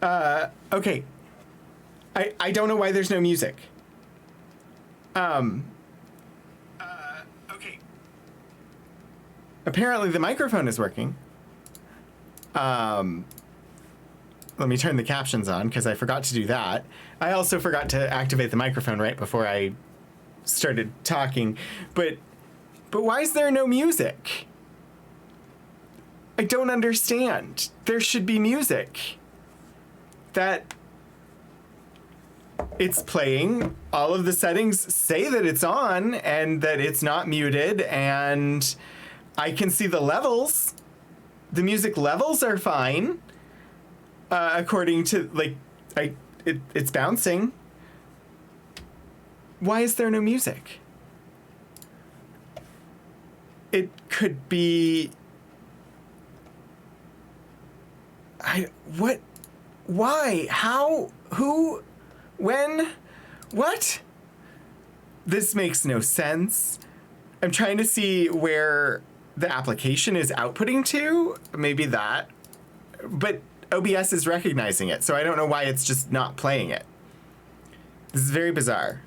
Okay. I don't know why there's no music. Okay. Apparently the microphone is working. Let me turn the captions on because I forgot to do that. I also forgot to activate the microphone right before I started talking. But why is there no music? I don't understand. There should be music. That it's playing. All of the settings say that it's on and that it's not muted, and I can see the levels. The music levels are fine. According to, like, it's bouncing. Why is there no music? It could be... What? Why? How? Who? When? What? This makes no sense. I'm trying to see where the application is outputting to. Maybe that. But OBS is recognizing it, so I don't know why it's just not playing it. This is very bizarre.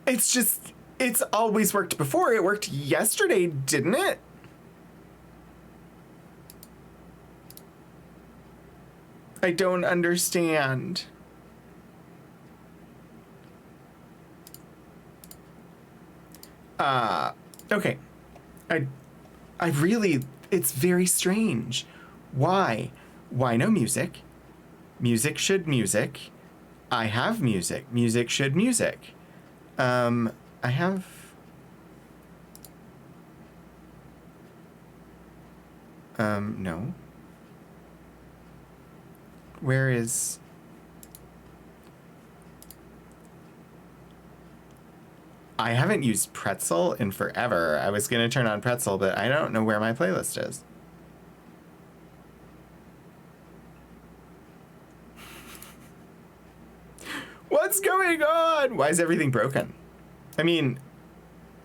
It's just, it's always worked before. It worked yesterday, didn't it? I don't understand. Okay. I really, it's very strange. Why? Why no music? Music should music. I have music. Music should music. I have... no. Where is... I haven't used Pretzel in forever. I was gonna turn on Pretzel, but I don't know where my playlist is. What's going on? Why is everything broken? I mean,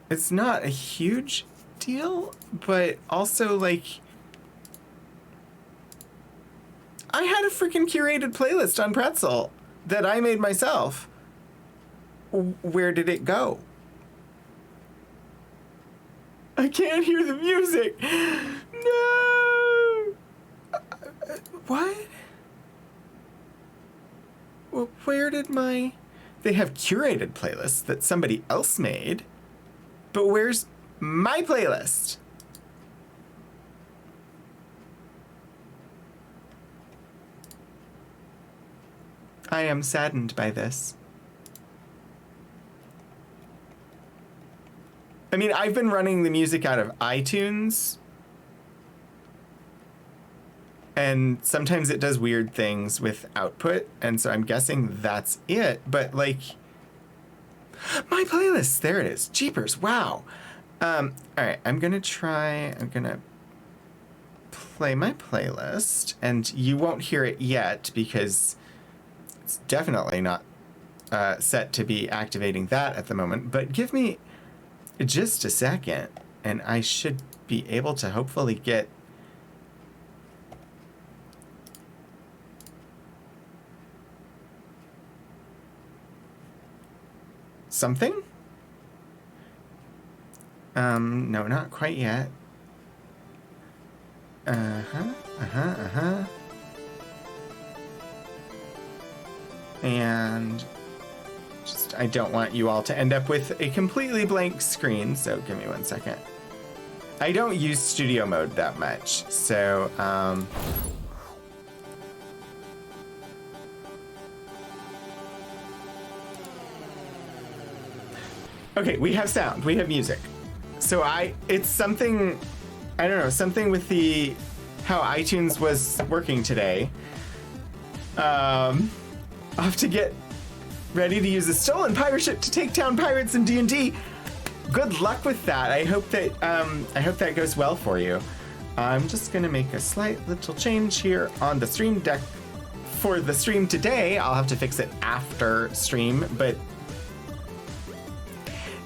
it's not a huge deal, but also, like, I had a freaking curated playlist on Pretzel that I made myself. Where did it go? I can't hear the music. No. What? Well, where did my... They have curated playlists that somebody else made, but where's my playlist? I am saddened by this. I mean, I've been running the music out of iTunes, and sometimes it does weird things with output, and so I'm guessing that's it. But, like, my playlist, there it is. Jeepers, wow. All right, I'm gonna play my playlist, and you won't hear it yet because it's definitely not set to be activating that at the moment. But give me just a second, and I should be able to hopefully get something? No, not quite yet. And just, I don't want you all to end up with a completely blank screen, so give me 1 second. I don't use studio mode that much, so, okay, we have sound, we have music. So it's something, I don't know, something with how iTunes was working today. I'll have to get ready to use a stolen pirate ship to take down pirates in D&D. Good luck with that. I hope that goes well for you. I'm just gonna make a slight little change here on the stream deck for the stream today. I'll have to fix it after stream, but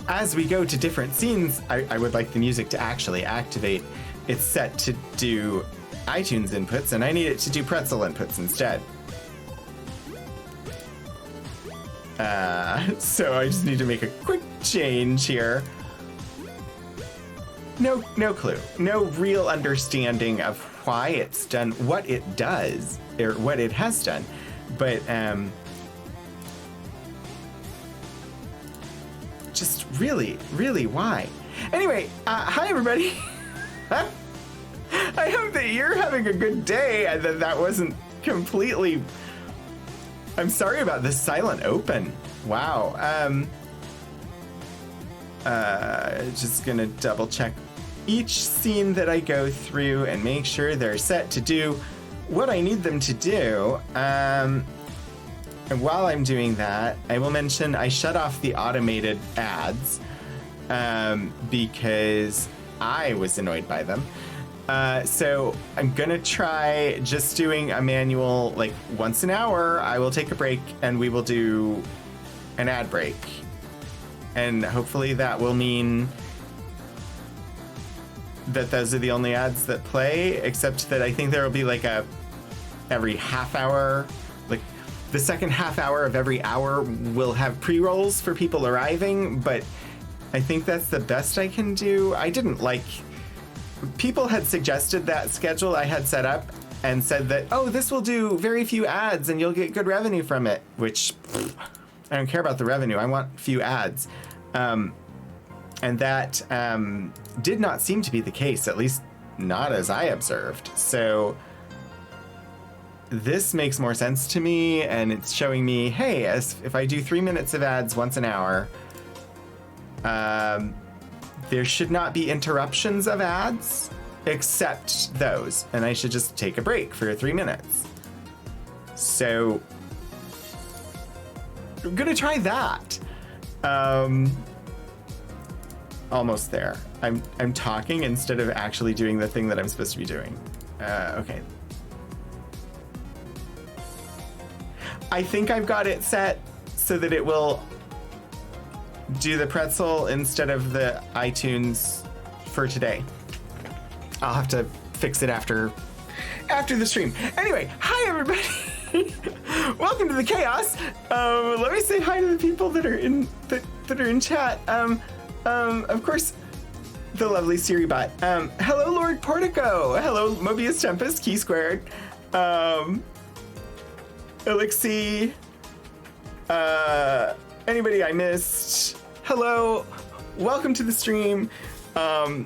as we go to different scenes, I would like the music to actually activate. It's set to do iTunes inputs, and I need it to do pretzel inputs instead. So I just need to make a quick change here. No clue. No real understanding of why it's done what it does, or what it has done. But, just really, really why? Anyway, hi everybody. I hope that you're having a good day and that wasn't completely... I'm sorry about this silent open. Wow. Just gonna double check each scene that I go through and make sure they're set to do what I need them to do. And while I'm doing that, I will mention I shut off the automated ads because I was annoyed by them. So I'm gonna try just doing a manual, like once an hour, I will take a break and we will do an ad break. And hopefully that will mean that those are the only ads that play, except that I think there will be like every half hour, like the second half hour of every hour will have pre-rolls for people arriving, but I think that's the best I can do. I didn't like... People had suggested that schedule I had set up and said that, oh, this will do very few ads and you'll get good revenue from it, which I don't care about the revenue. I want few ads. And that did not seem to be the case, at least not as I observed. So this makes more sense to me, and it's showing me, hey, if I do 3 minutes of ads once an hour, there should not be interruptions of ads except those, and I should just take a break for 3 minutes. So I'm gonna try that. Almost there. I'm talking instead of actually doing the thing that I'm supposed to be doing. Okay. I think I've got it set so that it will do the pretzel instead of the iTunes for today. I'll have to fix it after the stream. Anyway, hi everybody. Welcome to the chaos. Let me say hi to the people that are in chat. Of course, the lovely SiriBot. Hello, Lord Portico. Hello, Mobius Tempest, Key Squared. Elixir. Anybody I missed? Hello. Welcome to the stream. I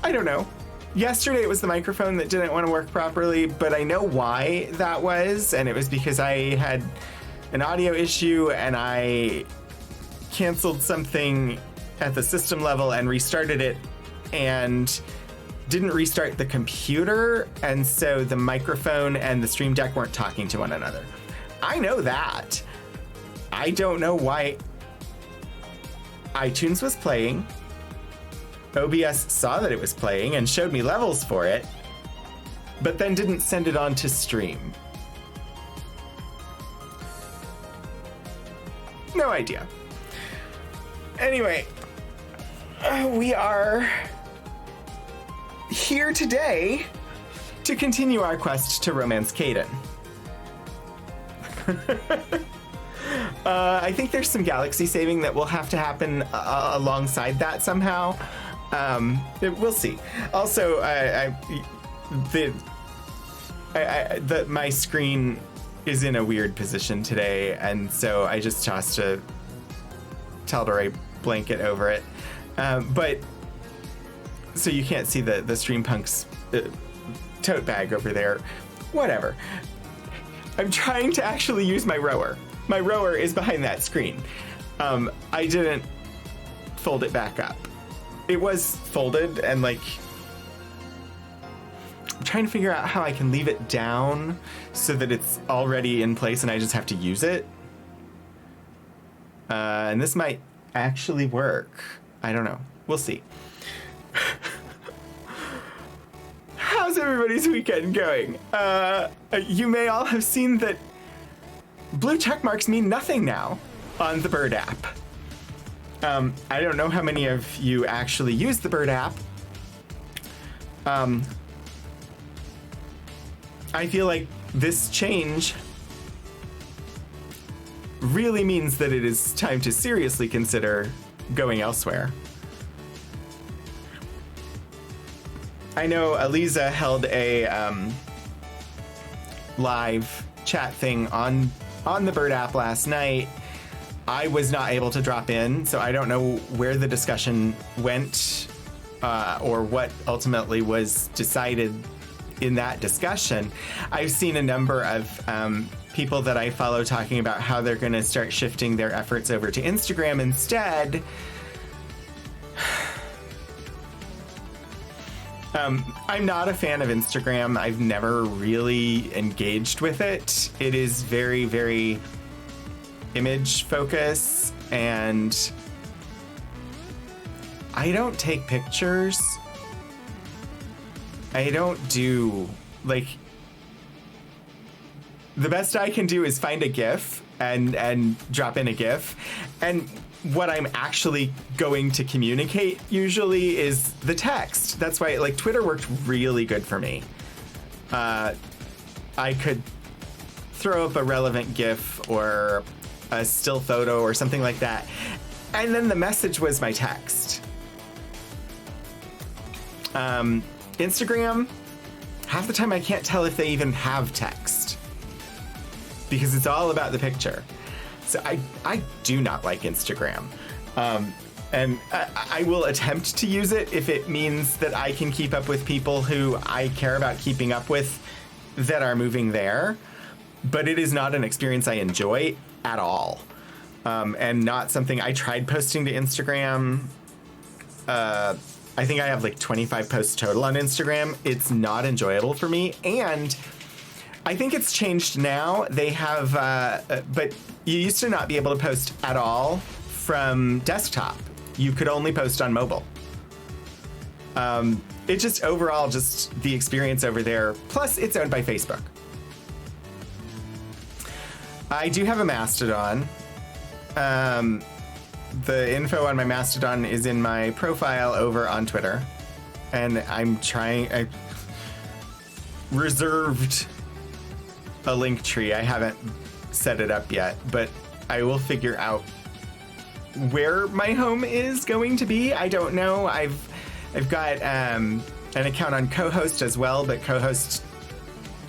don't know. Yesterday it was the microphone that didn't want to work properly, but I know why that was, and it was because I had an audio issue and I canceled something at the system level and restarted it and didn't restart the computer, and so the microphone and the Stream Deck weren't talking to one another. I know that. I don't know why iTunes was playing. OBS saw that it was playing and showed me levels for it, but then didn't send it on to stream. No idea. Anyway, we are here today to continue our quest to romance Caden. I think there's some galaxy saving that will have to happen alongside that somehow. We'll see. Also, my screen is in a weird position today, and so I just tossed a Tal'Dorei blanket over it. But so you can't see the Streampunk's tote bag over there. Whatever. I'm trying to actually use my rower. My rower is behind that screen. I didn't fold it back up. It was folded, and like, I'm trying to figure out how I can leave it down so that it's already in place and I just have to use it. And this might actually work. I don't know. We'll see. How's everybody's weekend going? You may all have seen that blue check marks mean nothing now. on the Bird app. I don't know how many of you actually use the Bird app. I feel like this change really means that it is time to seriously consider going elsewhere. I know Aliza held a live chat thing on the Bird app last night. I was not able to drop in, so I don't know where the discussion went or what ultimately was decided in that discussion. I've seen a number of people that I follow talking about how they're going to start shifting their efforts over to Instagram instead. I'm not a fan of Instagram. I've never really engaged with it. It is very, very image focus, and I don't take pictures. I don't do, like, the best I can do is find a GIF and drop in a GIF. And what I'm actually going to communicate usually is the text. That's why, like, Twitter worked really good for me. I could throw up a relevant GIF or a still photo or something like that, and then the message was my text. Instagram, half the time I can't tell if they even have text because it's all about the picture. So I do not like Instagram. And I will attempt to use it if it means that I can keep up with people who I care about keeping up with that are moving there. But it is not an experience I enjoy at all. And not something I tried posting to Instagram. I think I have like 25 posts total on Instagram. It's not enjoyable for me. And I think it's changed now. They have, but you used to not be able to post at all from desktop. You could only post on mobile. It just overall, just the experience over there. Plus, it's owned by Facebook. I do have a Mastodon. The info on my Mastodon is in my profile over on Twitter. And I reserved a link tree. I haven't set it up yet, but I will figure out where my home is going to be. I don't know. I've got an account on Co-Host as well, but Co-Host,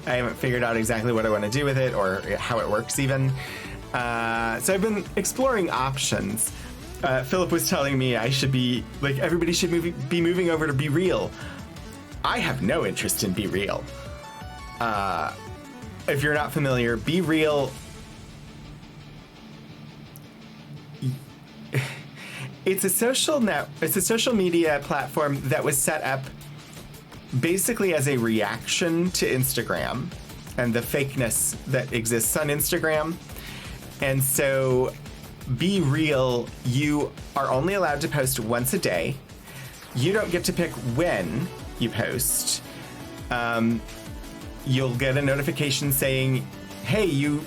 I haven't figured out exactly what I want to do with it or how it works even. So I've been exploring options. Philip was telling me I should be, like, everybody should be moving over to Be Real. I have no interest in Be Real. If you're not familiar, Be Real, it's a social media platform that was set up basically as a reaction to Instagram and the fakeness that exists on Instagram. And so Be Real, you are only allowed to post once a day. You don't get to pick when you post. You'll get a notification saying, hey, you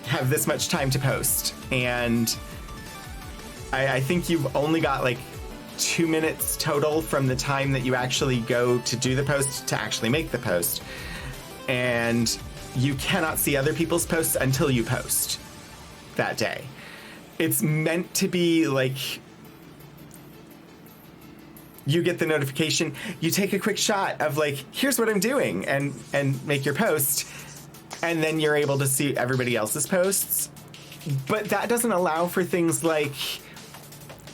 have this much time to post. And I think you've only got like 2 minutes total from the time that you actually go to do the post to actually make the post. And you cannot see other people's posts until you post that day. It's meant to be like, you get the notification, you take a quick shot of like, here's what I'm doing, and make your post, and then you're able to see everybody else's posts. But that doesn't allow for things like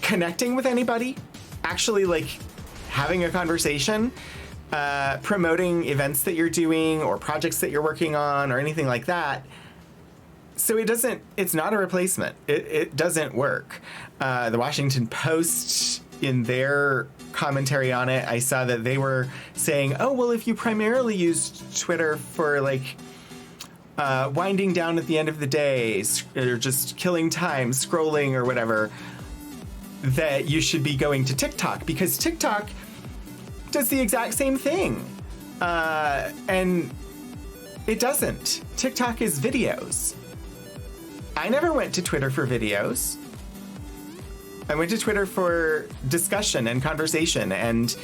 connecting with anybody, actually like having a conversation, promoting events that you're doing or projects that you're working on or anything like that. So it's not a replacement. It doesn't work. The Washington Post, in their commentary on it, I saw that they were saying, oh, well, if you primarily used Twitter for like winding down at the end of the day or just killing time, scrolling or whatever, that you should be going to TikTok because TikTok does the exact same thing. And it doesn't. TikTok is videos. I never went to Twitter for videos. I went to Twitter for discussion and conversation and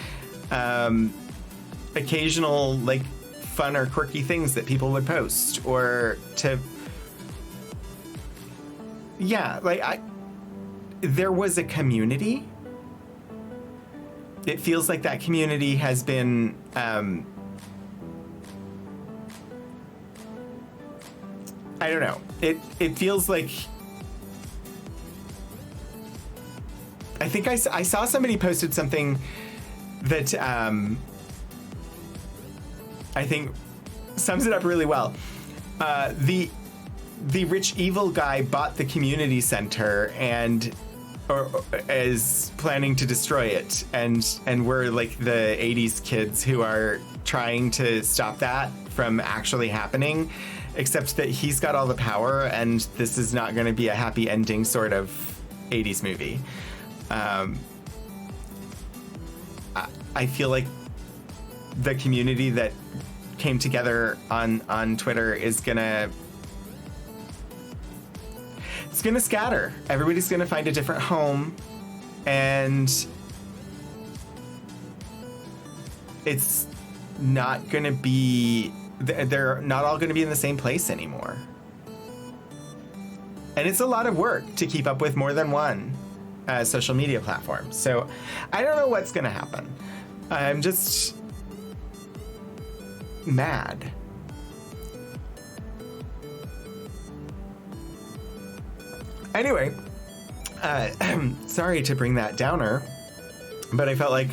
occasional like fun or quirky things that people would post, or to there was a community. It feels like that community has been I don't know. It feels like I think I saw somebody posted something that I think sums it up really well. The rich evil guy bought the community center and is planning to destroy it, and we're like the 80s kids who are trying to stop that from actually happening, except that he's got all the power and this is not going to be a happy ending sort of 80s movie. I feel like the community that came together on Twitter is gonna scatter. Everybody's gonna find a different home, and it's not gonna be, they're not all gonna be in the same place anymore. And it's a lot of work to keep up with more than one social media platform. So I don't know what's gonna happen. I'm just mad. Anyway, sorry to bring that downer, but I felt like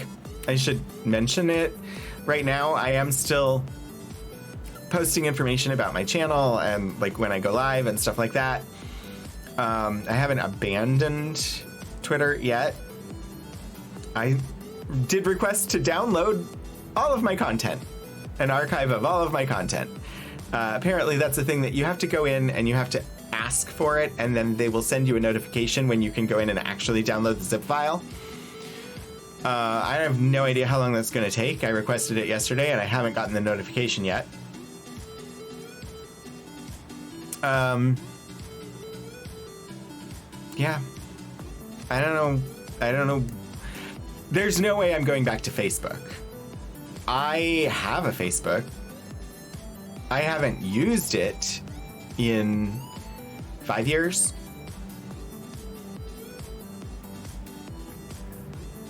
I should mention it right now. I am still posting information about my channel and like when I go live and stuff like that. I haven't abandoned Twitter yet. I did request to download all of my content, an archive of all of my content. Apparently that's a thing that you have to go in and you have to ask for it, and then they will send you a notification when you can go in and actually download the zip file. I have no idea how long that's going to take. I requested it yesterday and I haven't gotten the notification yet. Yeah. I don't know. There's no way I'm going back to Facebook. I have a Facebook. I haven't used it in 5 years.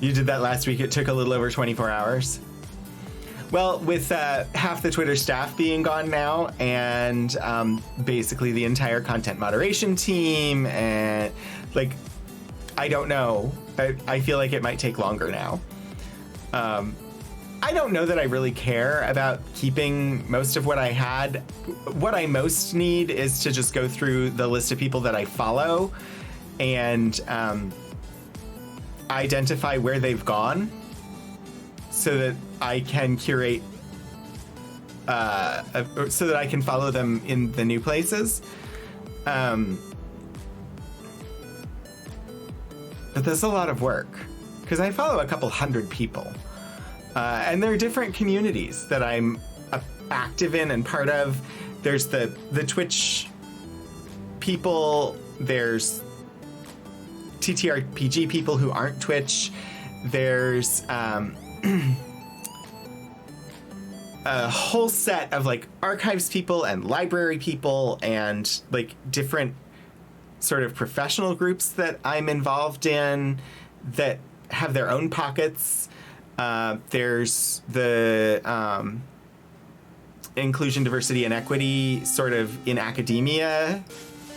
You did that last week. It took a little over 24 hours. Well, with half the Twitter staff being gone now, and basically the entire content moderation team, and like, I don't know. I feel like it might take longer now. I don't know that I really care about keeping most of what I had. What I most need is to just go through the list of people that I follow and identify where they've gone so that I can curate, so that I can follow them in the new places. But that's a lot of work because I follow a couple hundred people. And there are different communities that I'm active in and part of. There's the Twitch people. There's TTRPG people who aren't Twitch. There's a whole set of like archives people and library people and like different sort of professional groups that I'm involved in that have their own pockets. There's the inclusion, diversity, and equity sort of in academia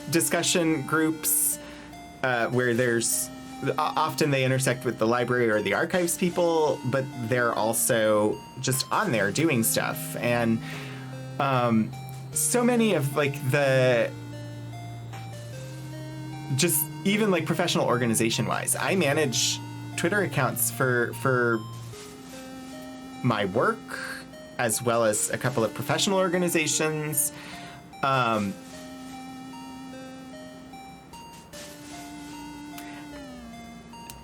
discussion groups where there's often they intersect with the library or the archives people, but they're also just on there doing stuff. And so many of like the just even like professional organization wise, I manage Twitter accounts for my work, as well as a couple of professional organizations.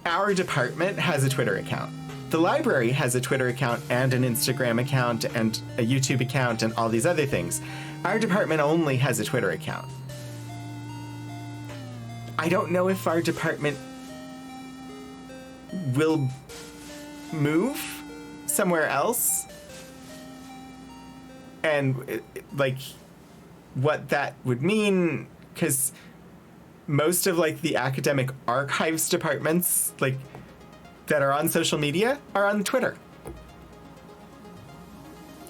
Our department has a Twitter account. The library has a Twitter account and an Instagram account and a YouTube account and all these other things. Our department only has a Twitter account. I don't know if our department will move somewhere else, and like what that would mean, because most of like the academic archives departments like that are on social media are on Twitter.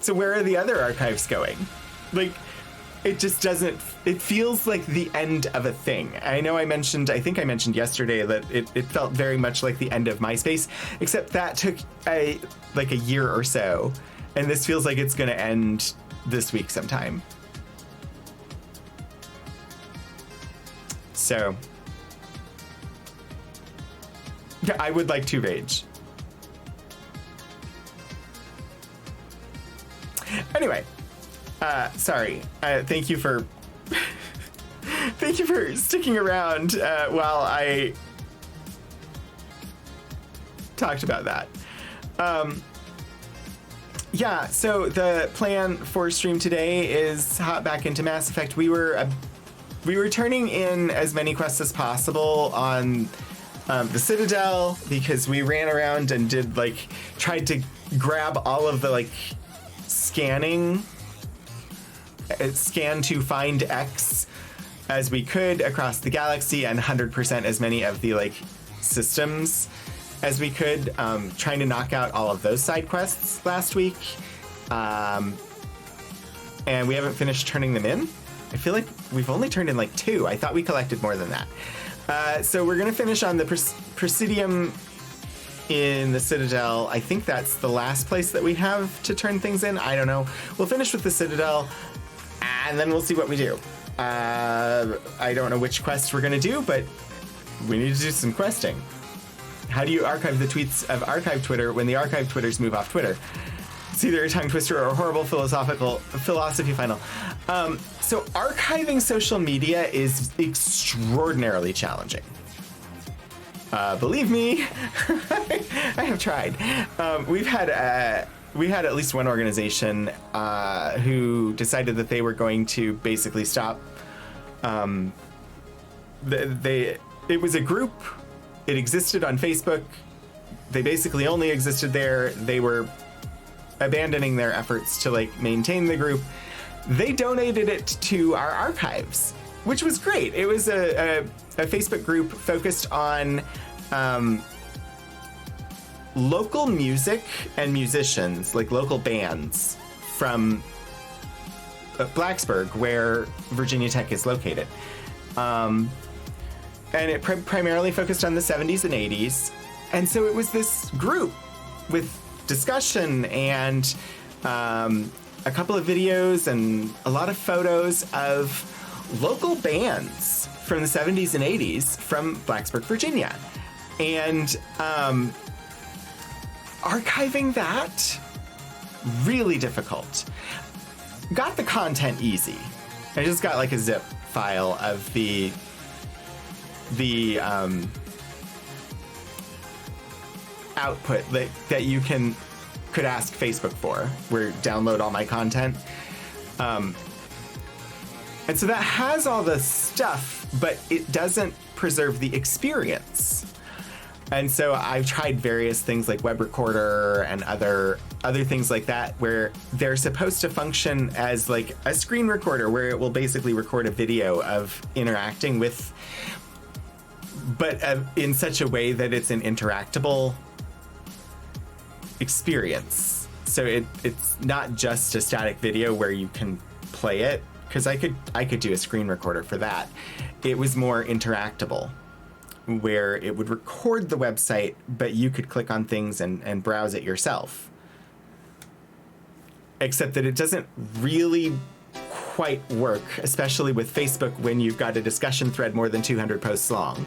So where are the other archives going? Like, it just doesn't, it feels like the end of a thing. I know I think I mentioned yesterday that it felt very much like the end of MySpace, except that took like a year or so. And this feels like it's going to end this week sometime. So, yeah, I would like to rage. Anyway, sorry. Thank you for thank you for sticking around while I talked about that. Yeah, so the plan for stream today is hop back into Mass Effect. We were turning in as many quests as possible on the Citadel, because we ran around and tried to grab all of the scan to find X as we could across the galaxy, and 100% as many of the systems as we could, trying to knock out all of those side quests last week. And we haven't finished turning them in. I feel like we've only turned in 2. I thought we collected more than that. So we're going to finish on the Presidium in the Citadel. I think that's the last place that we have to turn things in. I don't know. We'll finish with the Citadel, and then we'll see what we do. I don't know which quest we're going to do, but we need to do some questing. How do you archive the tweets of archive Twitter when the archive Twitters move off Twitter? It's either a tongue twister or a horrible philosophy final. So archiving social media is extraordinarily challenging. Believe me, I have tried. We had at least one organization who decided that they were going to basically stop. It was a group. It existed on Facebook. They basically only existed there. They were abandoning their efforts to maintain the group. They donated it to our archives, which was great. It was a Facebook group focused on local music and musicians, local bands from Blacksburg, where Virginia Tech is located. And it primarily focused on the 70s and 80s. And so it was this group with discussion and a couple of videos and a lot of photos of local bands from the 70s and 80s from Blacksburg, Virginia. And archiving that, really difficult. Got the content easy. I just got a zip file of the output that you could ask Facebook for, where download all my content. And so that has all the stuff, but it doesn't preserve the experience. And so I've tried various things like Web Recorder and other things like that, where they're supposed to function as a screen recorder, where it will basically record a video of interacting with, but in such a way that it's an interactable experience. So it's not just a static video where you can play it, because I could do a screen recorder for that. It was more interactable, where it would record the website, but you could click on things and browse it yourself. Except that it doesn't really quite work, especially with Facebook when you've got a discussion thread more than 200 posts long.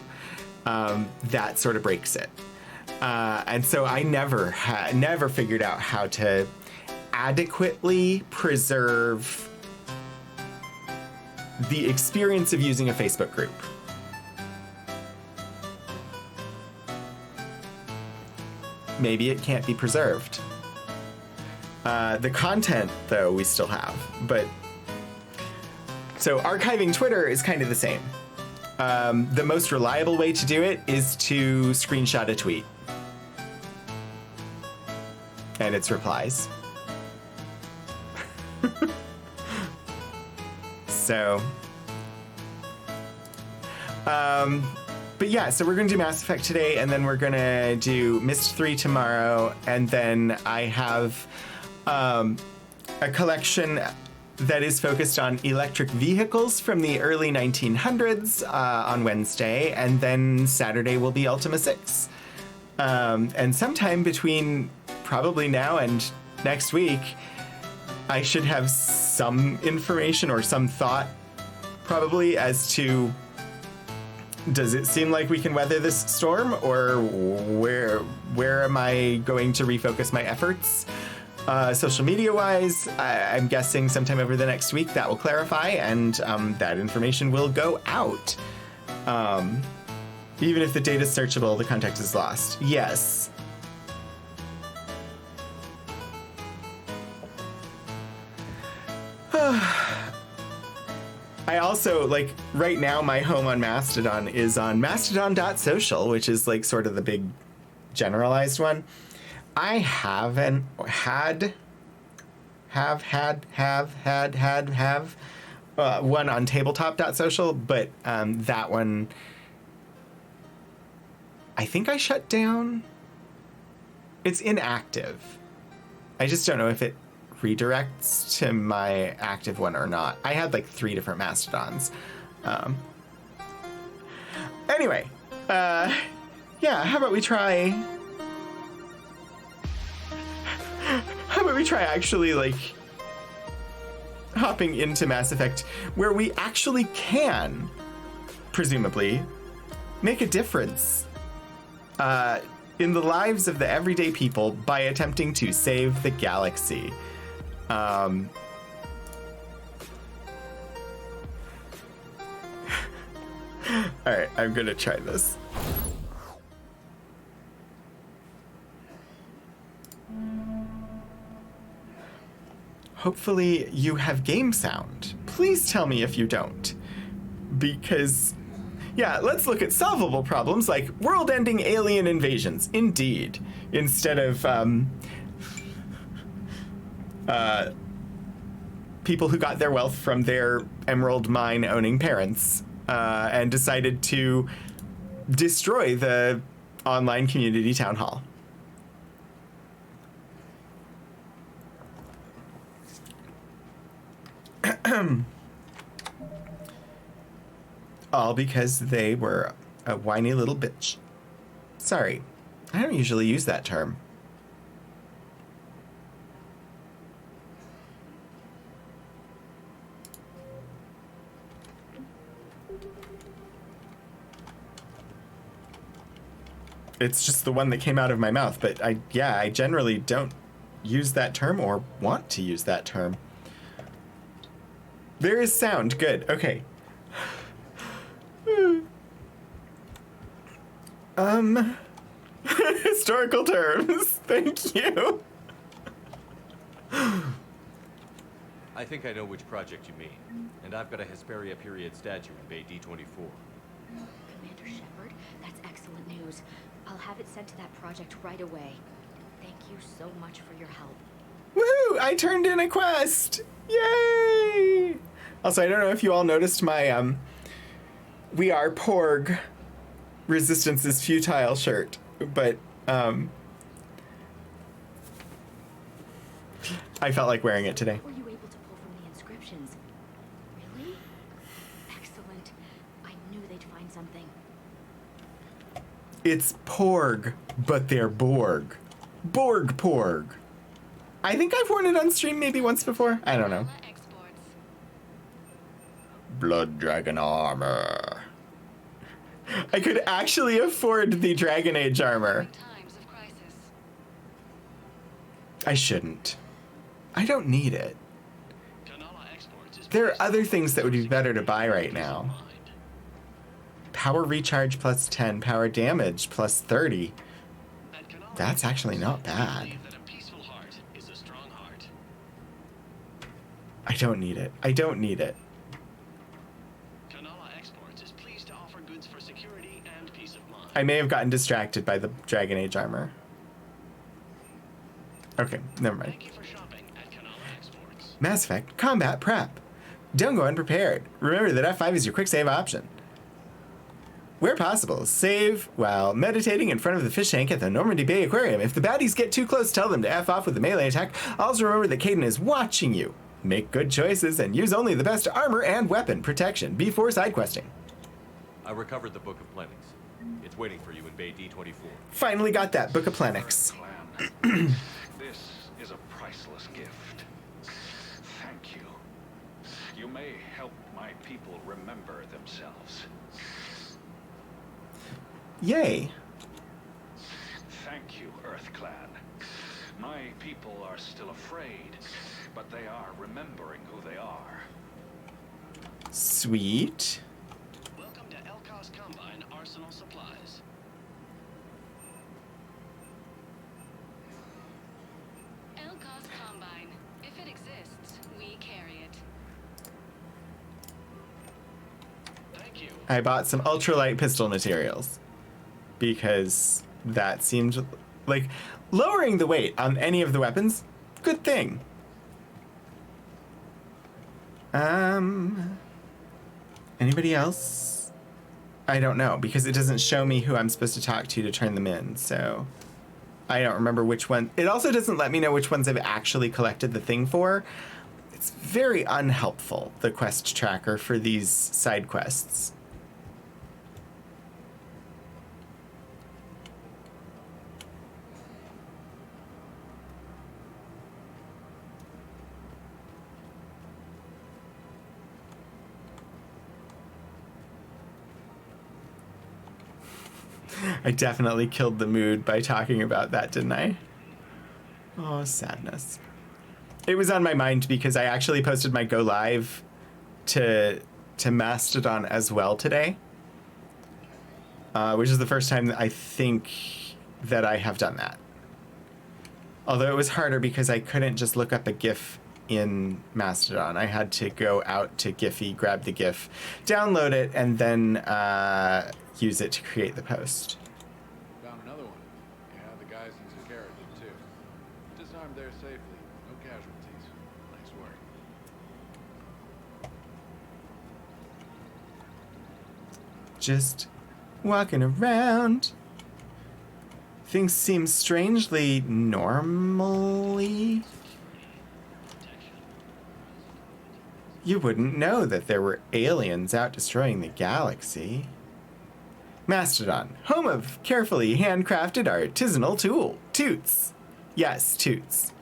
That sort of breaks it. And so I never figured out how to adequately preserve the experience of using a Facebook group. Maybe it can't be preserved. The content, though, we still have. But so archiving Twitter is kind of the same. the most reliable way to do it is to screenshot a tweet and its replies. So, but yeah, so we're going to do Mass Effect today, and then we're going to do Myst 3 tomorrow, and then I have a collection that is focused on electric vehicles from the early 1900s on Wednesday, and then Saturday will be Ultima 6. And sometime between probably now and next week, I should have some information or some thought probably as to, does it seem like we can weather this storm, or where am I going to refocus my efforts? Social media wise, I'm guessing sometime over the next week that will clarify, and that information will go out. Even if the data is searchable, the context is lost. Yes. I also, like, right now my home on Mastodon is on mastodon.social, which is like sort of the big generalized one. I haven't had one on tabletop.social, but that one I think I shut down. It's inactive. I just don't know if it redirects to my active one or not. I had like 3 different Mastodons. Anyway, yeah, how about we try actually like hopping into Mass Effect, where we actually can presumably make a difference in the lives of the everyday people by attempting to save the galaxy. All right, I'm gonna try this. Hopefully you have game sound. Please tell me if you don't. Because, yeah, let's look at solvable problems like world-ending alien invasions. Indeed. Instead of, people who got their wealth from their emerald mine owning parents and decided to destroy the online community town hall. All because they were a whiny little bitch. Sorry, I don't usually use that term. It's just the one that came out of my mouth, but I generally don't use that term or want to use that term. There is sound. Good. Okay. Historical terms. Thank you. I think I know which project you mean. And I've got a Hesperia period statue in Bay D24. Commander Shepard, that's excellent news. I'll have it sent to that project right away. Thank you so much for your help. Woohoo! I turned in a quest! Yay! Also, I don't know if you all noticed my, We Are Porg Resistance is Futile shirt, but, I felt like wearing it today. What were you able to pull from the inscriptions? Really? Excellent. I knew they'd find something. It's Porg, but they're Borg. Borg Porg. I think I've worn it on stream maybe once before. I don't know. Blood Dragon armor. I could actually afford the Dragon Age armor. I shouldn't. I don't need it. There are other things that would be better to buy right now. Power recharge plus 10, power damage plus 30. That's actually not bad. I don't need it. I don't need it. Kanala Exports is pleased to offer I may have gotten distracted by the Dragon Age armor. Okay, never mind. Thank you for shopping at Kanala Exports. Mass Effect Combat Prep. Don't go unprepared. Remember that F5 is your quick save option. Where possible, save while meditating in front of the fish tank at the Normandy Bay Aquarium. If the baddies get too close, tell them to F off with the melee attack. Also remember that Caden is watching you. Make good choices and use only the best armor and weapon protection before side questing. I recovered the Book of Planets. It's waiting for you in Bay D24. Finally got that Book of Planets. Clan. This is a priceless gift. Thank you. You may help my people remember themselves. Yay. Thank you, Earth Clan. My people are still afraid, but they are remembering who they are. Sweet. Welcome to Elkos Combine Arsenal Supplies. Elkos Combine. If it exists, we carry it. Thank you. I bought some ultralight pistol materials because that seemed like lowering the weight on any of the weapons. Good thing. Anybody else? I don't know because it doesn't show me who I'm supposed to talk to turn them in, so I don't remember which one. It also doesn't let me know which ones I've actually collected the thing for. It's very unhelpful, the quest tracker for these side quests. I definitely killed the mood by talking about that, didn't I? Oh, sadness. It was on my mind because I actually posted my go live to Mastodon as well today, which is the first time that I think that I have done that. Although it was harder because I couldn't just look up a GIF in Mastodon. I had to go out to Giphy, grab the GIF, download it, and then use it to create the post. Found another one. Yeah, the guys in Zakara did too. Disarmed there safely. No casualties. Nice work. Just walking around. Things seem strangely normally. You wouldn't know that there were aliens out destroying the galaxy. Mastodon, home of carefully handcrafted artisanal toots. Yes, toots.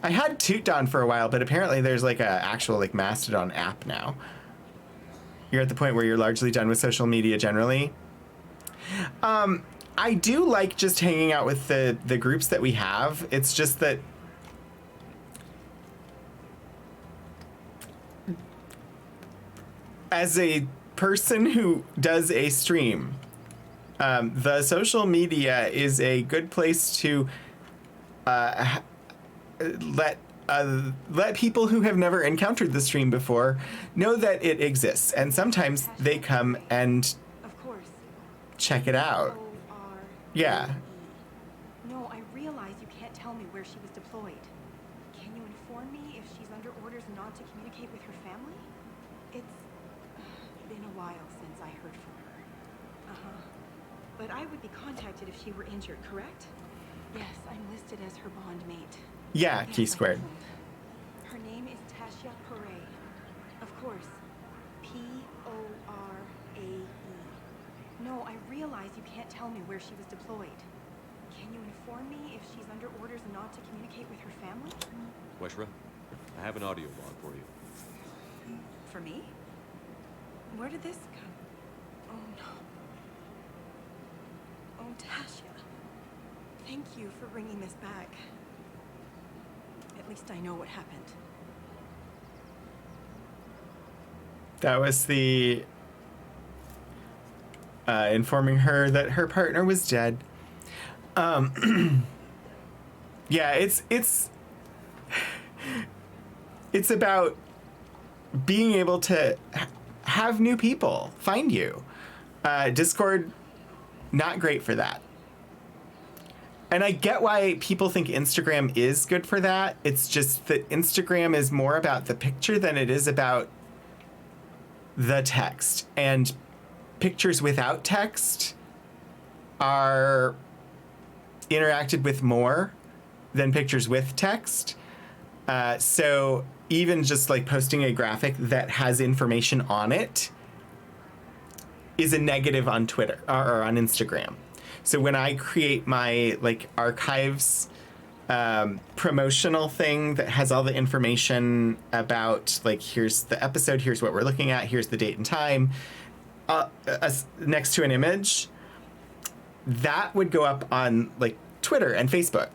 I had Tootdon for a while, but apparently there's like a actual like Mastodon app now. You're at the point where you're largely done with social media generally. I do like just hanging out with the groups that we have. It's just that as a person who does a stream, the social media is a good place to let people who have never encountered the stream before know that it exists, and sometimes they come and Of course. check it out. O-R-A-E. Yeah. No, I realize you can't tell me where she was deployed. Can you inform me if she's under orders not to communicate with her family? It's been a while since I heard from her. Uh-huh. But I would be contacted if she were injured, correct? Yes, I'm listed as her bond mate. Yeah, Yes, Key I Squared. listened. Her name is Tasha Pare. Of course. P-O-R-A-E. No, I realize you can't tell me where she was deployed. Can you inform me if she's under orders not to communicate with her family? Weshra, I have an audio log for you. For me? Where did this come? Oh no. Oh, Tasha. Thank you for bringing this back. At least I know what happened. That was the informing her that her partner was dead. Yeah, it's about being able to have new people find you. Discord not great for that. And I get why people think Instagram is good for that. It's just that Instagram is more about the picture than it is about the text. And pictures without text are interacted with more than pictures with text. So even just like posting a graphic that has information on it is a negative on Twitter or on Instagram. So when I create my like archives promotional thing that has all the information about like, here's the episode, here's what we're looking at, here's the date and time, next to an image, that would go up on like Twitter and Facebook.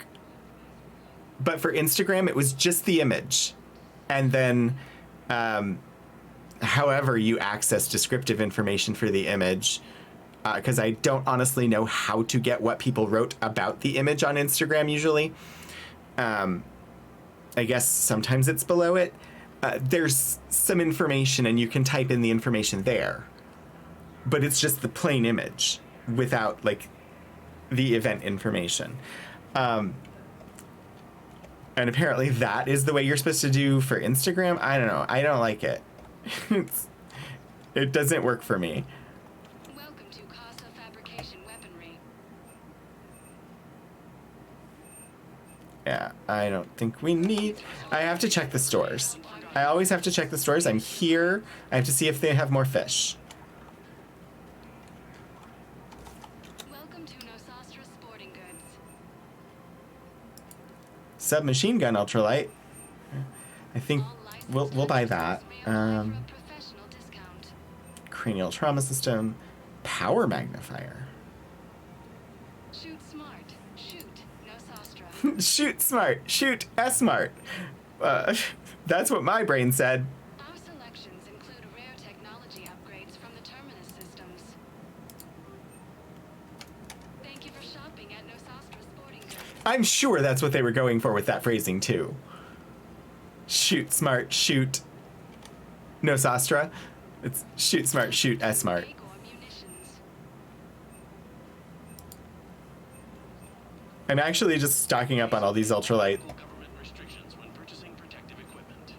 But for Instagram, it was just the image. And then however you access descriptive information for the image, because I don't honestly know how to get what people wrote about the image on Instagram usually. I guess sometimes it's below it. There's some information and you can type in the information there. But it's just the plain image without like the event information. And apparently that is the way you're supposed to do for Instagram. I don't know. I don't like it. It doesn't work for me. Welcome to Casa Fabrication Weaponry. Yeah, I don't think we need... I have to check the stores. I always have to check the stores. I'm here. I have to see if they have more fish. Welcome to Nosastra Sporting Goods. Submachine gun ultralight. I think we'll buy that. Professional discount. Cranial trauma system. Power magnifier. Shoot smart. Shoot Nosastra. Shoot smart. Shoot S-smart. That's what my brain said. Our selections include rare technology upgrades from the Terminus systems. Thank you for shopping at Nosastra Sporting Goods. I'm sure that's what they were going for with that phrasing too. Shoot smart, shoot Nosastra. It's shoot smart, shoot S-smart. Magor munitions. I'm actually just stocking up on all these ultralight. Government restrictions when purchasing protective equipment.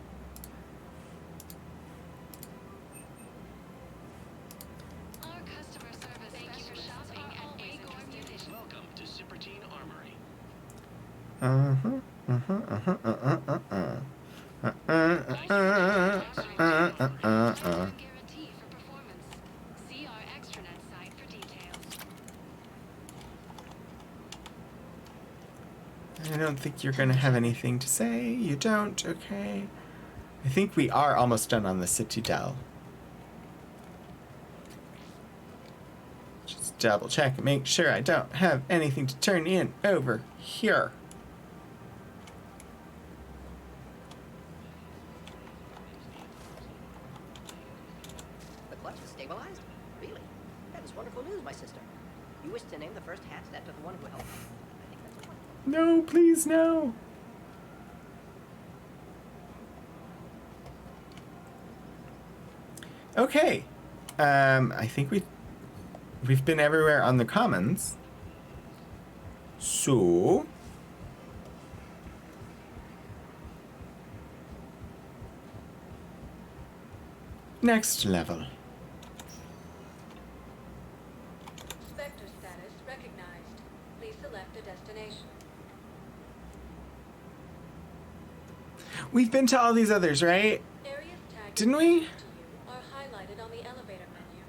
Our customer service thank you for shopping at Magor Munitions. Welcome to Cipertine Armory. Guarantee for performance. See our extranet site for details. I don't think you're gonna have anything to say. You don't, okay. I think we are almost done on the Citadel. Just double check and make sure I don't have anything to turn in over here. The clutch is stabilized? Really? That is wonderful news, my sister. You wish to name the first hat after the one who helped? I think that's wonderful. No, please, no. Okay. I think we've been everywhere on the commons. So next level. Spectre status recognized. Please select a destination. We've been to all these others, right? Areas tagged Didn't we? to you are highlighted on the elevator menu.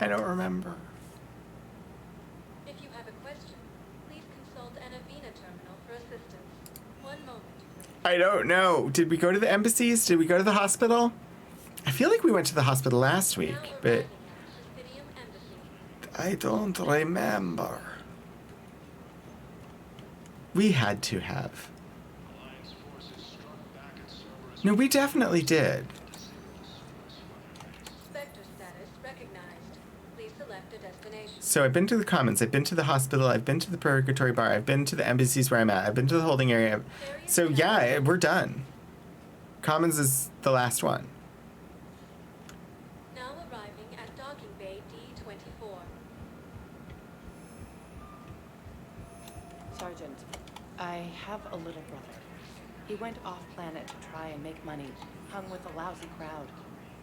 I don't remember. If you have a question, please consult an Avena terminal for assistance. One moment, please. I don't know. Did we go to the embassies? Did we go to the hospital? I feel like we went to the hospital last week, Now but arriving at Presidium Embassy. I don't remember. We had to have. Alliance forces struck back at Cerberus. No, we definitely did. Spectre status recognized. Please select a destination. So I've been to the Commons, I've been to the hospital, I've been to the Purgatory Bar, I've been to the embassies where I'm at, I've been to the holding area. So yeah, we're done. Commons is the last one. Now arriving at docking bay D20. Sergeant, I have a little brother. He went off-planet to try and make money, hung with a lousy crowd.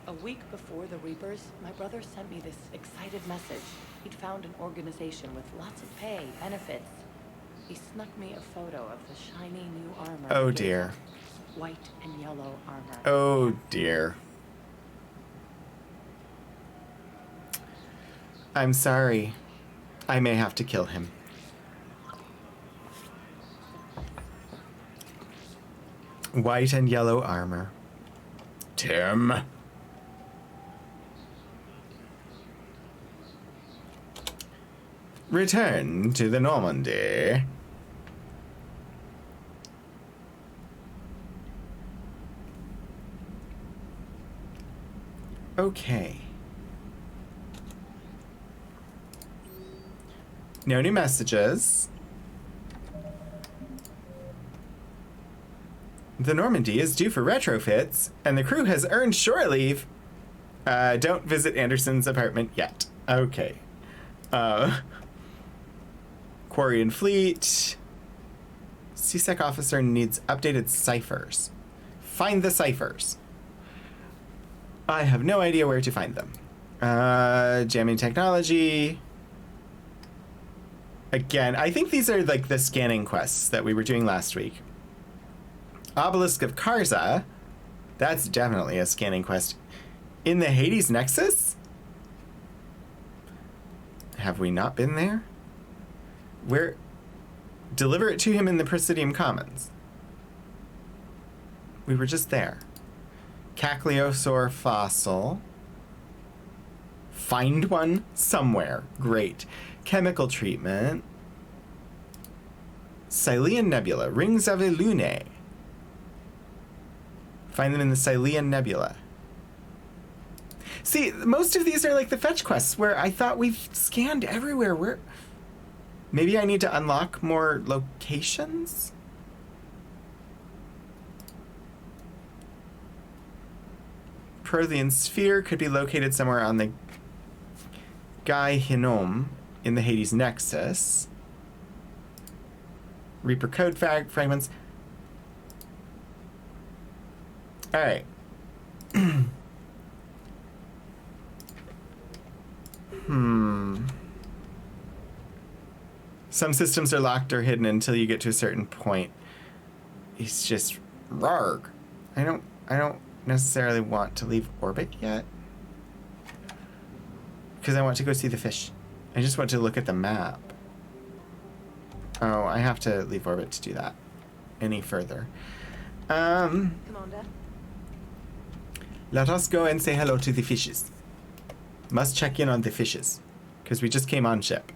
A week before the Reapers, my brother sent me this excited message. He'd found an organization with lots of pay, benefits. He snuck me a photo of the shiny new armor. Oh dear. White and yellow armor. Oh dear. I'm sorry. I may have to kill him. White and yellow armor. Tim. Return to the Normandy. Okay. No new messages. The Normandy is due for retrofits, and the crew has earned shore leave. Don't visit Anderson's apartment yet. Okay. Quarry and Fleet. CSEC officer needs updated ciphers. Find the ciphers. I have no idea where to find them. Jamming technology. Again, I think these are like the scanning quests that we were doing last week. Obelisk of Karza. That's definitely a scanning quest. In the Hades Nexus? Have we not been there? Where? Deliver it to him in the Presidium Commons. We were just there. Caccliosaur fossil. Find one somewhere. Great. Chemical treatment. Cylean Nebula. Rings of Elune. Find them in the Cylean Nebula. See, most of these are like the fetch quests where I thought we've scanned everywhere. Where? Maybe I need to unlock more locations? Prothean Sphere could be located somewhere on the Gai Hinnom in the Hades Nexus. Reaper code fragments. Alright. Some systems are locked or hidden until you get to a certain point. It's just rarg. I don't necessarily want to leave orbit yet. Because I want to go see the fish. I just want to look at the map. Oh, I have to leave orbit to do that any further. Commander. Let us go and say hello to the fishes. Must check in on the fishes. Because we just came on ship.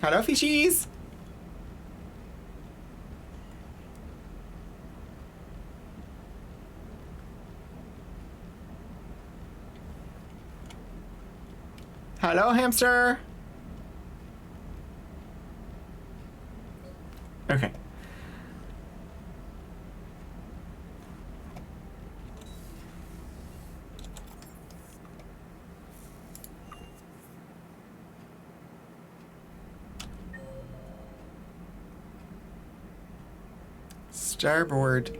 Hello, fishies! Hello, hamster! Okay. Starboard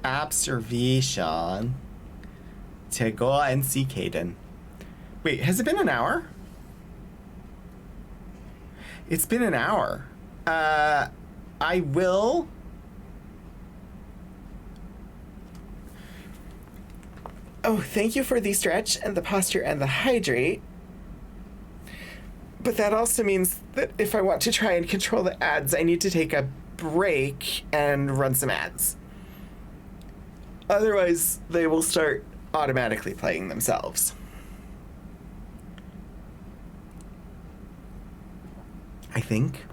observation to go and see Caden. Wait, has it been an hour? It's been an hour. I will... Oh, thank you for the stretch and the posture and the hydrate. But that also means that if I want to try and control the ads, I need to take a break and run some ads. Otherwise, they will start automatically playing themselves. I think.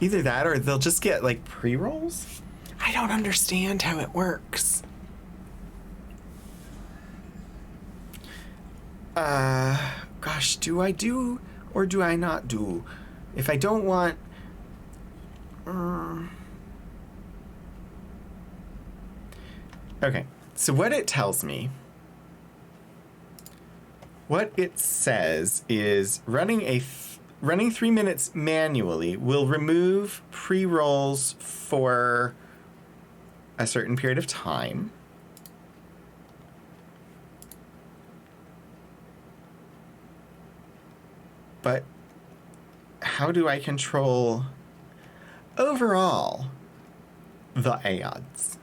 Either that or they'll just get like pre-rolls. I don't understand how it works. Gosh, do I do or do I not do? If I don't want... Okay, so what it tells me... What it says is running a running 3 minutes manually will remove pre-rolls for a certain period of time. But how do I control overall the ads?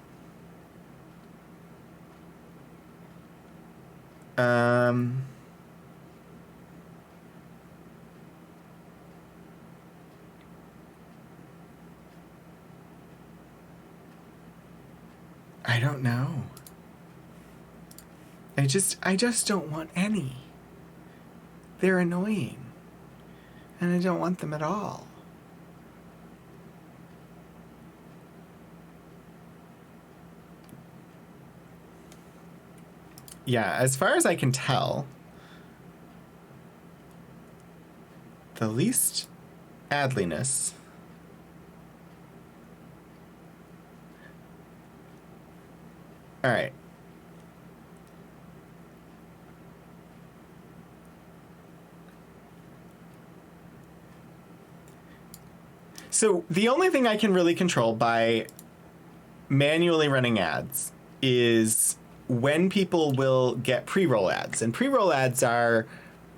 I don't know. I just don't want any. They're annoying. And I don't want them at all. Yeah, as far as I can tell, the least adliness all right. So the only thing I can really control by manually running ads is when people will get pre-roll ads. And pre-roll ads are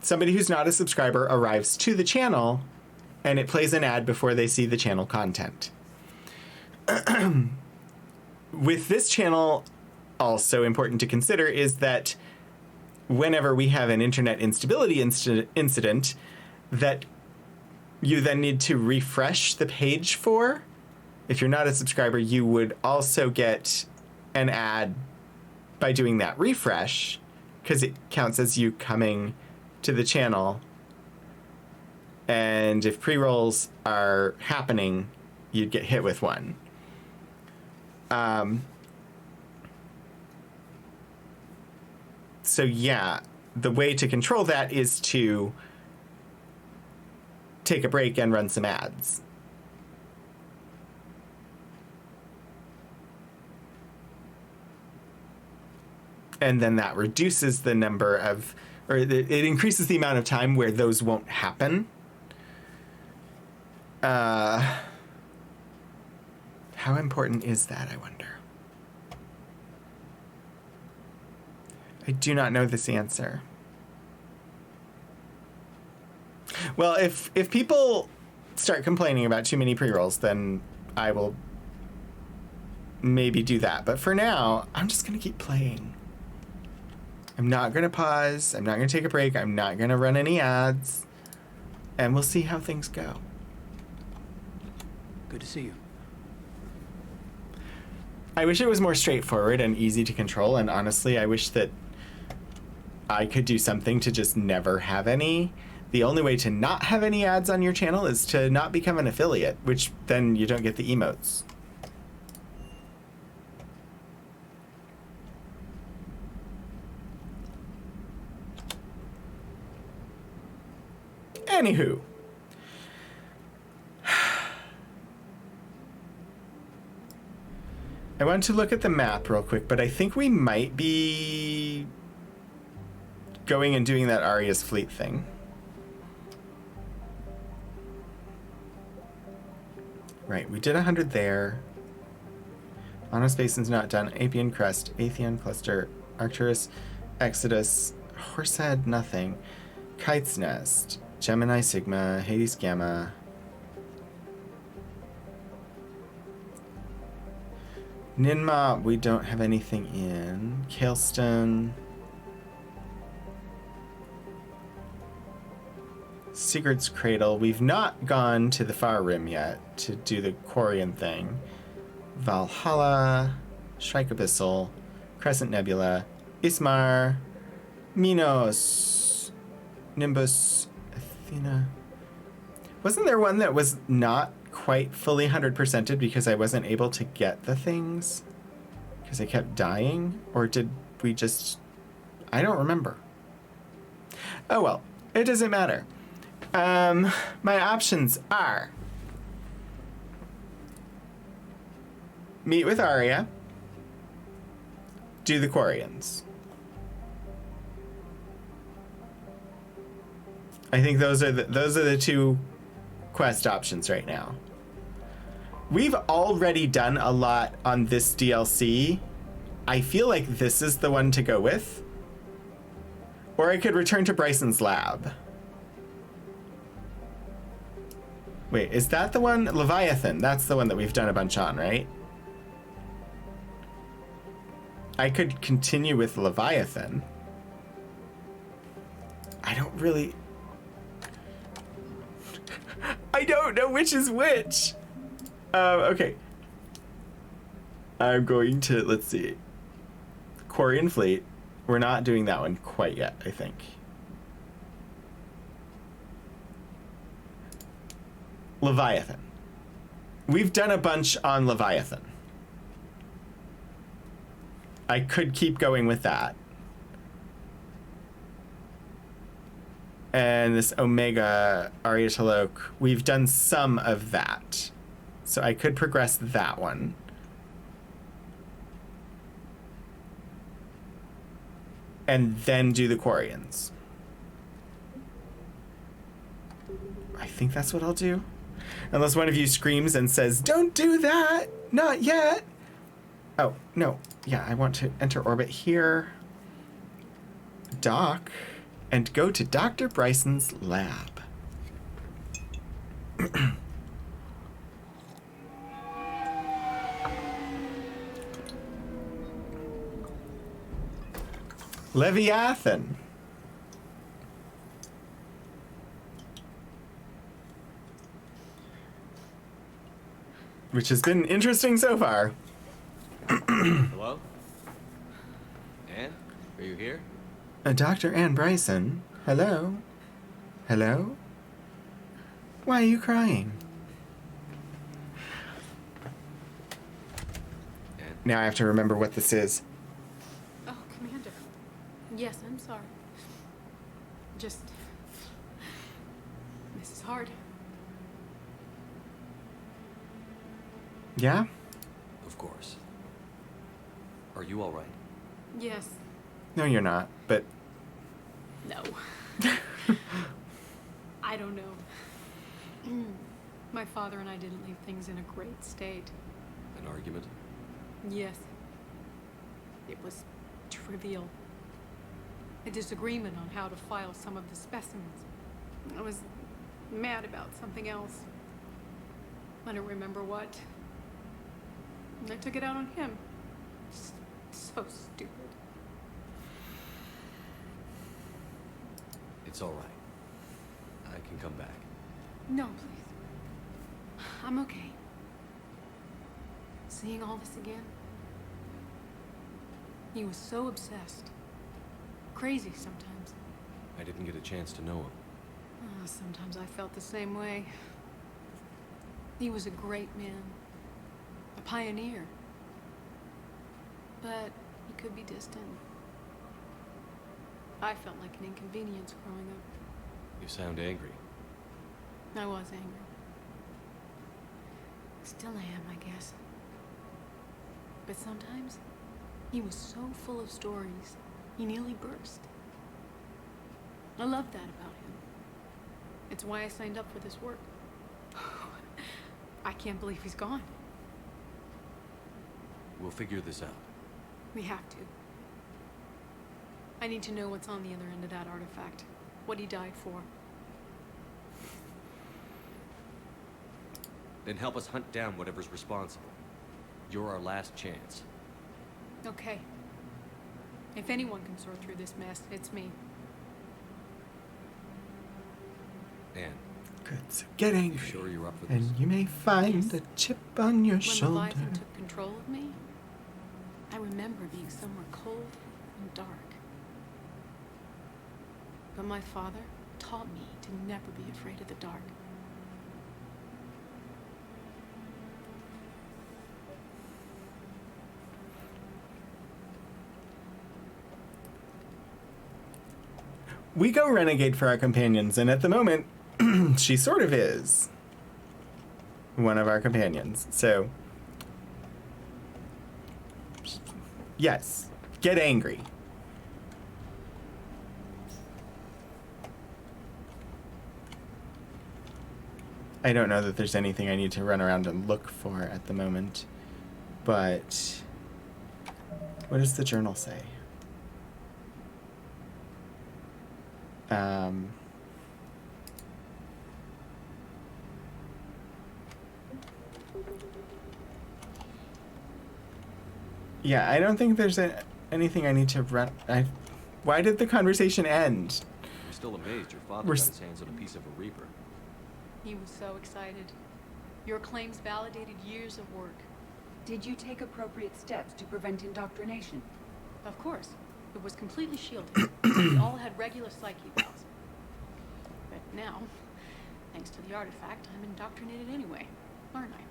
somebody who's not a subscriber arrives to the channel and it plays an ad before they see the channel content. With this channel, also important to consider is that whenever we have an internet instability incident that you then need to refresh the page for, if you're not a subscriber, you would also get an ad by doing that refresh because it counts as you coming to the channel. And if pre-rolls are happening, you'd get hit with one. So yeah, the way to control that is to take a break and run some ads. And then that reduces the number of, or it increases the amount of time where those won't happen. How important is that, I wonder? I do not know this answer. Well, if people start complaining about too many pre-rolls, then I will maybe do that. But for now, I'm just going to keep playing. I'm not going to pause. I'm not going to take a break. I'm not going to run any ads. And we'll see how things go. Good to see you. I wish it was more straightforward and easy to control. And honestly, I wish that I could do something to just never have any. The only way to not have any ads on your channel is to not become an affiliate, which then you don't get the emotes. Anywho. I want to look at the map real quick, but I think we might be going and doing that Aria's Fleet thing. Right, we did 100 there. Anos Basin's not done. Apian Crest, Atheon Cluster, Arcturus, Exodus, Horsehead, nothing. Kite's Nest, Gemini Sigma, Hades Gamma. Ninma, we don't have anything in. Kaelstone. Sigurd's Cradle. We've not gone to the Far Rim yet to do the Quarian thing. Valhalla, Shrike Abyssal, Crescent Nebula, Ismar, Minos, Nimbus, Athena. Wasn't there one that was not quite fully 100%ed because I wasn't able to get the things? Because I kept dying? Or did we just... I don't remember. Oh well, it doesn't matter. My options are meet with Aria, do the Quarians. I think those are the two quest options right now. We've already done a lot on this DLC. I feel like this is the one to go with. Or I could return to Bryson's lab. Wait, is that the one? Leviathan, that's the one that we've done a bunch on, right? I could continue with Leviathan. I don't really... I don't know which is which. Okay. I'm going to, let's see. Quarian Fleet. We're not doing that one quite yet, I think. Leviathan. We've done a bunch on Leviathan. I could keep going with that. And this Omega Aria Talok, we've done some of that. So I could progress that one. And then do the Quarians. I think that's what I'll do. Unless one of you screams and says, "Don't do that! Not yet!" Oh, no. Yeah, I want to enter orbit here. Dock. And go to Dr. Bryson's lab. Leviathan. Which has been interesting so far. Hello? Anne? Are you here? Dr. Anne Bryson. Hello? Hello? Why are you crying? Anne? Now I have to remember what this is. Oh, Commander. Yes, I'm sorry. Just... This is hard. Yeah? Of course. Are you all right? Yes. No, you're not, but... No. I don't know. My father and I didn't leave things in a great state. An argument? Yes. It was trivial. A disagreement on how to file some of the specimens. I was mad about something else. I don't remember what. And I took it out on him. So stupid. It's all right. I can come back. No, please. I'm okay. Seeing all this again? He was so obsessed. Crazy sometimes. I didn't get a chance to know him. Sometimes I felt the same way. He was a great man. A pioneer. But he could be distant. I felt like an inconvenience growing up. You sound angry. I was angry. Still am, I guess. But sometimes, he was so full of stories, he nearly burst. I love that about him. It's why I signed up for this work. I can't believe he's gone. We'll figure this out. We have to. I need to know what's on the other end of that artifact. What he died for. Then help us hunt down whatever's responsible. You're our last chance. Okay. If anyone can sort through this mess, it's me. Anne. Good, so get angry. You sure you're up for this? And you may find a chip on your shoulder. When Leviathan took control of me, I remember being somewhere cold and dark. But my father taught me to never be afraid of the dark. We go renegade for our companions, and at the moment, she sort of is one of our companions. So, yes, get angry. I don't know that there's anything I need to run around and look for at the moment. But what does the journal say? Yeah, I don't think there's anything I need to run. Why did the conversation end? I'm still amazed your father got his hands on a piece of a Reaper. He was so excited. Your claims validated years of work. Did you take appropriate steps to prevent indoctrination? Of course. It was completely shielded. We all had regular psyche evals. But now, thanks to the artifact, I'm indoctrinated anyway, aren't I?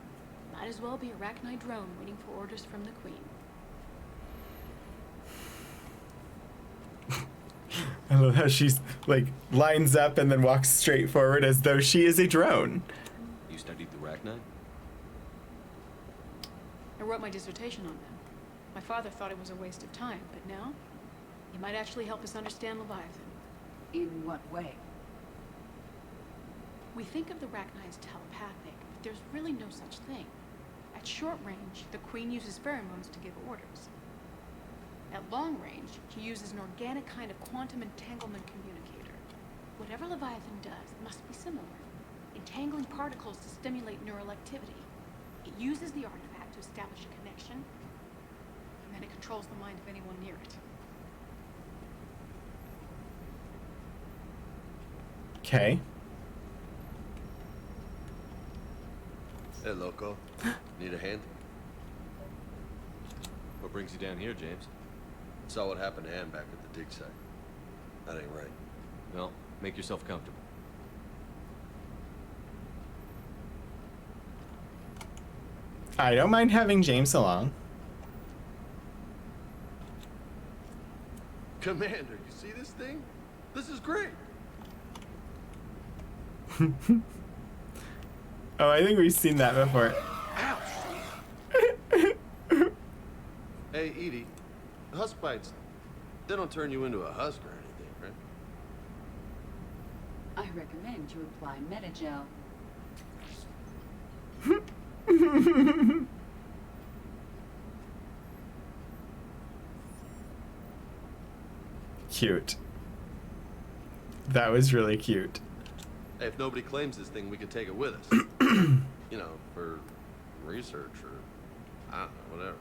Might as well be a Arachnite drone waiting for orders from the Queen. I love how she's, like, lines up and then walks straight forward as though she is a drone. You studied the Arachnite? I wrote my dissertation on them. My father thought it was a waste of time, but now, he might actually help us understand Leviathan. In what way? We think of the Arachnites as telepathic, but there's really no such thing. At short range, the Queen uses pheromones to give orders. At long range, she uses an organic kind of quantum entanglement communicator. Whatever Leviathan does must be similar, entangling particles to stimulate neural activity. It uses the artifact to establish a connection, and then it controls the mind of anyone near it. Okay. Hey, loco. Need a hand? What brings you down here, James? Saw what happened to Ann back at the dig site. That ain't right. Well, make yourself comfortable. I don't mind having James along. Commander, you see this thing? This is great. Oh, I think we've seen that before. Hey, Edie, husk bites, they don't turn you into a husk or anything, right? I recommend you apply Metagel. Cute. That was really cute. Hey, if nobody claims this thing, we could take it with us. You know, for research or, I don't know, whatever.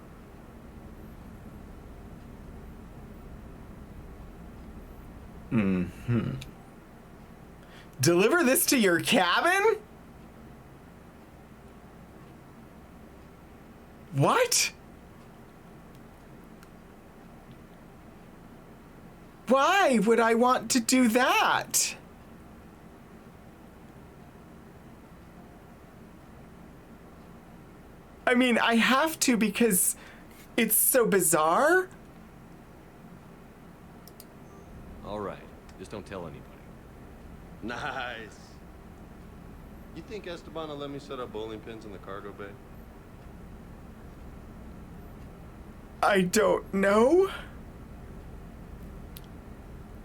Mm-hmm. Deliver this to your cabin? What? Why would I want to do that? I mean, I have to because it's so bizarre. All right. Just don't tell anybody. Nice. You think Esteban will let me set up bowling pins in the cargo bay? I don't know.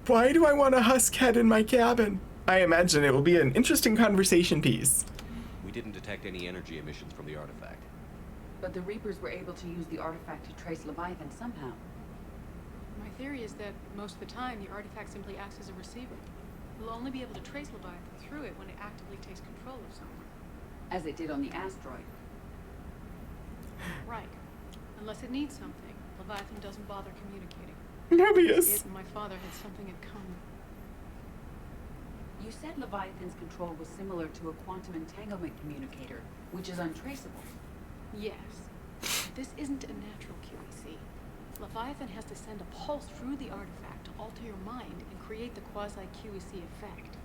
Why do I want a husk head in my cabin? I imagine it will be an interesting conversation piece. We didn't detect any energy emissions from the artifact. But the Reapers were able to use the artifact to trace Leviathan somehow. My theory is that most of the time, the artifact simply acts as a receiver. We'll only be able to trace Leviathan through it when it actively takes control of someone. As it did on the asteroid. Right. Unless it needs something, Leviathan doesn't bother communicating. Mobius. It and my father had something in common. You said Leviathan's control was similar to a quantum entanglement communicator, which is untraceable. Yes. This isn't a natural QEC. Leviathan has to send a pulse through the artifact to alter your mind and create the quasi-QEC effect.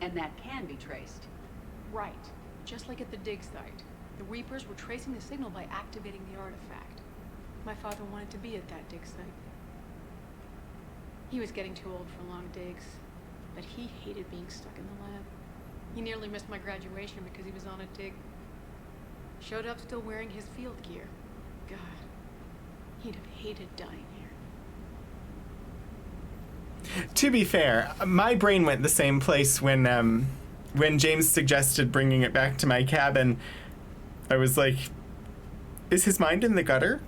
And that can be traced. Right. Just like at the dig site. The Reapers were tracing the signal by activating the artifact. My father wanted to be at that dig site. He was getting too old for long digs, but he hated being stuck in the lab. He nearly missed my graduation because he was on a dig. Showed up still wearing his field gear. God, he'd have hated dying here. To be fair, my brain went the same place when when James suggested bringing it back to my cabin, I was like, is his mind in the gutter?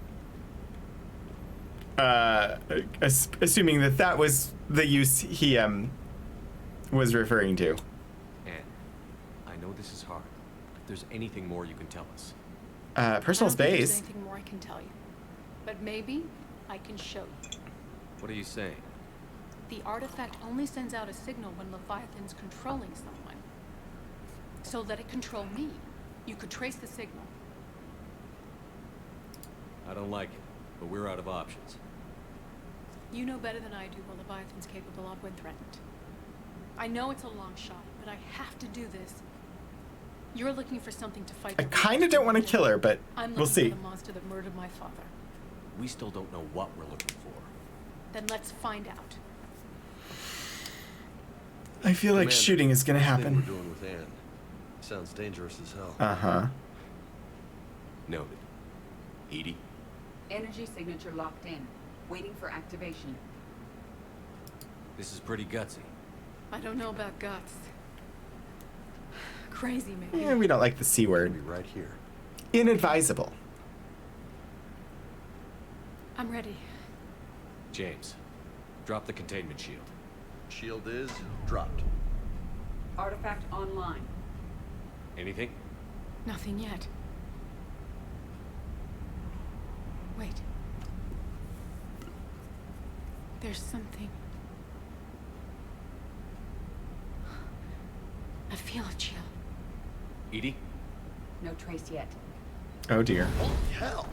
Assuming that was the use he was referring to. And I know this is hard. If there's anything more you can tell us. Personal I don't think space. there's anything more I can tell you. But maybe I can show you. What are you saying? The artifact only sends out a signal when Leviathan's controlling someone. So let it control me. You could trace the signal. I don't like it, but we're out of options. You know better than I do what Leviathan's capable of when threatened. I know it's a long shot, but I have to do this. You're looking for something to fight. I kind of don't want to kill her, but I'm we'll see. looking for the monster that murdered my father. We still don't know what we're looking for. Then let's find out. I feel like Commander, shooting is gonna this thing happen. we're doing with Anne sounds dangerous as hell. Uh-huh. Noted. Edie? Energy signature locked in. Waiting for activation. This is pretty gutsy. I don't know about guts. Crazy, maybe. Yeah, we don't like the C word. Be right here. Inadvisable. I'm ready. James, drop the containment shield. Shield is dropped. Artifact online. Anything? Nothing yet. Wait. There's something. I feel a chill. Edie? No trace yet. Oh dear. Holy hell!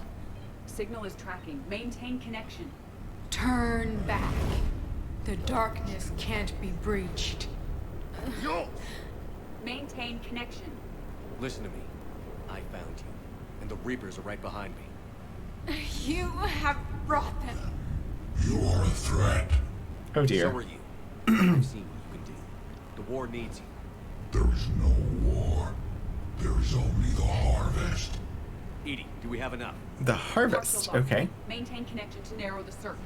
Signal is tracking. Maintain connection. Turn back. The darkness can't be breached. Yo! Maintain connection. Listen to me. I found you, and the Reapers are right behind me. You have brought them. You are a threat. Oh dear. So are you. I've seen what you can do. The war needs you. There is no war. There is only the harvest. Edie, do we have enough? The harvest. Okay. Maintain connection to narrow the search.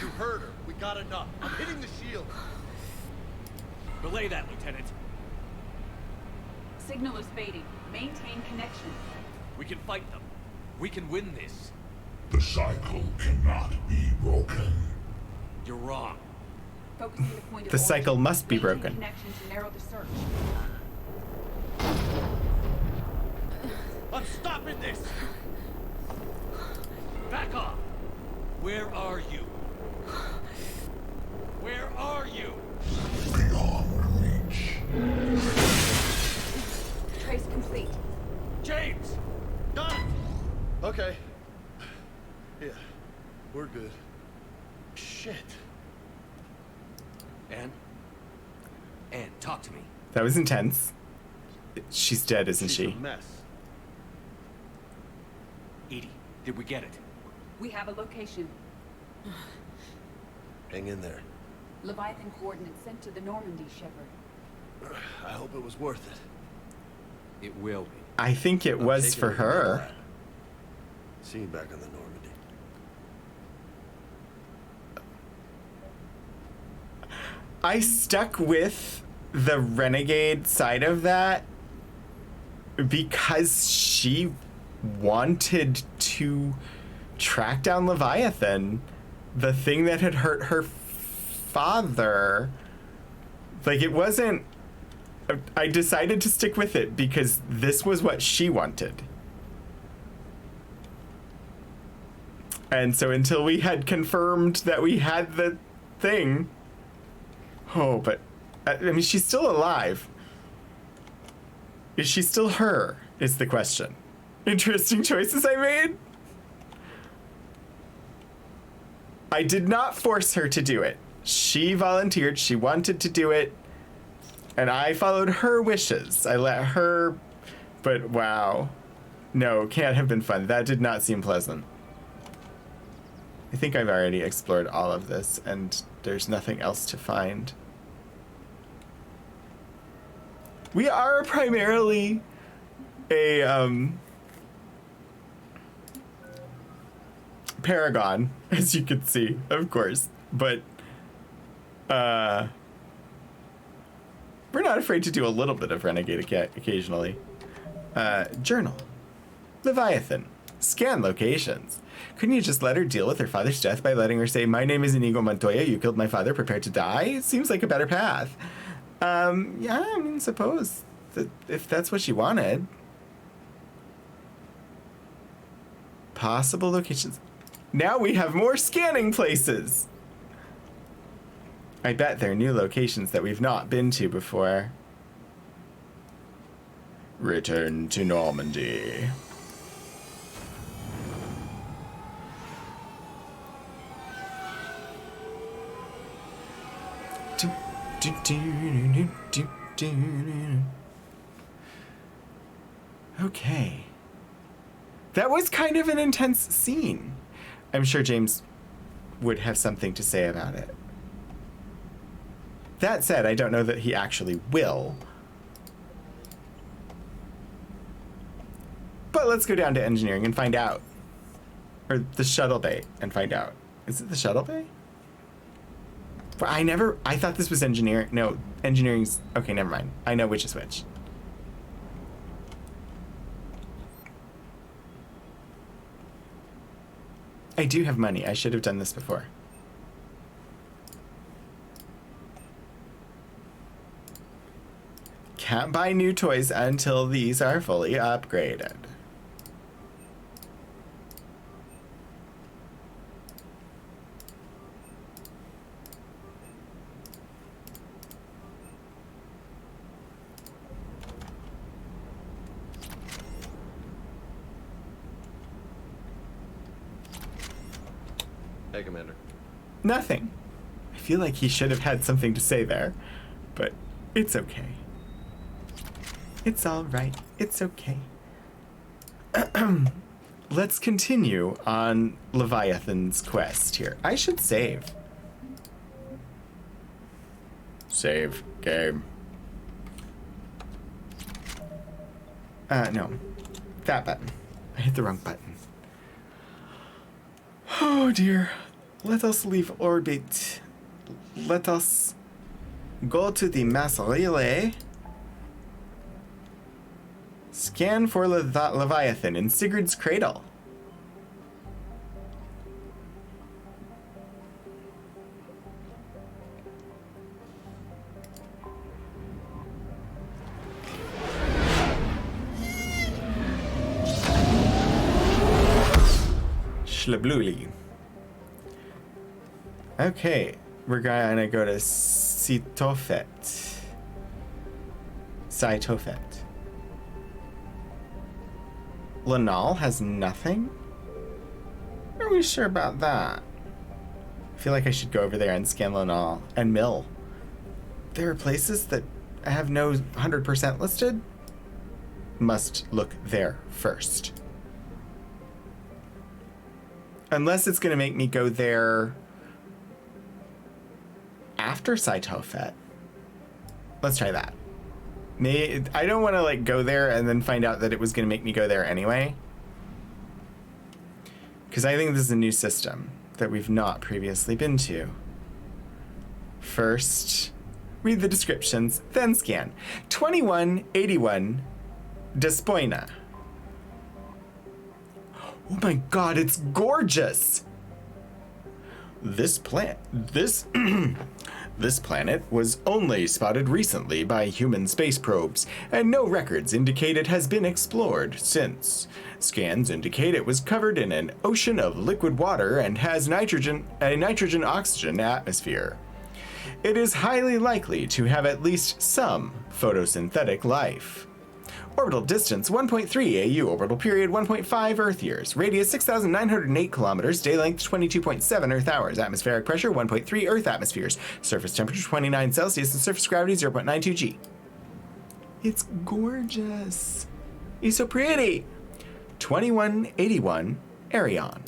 You heard her. We got enough. I'm hitting the shield. Belay that, Lieutenant. Signal is fading. Maintain connection. We can fight them. We can win this. The cycle cannot be broken. You're wrong. Focusing the point of The cycle origin. must be Maintain broken. Connection to narrow the search. I'm stopping this! Back off! Where are you? Where are you? Beyond reach. Trace complete. James! Got it! Okay. Yeah, we're good. Shit. Anne? Anne, talk to me. That was intense. She's dead, isn't She's she? a mess. Edie, did we get it? We have a location. Hang in there. Leviathan coordinates sent to the Normandy, Shepard. I hope it was worth it. It will be. I think it I'm was taking for it to the her. lab. See you back on the Normandy. I stuck with the renegade side of that because she wanted to track down Leviathan, the thing that had hurt her father. Like, it wasn't... I decided to stick with it because this was what she wanted. And so until we had confirmed that we had the thing... Oh, but... I mean, she's still alive. Is she still her, is the question. Interesting choices I made. I did not force her to do it. She volunteered, she wanted to do it, and I followed her wishes. I let her... But wow. No, can't have been fun. That did not seem pleasant. I think I've already explored all of this, and there's nothing else to find. We are primarily a, Paragon, as you can see, of course. But, We're not afraid to do a little bit of renegade occasionally. Journal. Leviathan. Scan locations. Couldn't you just let her deal with her father's death by letting her say, "My name is Inigo Montoya, you killed my father, prepare to die"? Seems like a better path. Yeah, I mean, suppose that if that's what she wanted. Possible locations. Now we have more scanning places. I bet there are new locations that we've not been to before. Return to Normandy. Okay. That was kind of an intense scene. I'm sure James would have something to say about it. That said, I don't know that he actually will. But let's go down to engineering and find out. Or the shuttle bay and find out. Is it the shuttle bay? I thought this was engineering. No, engineering's, okay, never mind. I know which is which. I do have money. I should have done this before. Can't buy new toys until these are fully upgraded. Hey, Commander. Nothing. I feel like he should have had something to say there, but it's okay. It's all right. It's okay. Let's continue on Leviathan's quest here. I should save. Save game. No. That button. I hit the wrong button. Oh dear. Let us leave orbit. Let us go to the mass relay. Scan for Leviathan in Sigurd's cradle. Schlabluly. Okay, we're gonna go to Sitofet. Sitofet. Lanal has nothing? Are we sure about that? I feel like I should go over there and scan Lanal and Mill. There are places that have no 100% listed. Must look there first. Unless it's going to make me go there after Sitofet. Let's try that. I don't want to like go there and then find out that it was going to make me go there anyway. Because I think this is a new system that we've not previously been to. First, read the descriptions, then scan. 2181 Despoina. Oh my god, it's gorgeous! This planet was only spotted recently by human space probes, and no records indicate it has been explored since. Scans indicate it was covered in an ocean of liquid water and has a nitrogen-oxygen atmosphere. It is highly likely to have at least some photosynthetic life. Orbital distance 1.3 AU, orbital period 1.5 Earth years, radius 6,908 kilometers, day length 22.7 Earth hours, atmospheric pressure 1.3 Earth atmospheres, surface temperature 29 Celsius, and surface gravity 0.92 G. It's gorgeous. He's so pretty. 2181 Arion.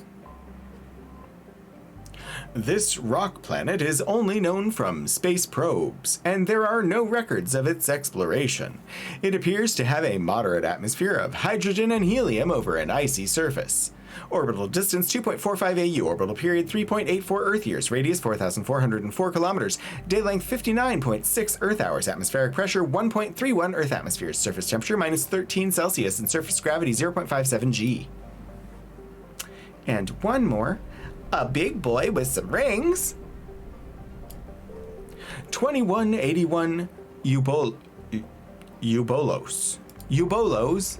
This rock planet is only known from space probes, and there are no records of its exploration. It appears to have a moderate atmosphere of hydrogen and helium over an icy surface. Orbital distance 2.45 AU, orbital period 3.84 Earth years, radius 4,404 kilometers, day length 59.6 Earth hours, atmospheric pressure 1.31 Earth atmospheres, surface temperature minus 13 Celsius, and surface gravity 0.57 G. And one more. A big boy with some rings. 2181 Eubolos. Eubolos.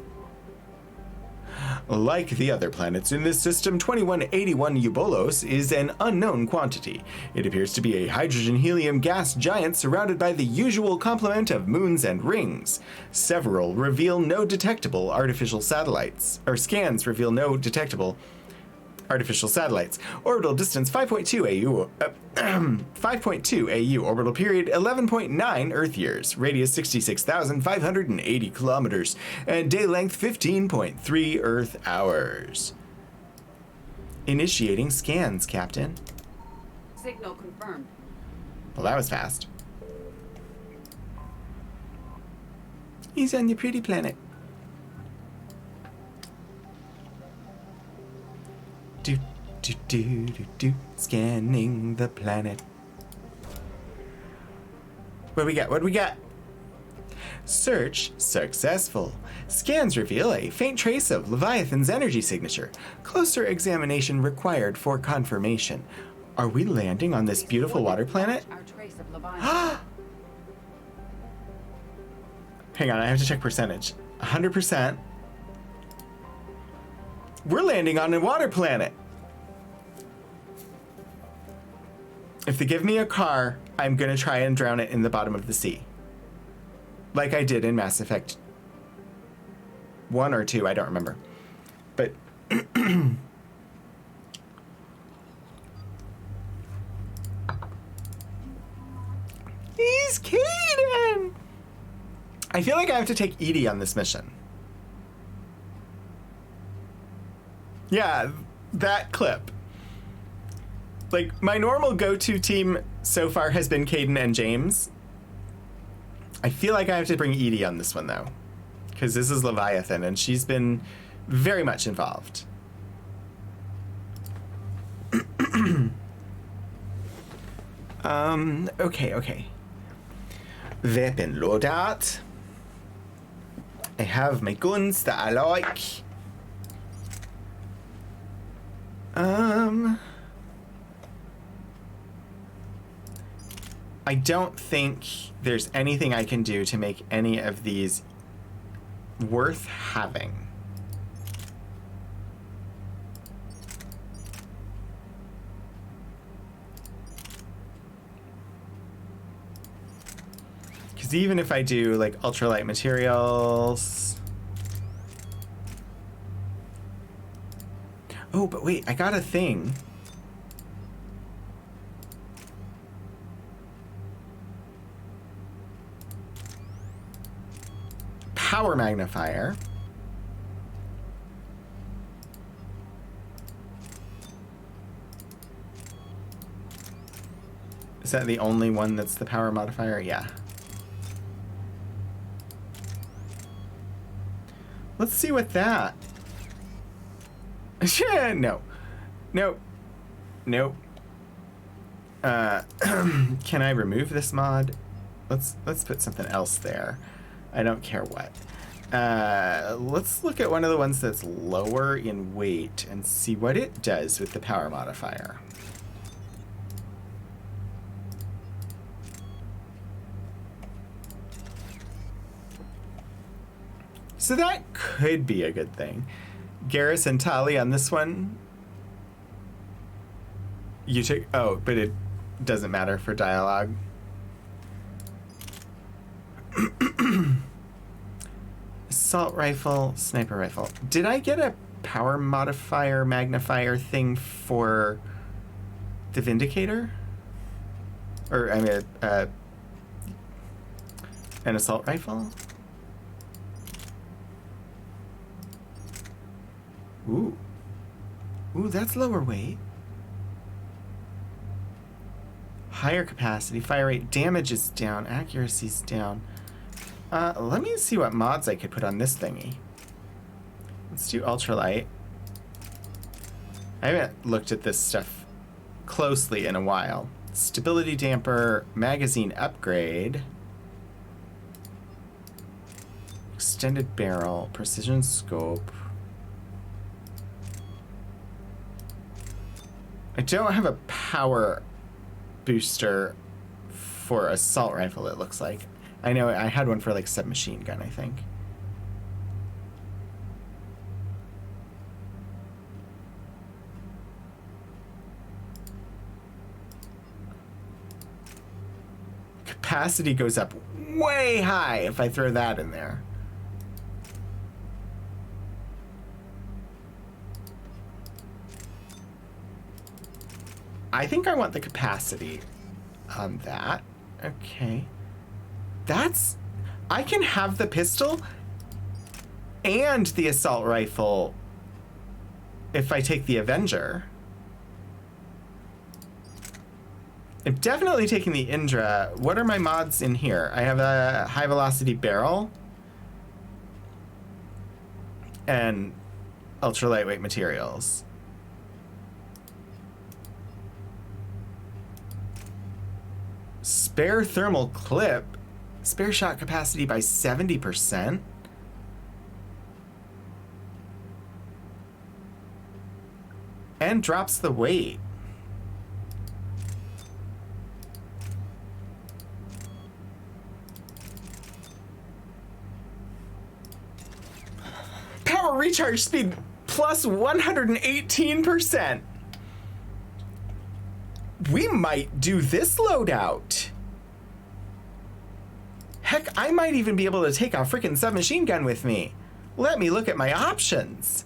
Like the other planets in this system, 2181 Eubolos is an unknown quantity. It appears to be a hydrogen-helium gas giant surrounded by the usual complement of moons and rings. Several reveal no detectable artificial satellites, or scans reveal no detectable artificial satellites. Orbital distance 5.2 AU, 5.2 AU, orbital period 11.9 Earth years, radius 66,580 kilometers, and day length 15.3 Earth hours. Initiating scans, Captain. Signal confirmed. Well, that was fast. He's on the pretty planet. Scanning the planet. What do we got? Search successful. Scans reveal a faint trace of Leviathan's energy signature. Closer examination required for confirmation. Are we landing on this beautiful water planet? Our trace of Leviathan. Hang on, I have to check percentage. 100%. We're landing on a water planet. If they give me a car, I'm gonna try and drown it in the bottom of the sea. Like I did in Mass Effect 1 or 2, I don't remember. But he's Kaden! I feel like I have to take Edie on this mission. Yeah, that clip. Like, my normal go-to team so far has been Kaden and James. I feel like I have to bring Edie on this one, though. Because this is Leviathan, and she's been very much involved. Okay. Weapon loadout. I have my guns that I like. I don't think there's anything I can do to make any of these worth having. Because even if I do like ultralight materials. Oh, but wait, I got a thing. Power magnifier. Is that the only one that's the power modifier? Yeah. Let's see what that. No. Nope. Nope. Can I remove this mod? Let's put something else there. I don't care what. Let's look at one of the ones that's lower in weight and see what it does with the power modifier. So that could be a good thing. Garrus and Tali on this one. You took... Oh, but it doesn't matter for dialogue. Assault rifle, sniper rifle. Did I get a power modifier magnifier thing for the Vindicator? Or, I mean, an assault rifle? Ooh. Ooh, that's lower weight. Higher capacity, fire rate, damage is down, accuracy's down. Let me see what mods I could put on this thingy. Let's do ultralight. I haven't looked at this stuff closely in a while. Stability damper, magazine upgrade. Extended barrel, precision scope. I don't have a power booster for assault rifle, it looks like. I know I had one for like submachine gun, I think. Capacity goes up way high if I throw that in there. I think I want the capacity on that. Okay. That's... I can have the pistol and the assault rifle if I take the Avenger. I'm definitely taking the Indra. What are my mods in here? I have a high velocity barrel and ultra lightweight materials. Spare thermal clip. Spare shot capacity by 70%. And drops the weight. Power recharge speed plus 118%. We might do this loadout. Heck, I might even be able to take a freaking submachine gun with me. Let me look at my options.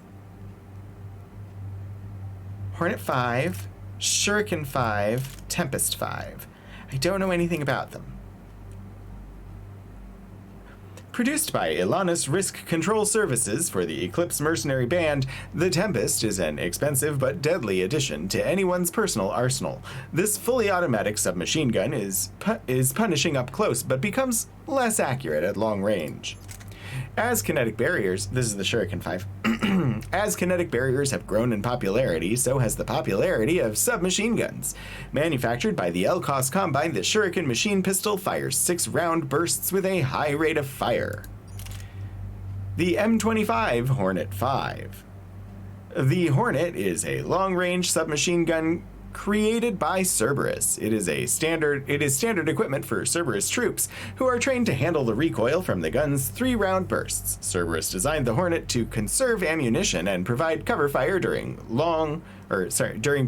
Hornet 5, Shuriken 5, Tempest 5. I don't know anything about them. Produced by Ilanis Risk Control Services for the Eclipse Mercenary Band, the Tempest is an expensive but deadly addition to anyone's personal arsenal. This fully automatic submachine gun is punishing up close but becomes less accurate at long range. As kinetic barriers, this is the Shuriken 5. As kinetic barriers have grown in popularity, so has the popularity of submachine guns. Manufactured by the LCOS Combine, the Shuriken machine pistol fires 6-round bursts with a high rate of fire. The M25 Hornet 5. The Hornet is a long-range submachine gun created by Cerberus. It is standard equipment for Cerberus troops, who are trained to handle the recoil from the gun's 3-round bursts. Cerberus designed the Hornet to conserve ammunition and provide cover fire during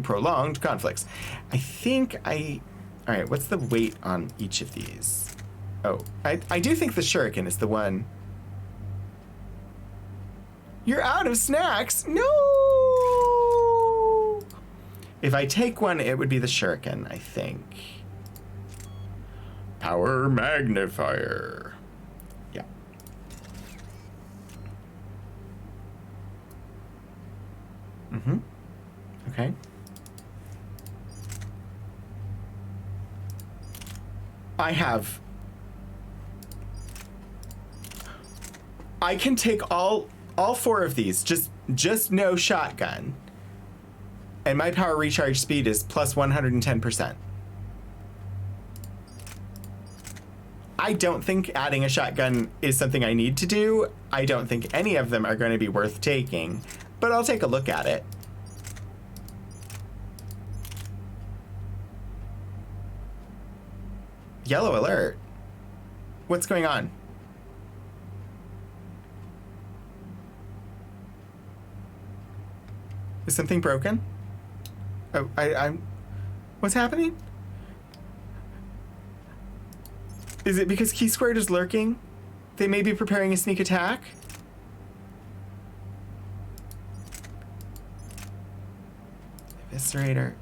prolonged conflicts. Alright, what's the weight on each of these? Oh, I do think the Shuriken is the one. You're out of snacks? No! If I take one, it would be the Shuriken, I think. Power magnifier. Yeah. Mm-hmm. Okay. I can take all 4 of these, just no shotgun. And my power recharge speed is plus 110%. I don't think adding a shotgun is something I need to do. I don't think any of them are going to be worth taking, but I'll take a look at it. Yellow alert. What's going on? Is something broken? Oh, I'm... What's happening? Is it because Key Squared is lurking? They may be preparing a sneak attack? Eviscerator.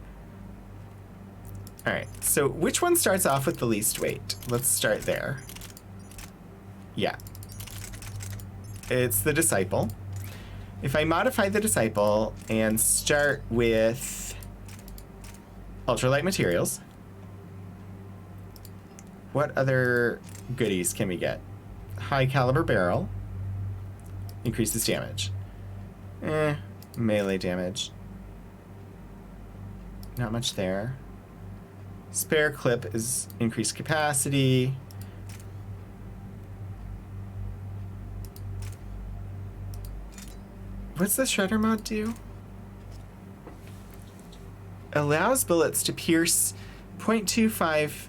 Alright, so which one starts off with the least weight? Let's start there. Yeah. It's the Disciple. If I modify the Disciple and start with ultralight materials, what other goodies can we get? High caliber barrel. Increases damage. Melee damage. Not much there. Spare clip is increased capacity. What's the shredder mod do? Allows bullets to pierce 0.25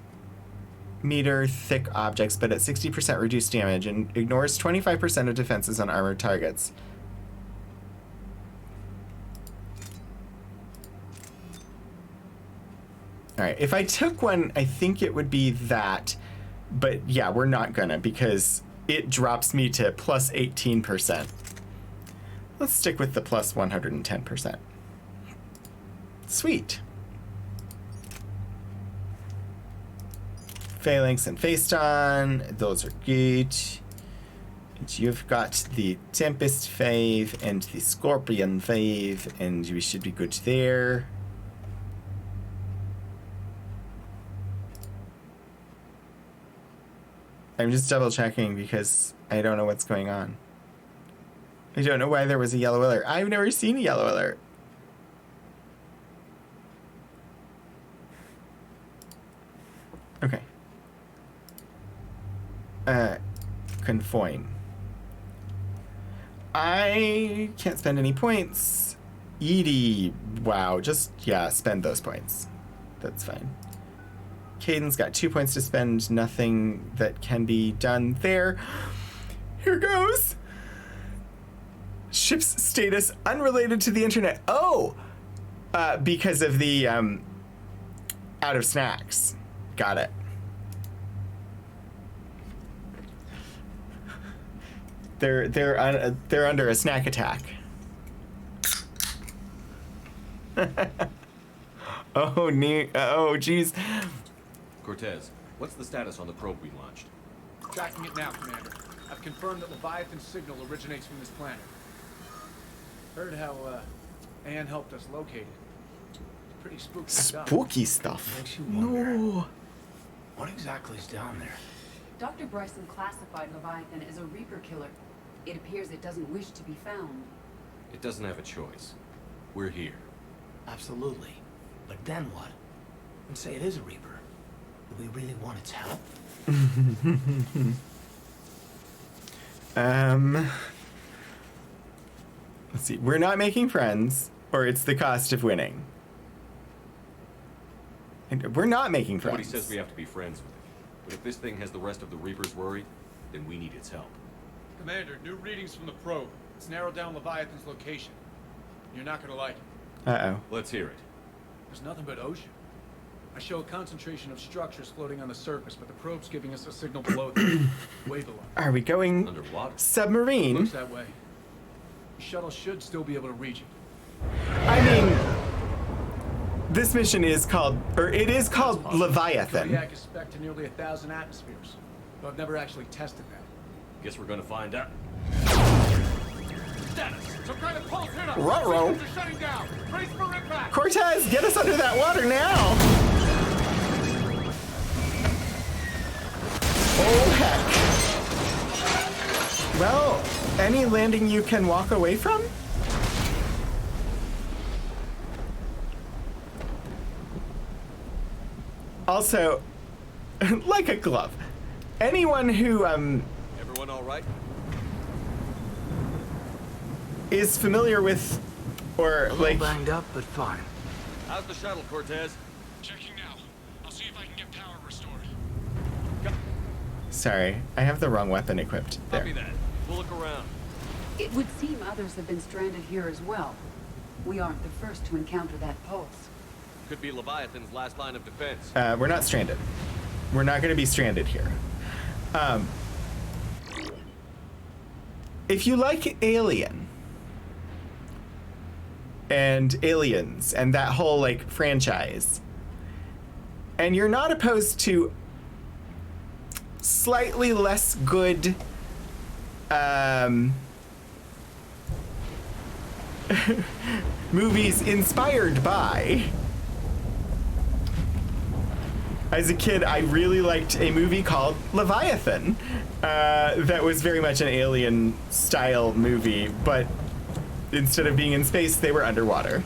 meter thick objects, but at 60% reduced damage, and ignores 25% of defenses on armored targets. Alright, if I took one, I think it would be that, but yeah, we're not gonna, because it drops me to plus 18%. Let's stick with the plus 110%. Sweet. Phalanx and Phaeston, those are good. And you've got the Tempest Fave and the Scorpion Fave, and we should be good there. I'm just double checking because I don't know what's going on. I don't know why there was a yellow alert. I've never seen a yellow alert. Okay. Confoin. I can't spend any points. Edie, wow, just, yeah, spend those points. That's fine. Caden's got 2 points to spend, nothing that can be done there. Here goes. Ship's status unrelated to the internet. Oh! Because of the, out of snacks. Got it. They're under a snack attack. Oh, geez. Cortez, what's the status on the probe we launched? Tracking it now, Commander. I've confirmed that Leviathan's signal originates from this planet. Heard how, Anne helped us locate it. It's pretty spooky stuff. Spooky stuff. Makes you wonder. What exactly is down there? Dr. Bryson classified Leviathan as a Reaper killer. It appears it doesn't wish to be found. It doesn't have a choice. We're here. Absolutely. But then what? And say it is a Reaper. Do we really want its help? Let's see. We're not making friends, or it's the cost of winning. And we're not making friends. Nobody says we have to be friends with it. But if this thing has the rest of the Reapers worried, then we need its help. Commander, new readings from the probe. It's narrowed down Leviathan's location. You're not gonna like it. Uh-oh. Let's hear it. There's nothing but ocean. I show a concentration of structures floating on the surface, but the probe's giving us a signal below them. Way below. Are we going underwater? Submarine? Looks that way. The shuttle should still be able to reach it. I mean, this mission is called, or it is called Leviathan. Kodiak is spec to nearly 1,000 atmospheres, but I've never actually tested that. Guess we're gonna find out. Status! Some kind of pulse hit us! Ruh-roh. Systems are shutting down! Brace for impact! Cortez, get us under that water now! Oh, heck. Well, any landing you can walk away from? Also, like a glove. Anyone who, Everyone all right? is familiar with, or like... banged up, but fine. How's the shuttle, Cortez? Checking now. I'll see if I can get power restored. Sorry, I have the wrong weapon equipped there. Copy that. We'll look around. It would seem others have been stranded here as well. We aren't the first to encounter that pulse. Could be Leviathan's last line of defense. We're not stranded. We're not going to be stranded here. If you like Alien and Aliens and that whole like franchise, and you're not opposed to slightly less good movies inspired by, as a kid, I really liked a movie called Leviathan that was very much an Alien-style movie, but instead of being in space, they were underwater.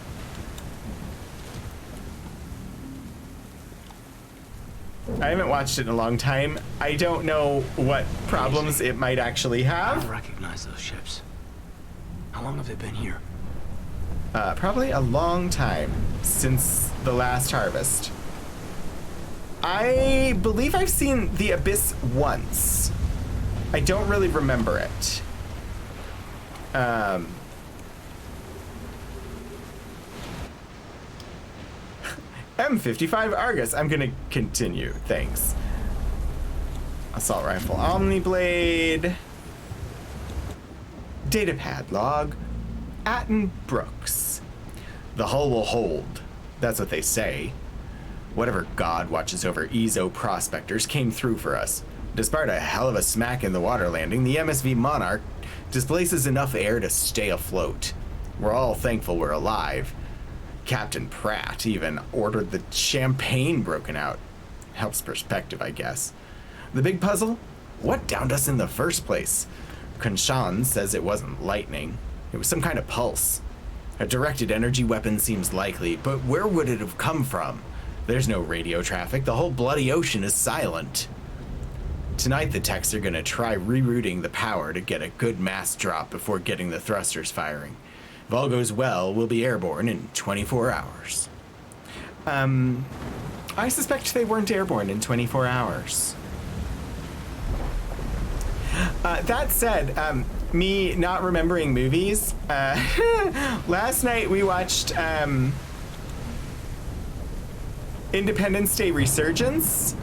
I haven't watched it in a long time. I don't know what problems it might actually I have. don't recognize those ships. How long have they been here? Probably a long time, since the last harvest. I believe I've seen the Abyss once. I don't really remember it. M55 Argus. I'm gonna continue. Thanks. Assault rifle Omniblade. Datapad log. Atten Brooks. The hull will hold. That's what they say. Whatever god watches over Ezo prospectors came through for us. Despite a hell of a smack in the water landing, the MSV Monarch displaces enough air to stay afloat. We're all thankful we're alive. Captain Pratt even ordered the champagne broken out. Helps perspective, I guess. The big puzzle? What downed us in the first place? Konshan says it wasn't lightning. It was some kind of pulse. A directed energy weapon seems likely, but where would it have come from? There's no radio traffic. The whole bloody ocean is silent. Tonight the techs are gonna try rerouting the power to get a good mass drop before getting the thrusters firing. If all goes well, we'll be airborne in 24 hours. I suspect they weren't airborne in 24 hours. That said, me not remembering movies, last night we watched Independence Day Resurgence,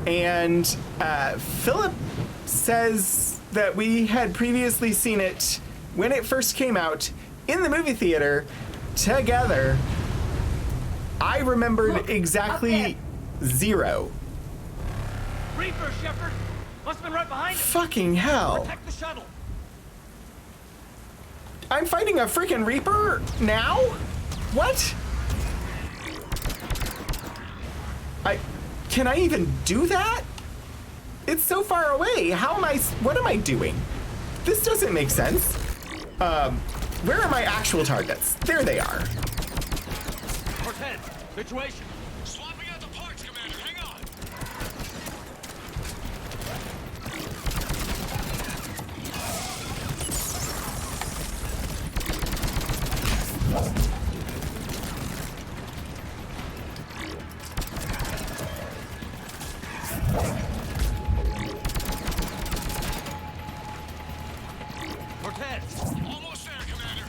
and Philip says that we had previously seen it when it first came out in the movie theater together. I remembered exactly 0. Reaper, Shepard! Must have been right behind us. Fucking hell. Protect the shuttle. I'm fighting a freaking Reaper now? What? Can I even do that? It's so far away. What am I doing? This doesn't make sense. Where are my actual targets? There they are. Cortez, situation. Swapping out the parts, Commander. Hang on. Cortez. Almost there, Commander.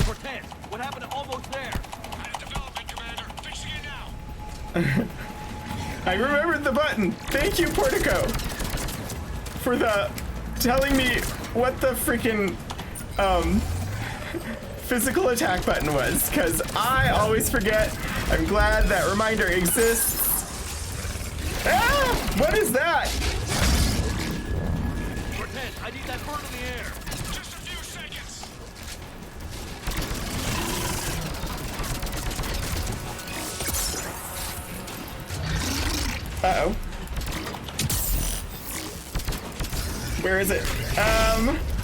Cortez, what happened to almost there? Development, Commander. Fixing it now. I remembered the button. Thank you, Portico, for the telling me what the freaking physical attack button was, because I always forget. I'm glad that reminder exists. Ah! What is that? Cortez, I need that bird in the air. Just a few seconds. Uh-oh. Where is it?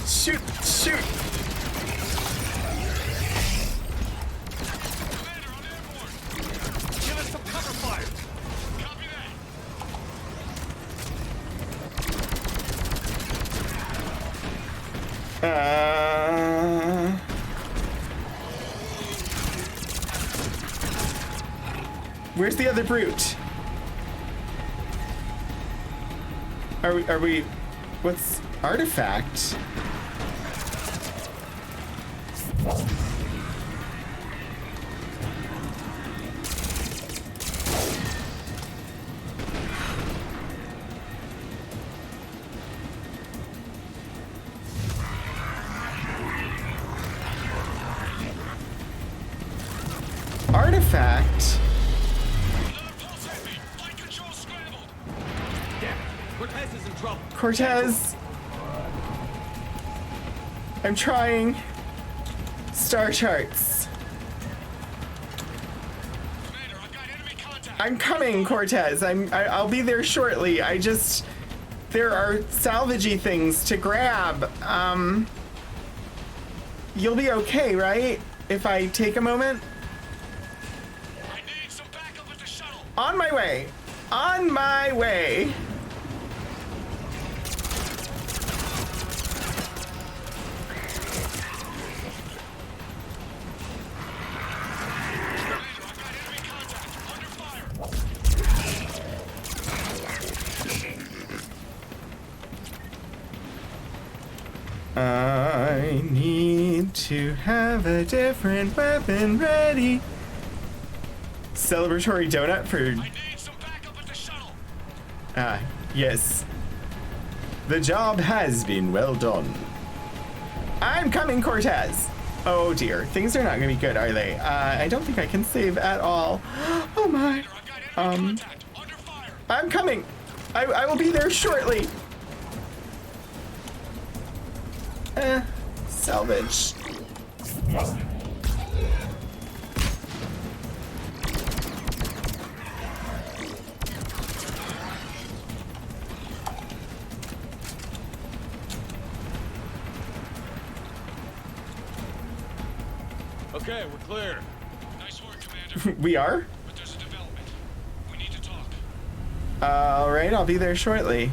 Shoot, shoot. Give us some cover fire. Copy that. Where's the other brute? Are we, what's artifact? artifact. Cortez is in trouble. Cortez. I'm trying. Star charts. I'm coming, Cortez. I'll be there shortly. There are salvagey things to grab. You'll be okay, right? If I take a moment? I need some backup at the shuttle. On my way. On my way. I need to have a different weapon ready. Celebratory donut for... I need some backup at the shuttle. Ah, yes. The job has been well done. I'm coming, Cortez. Oh dear, things are not gonna be good, are they? I don't think I can save at all. Oh my. I'm coming. I will be there shortly. Salvage. Okay, we're clear. Nice work, Commander. We are? But there's a development. We need to talk. Alright, I'll be there shortly.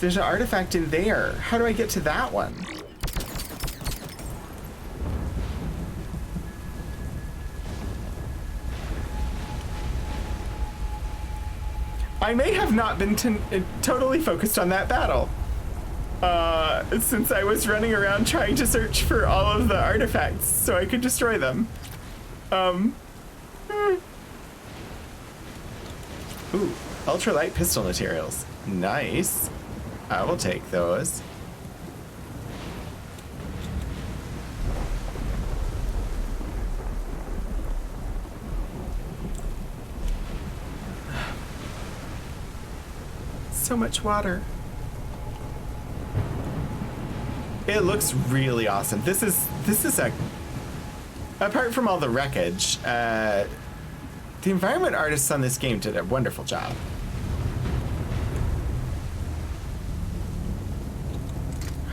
There's an artifact in there. How do I get to that one? I may have not been totally focused on that battle. Since I was running around trying to search for all of the artifacts so I could destroy them. Ooh, ultralight pistol materials. Nice. I will take those. So much water. It looks really awesome. This is a, apart from all the wreckage, the environment artists on this game did a wonderful job.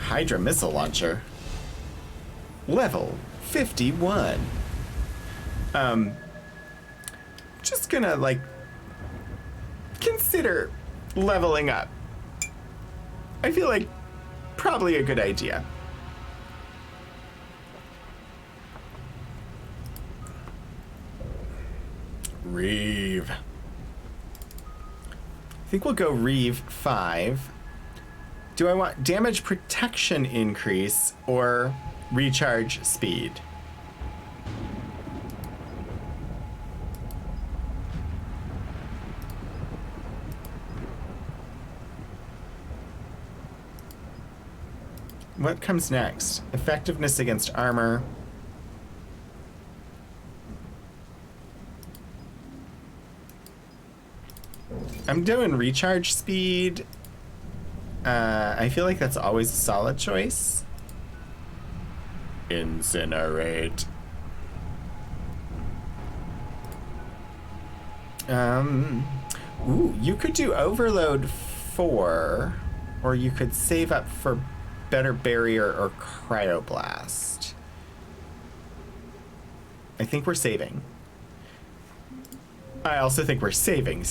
Hydra missile launcher. Level 51. Just gonna like consider leveling up. I feel like probably a good idea. Reeve. I think we'll go Reeve 5. Do I want damage protection increase or recharge speed? What comes next? Effectiveness against armor. I'm doing recharge speed. I feel like that's always a solid choice. Incinerate. Ooh, you could do overload 4, or you could save up for better barrier or cryoblast. I think we're saving. I also think we're saving.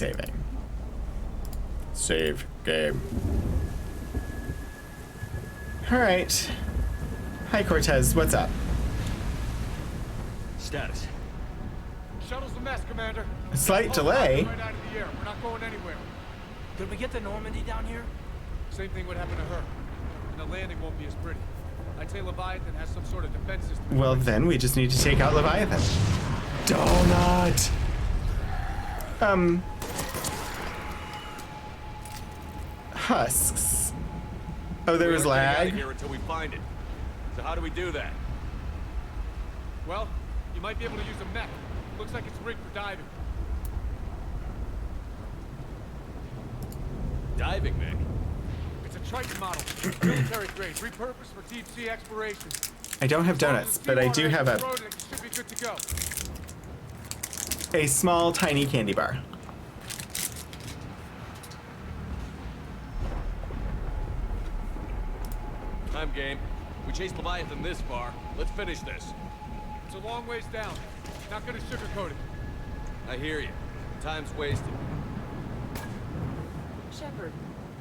Save game. All right. Hi, Cortez. What's up? Status. Shuttle's a mess, Commander. A slight delay. Right out of the air. We're not going anywhere. Could we get to Normandy down here? Same thing would happen to her. And the landing won't be as pretty. I'd say Leviathan has some sort of defense system. Well, then we just need to take out Leviathan. Donut! Husks. Oh, there was lag? Here until we find it. So how do we do that? Well, You might be able to use a mech. Looks like it's rigged for diving. Diving mech? It's a Triton model. Military grade, repurposed for deep sea exploration. I don't have donuts, but I do have Should be good to go. a small, tiny candy bar. I'm game. We chased Leviathan this far. Let's finish this. It's a long ways down. Not gonna sugarcoat it. I hear you. Time's wasted. Shepard,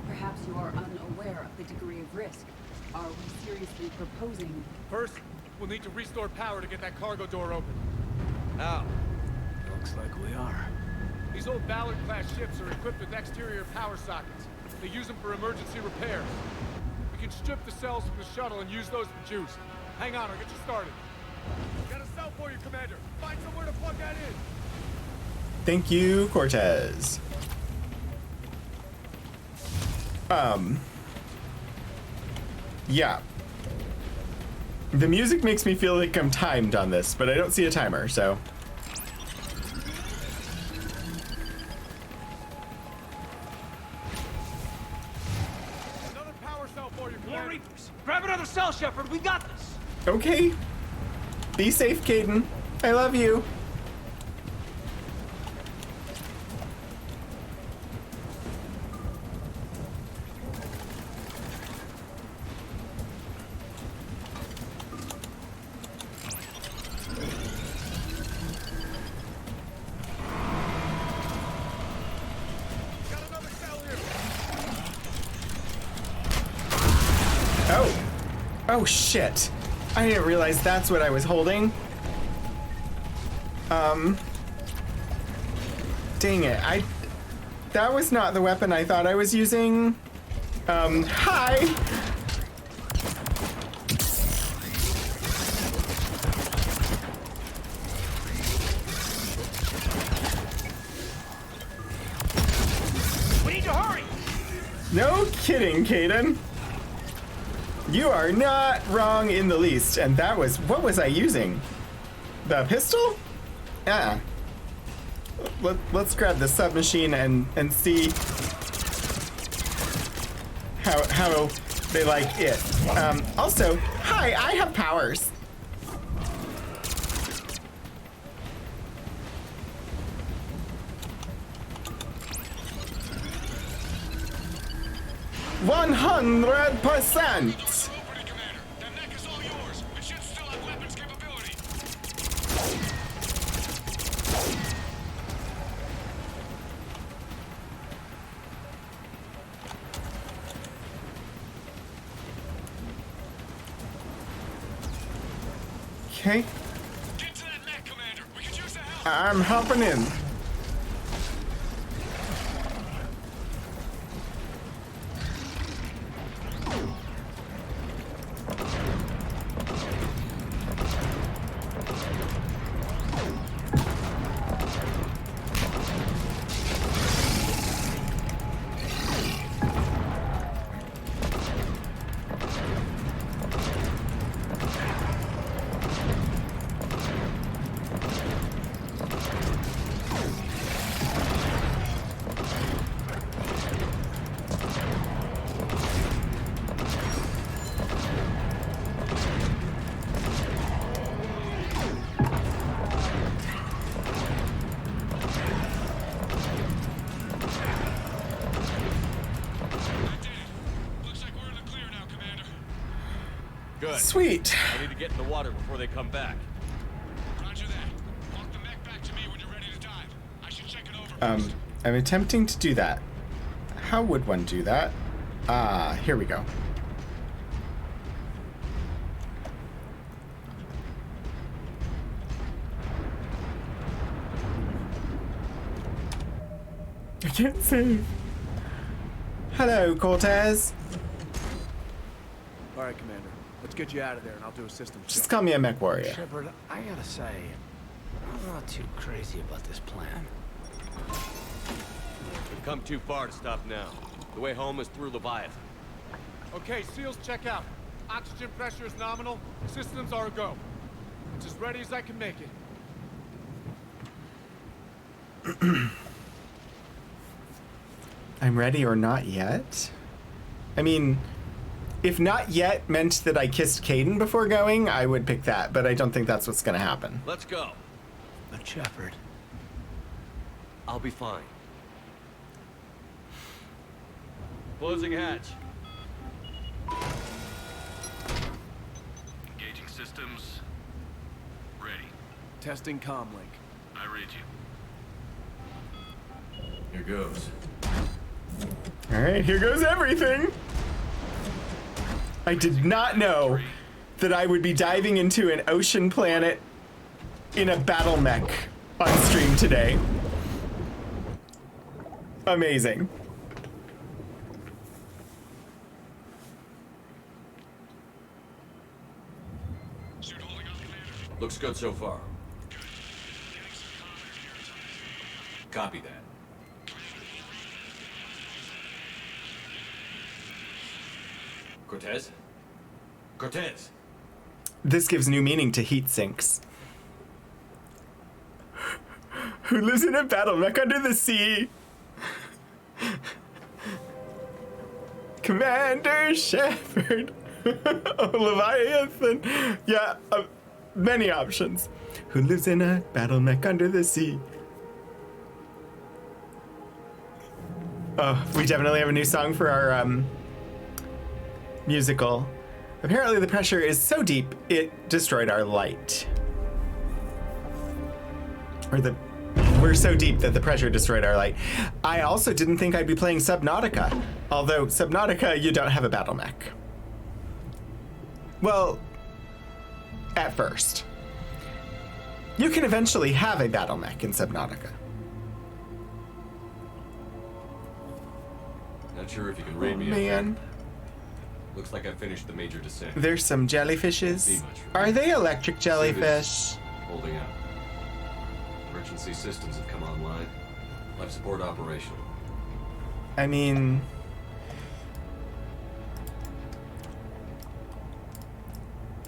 perhaps you are unaware of the degree of risk. Are we seriously proposing? First, we'll need to restore power to get that cargo door open. How? Looks like we are. These old Ballard-class ships are equipped with exterior power sockets. They use them for emergency repairs. We can strip the cells from the shuttle and use those for juice. Hang on, I'll get you started. Got a cell for you, Commander. Find somewhere to plug that in. Thank you, Cortez. Yeah. The music makes me feel like I'm timed on this, but I don't see a timer, so. Another power cell for you, More Commander. Reapers. Grab another cell, Shepard. We got this. Okay. Be safe, Caden. I love you. Oh shit. I didn't realize that's what I was holding. Dang it. That was not the weapon I thought I was using. Hi. We need to hurry. No kidding, Caden. You are not wrong in the least. And that was, what was I using? The pistol? Yeah. Let's grab the submachine and see how they like it. Also, hi, I have powers. %. Okay. Get to that mech, Commander. We could use the help. I'm hopping in. Good. Sweet. I need to get in the water before they come back. Roger that. Walk the mech back to me when you're ready to dive. I should check it over. I'm attempting to do that. How would one do that? Ah, here we go. I can't save. Hello, Cortez. All right, Commander. Let's get you out of there, and I'll do a system check. Just call me a mech warrior. Shepard, I gotta say, I'm not too crazy about this plan. We've come too far to stop now. The way home is through Leviathan. Okay, SEALs check out. Oxygen pressure is nominal. Systems are a go. It's as ready as I can make it. I'm ready or not yet? I mean, if not yet meant that I kissed Caden before going, I would pick that, but I don't think that's what's gonna happen. Let's go. But Shepard. I'll be fine. Closing hatch. Engaging systems. Ready. Testing comlink. I read you. Here goes. All right, here goes everything. I did not know that I would be diving into an ocean planet in a battle mech on stream today. Amazing. Looks good so far. Copy that. Cortez? Cortez! This gives new meaning to heat sinks. Who lives in a battle mech under the sea? Commander Shepard. Oh, Leviathan. Yeah, many options. Who lives in a battle mech under the sea? Oh, we definitely have a new song for our musical. Apparently the pressure is so deep, it destroyed our light. We're so deep that the pressure destroyed our light. I also didn't think I'd be playing Subnautica. Although, Subnautica, you don't have a battle mech. Well, at first. You can eventually have a battle mech in Subnautica. Not sure if you can raid me. Man. Looks like I finished the major descent. There's some jellyfishes. Are they electric jellyfish? Holding out. Emergency systems have come online. Life support operational. I mean...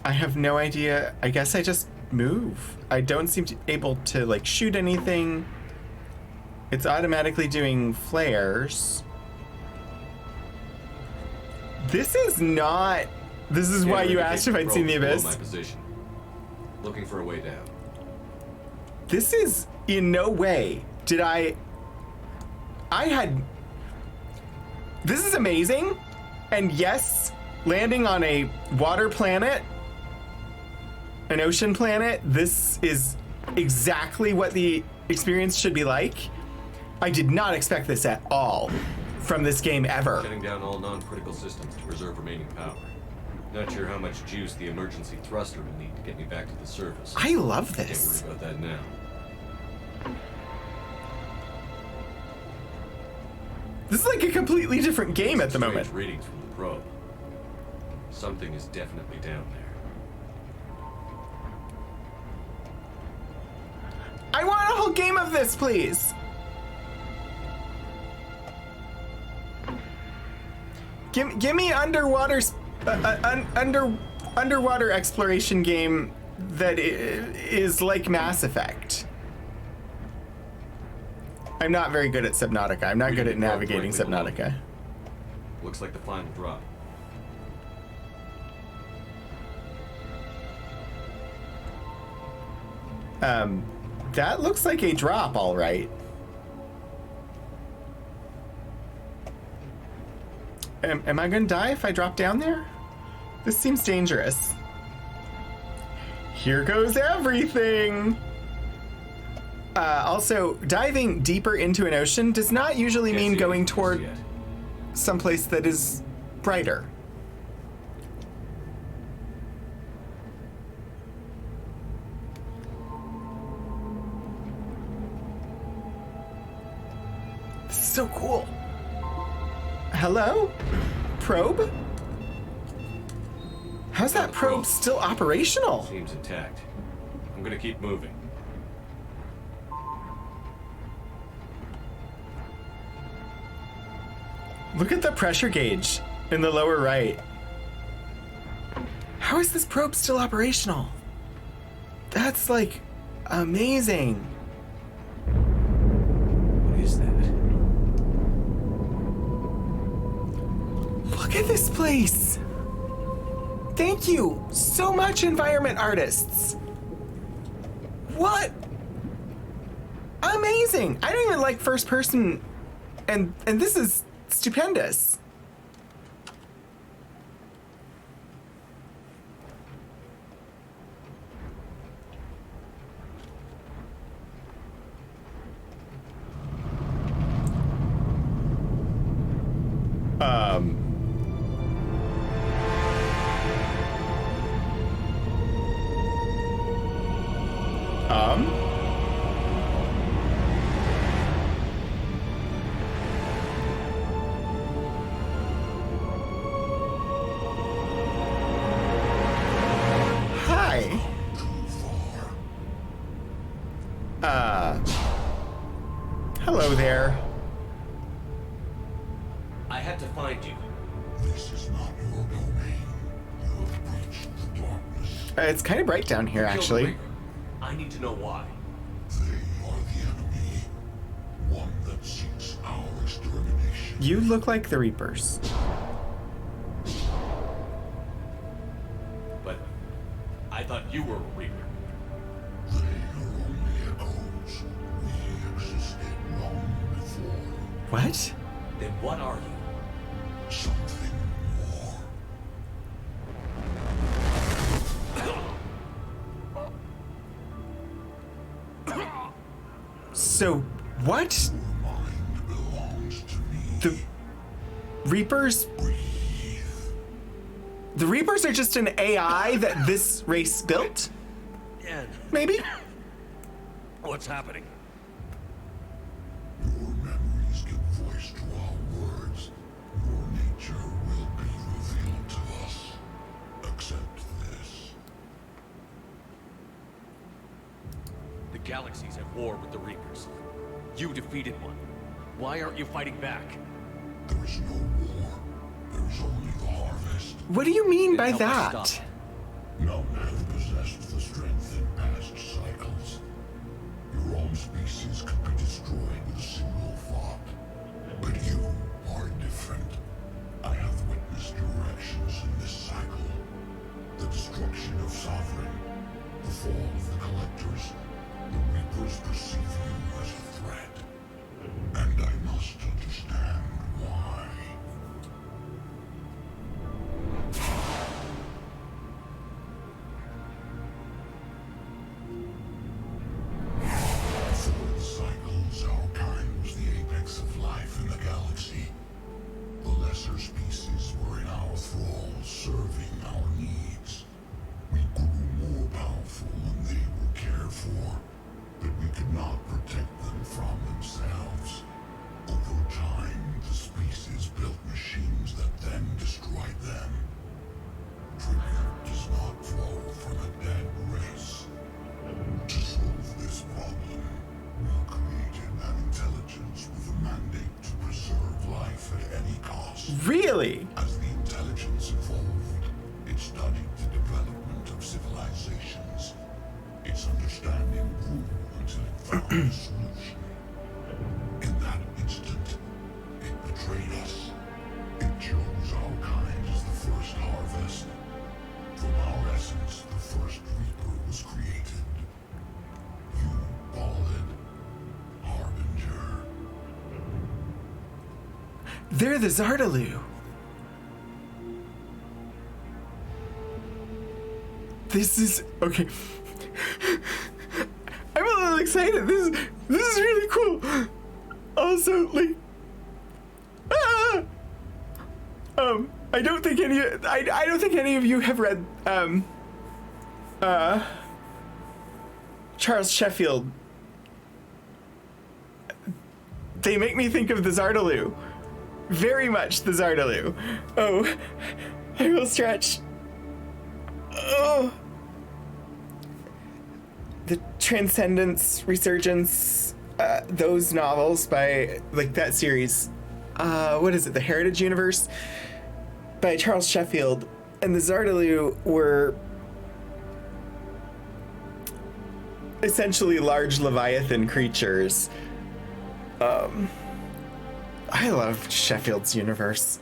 I have no idea. I guess I just move. I don't seem to able to, like, shoot anything. It's automatically doing flares. This is not... This is why you asked if I'd seen the Abyss. My position. Looking for a way down. This is in no way did I had... This is amazing. And yes, landing on a water planet, an ocean planet, this is exactly what the experience should be like. I did not expect this at all from this game ever. Shutting down all non-critical systems to preserve remaining power. Not sure how much juice the emergency thruster will need to get me back to the surface. I love this. Can't worry about that now. This is like a completely different game at the moment. Strange readings from the probe. Something is definitely down there. I want a whole game of this, please. Give me underwater underwater exploration game that is like Mass Effect. I'm not very good at Subnautica. I'm not good at navigating Subnautica. Looks like the final drop. That looks like a drop, all right. Am I gonna die if I drop down there? This seems dangerous. Here goes everything! Also, diving deeper into an ocean does not usually mean going toward someplace that is brighter. This is so cool. Hello? Probe? How's that probe still operational? Seems intact. I'm gonna keep moving. Look at the pressure gauge in the lower right. How is this probe still operational? That's like amazing. Look at this place. Thank you so much, environment artists. What? Amazing. I don't even like first person, and this is stupendous. Hello there. I had to find you. This is not your domain. You have breached the darkness. It's kind of bright down here, actually. I need to know why. They are the enemy. One that seeks our extermination. You look like the Reapers. But I thought you were a Reaper. They are only echoes. We existed long before. What? Then what are you? Something more. So, what? Your mind belongs to me. The Reapers? The Reapers are just an AI that this race built? Yeah. Maybe? What's happening? Your memories give voice to our words. Your nature will be revealed to us. Accept this. The galaxy's at war with the Reapers. You defeated one. Why aren't you fighting back? There is no war. There is only the harvest. What do you mean by Help us that? stop. None have possessed the strength in past cycles. Your own species could be destroyed with a single thought. But you are different. I have witnessed your actions in this cycle. The destruction of Sovereign, the fall of the Collectors. The Reapers perceive you as a threat. And I must understand why. Before the cycles, our kind was the apex of life in the galaxy. The lesser species were in our thrall, serving our needs. We grew more powerful and they were cared for, but we could not protect them from themselves. Over time, the species built machines that then destroyed them. Tribute does not flow from a dead race. To solve this problem, we created an intelligence with a mandate to preserve life at any cost. Really? As the intelligence evolved, it studied the development of civilizations. Its understanding grew until it found a solution. In that instant, it betrayed us. It chose our kind as the first harvest. From our essence, the first Reaper was created. You, Ballad, Harbinger. They're the Zardaloo. This is okay. I'm a little excited. This is really cool. Also, like, I don't think any of you have read Charles Sheffield. They make me think of the Zardaloo. Very much the Zardaloo. Oh, I will stretch. Oh. The Transcendence, Resurgence, those novels by, like, that series. What is it? The Heritage Universe? By Charles Sheffield. And the Zardaloo were essentially large Leviathan creatures. I love Sheffield's universe.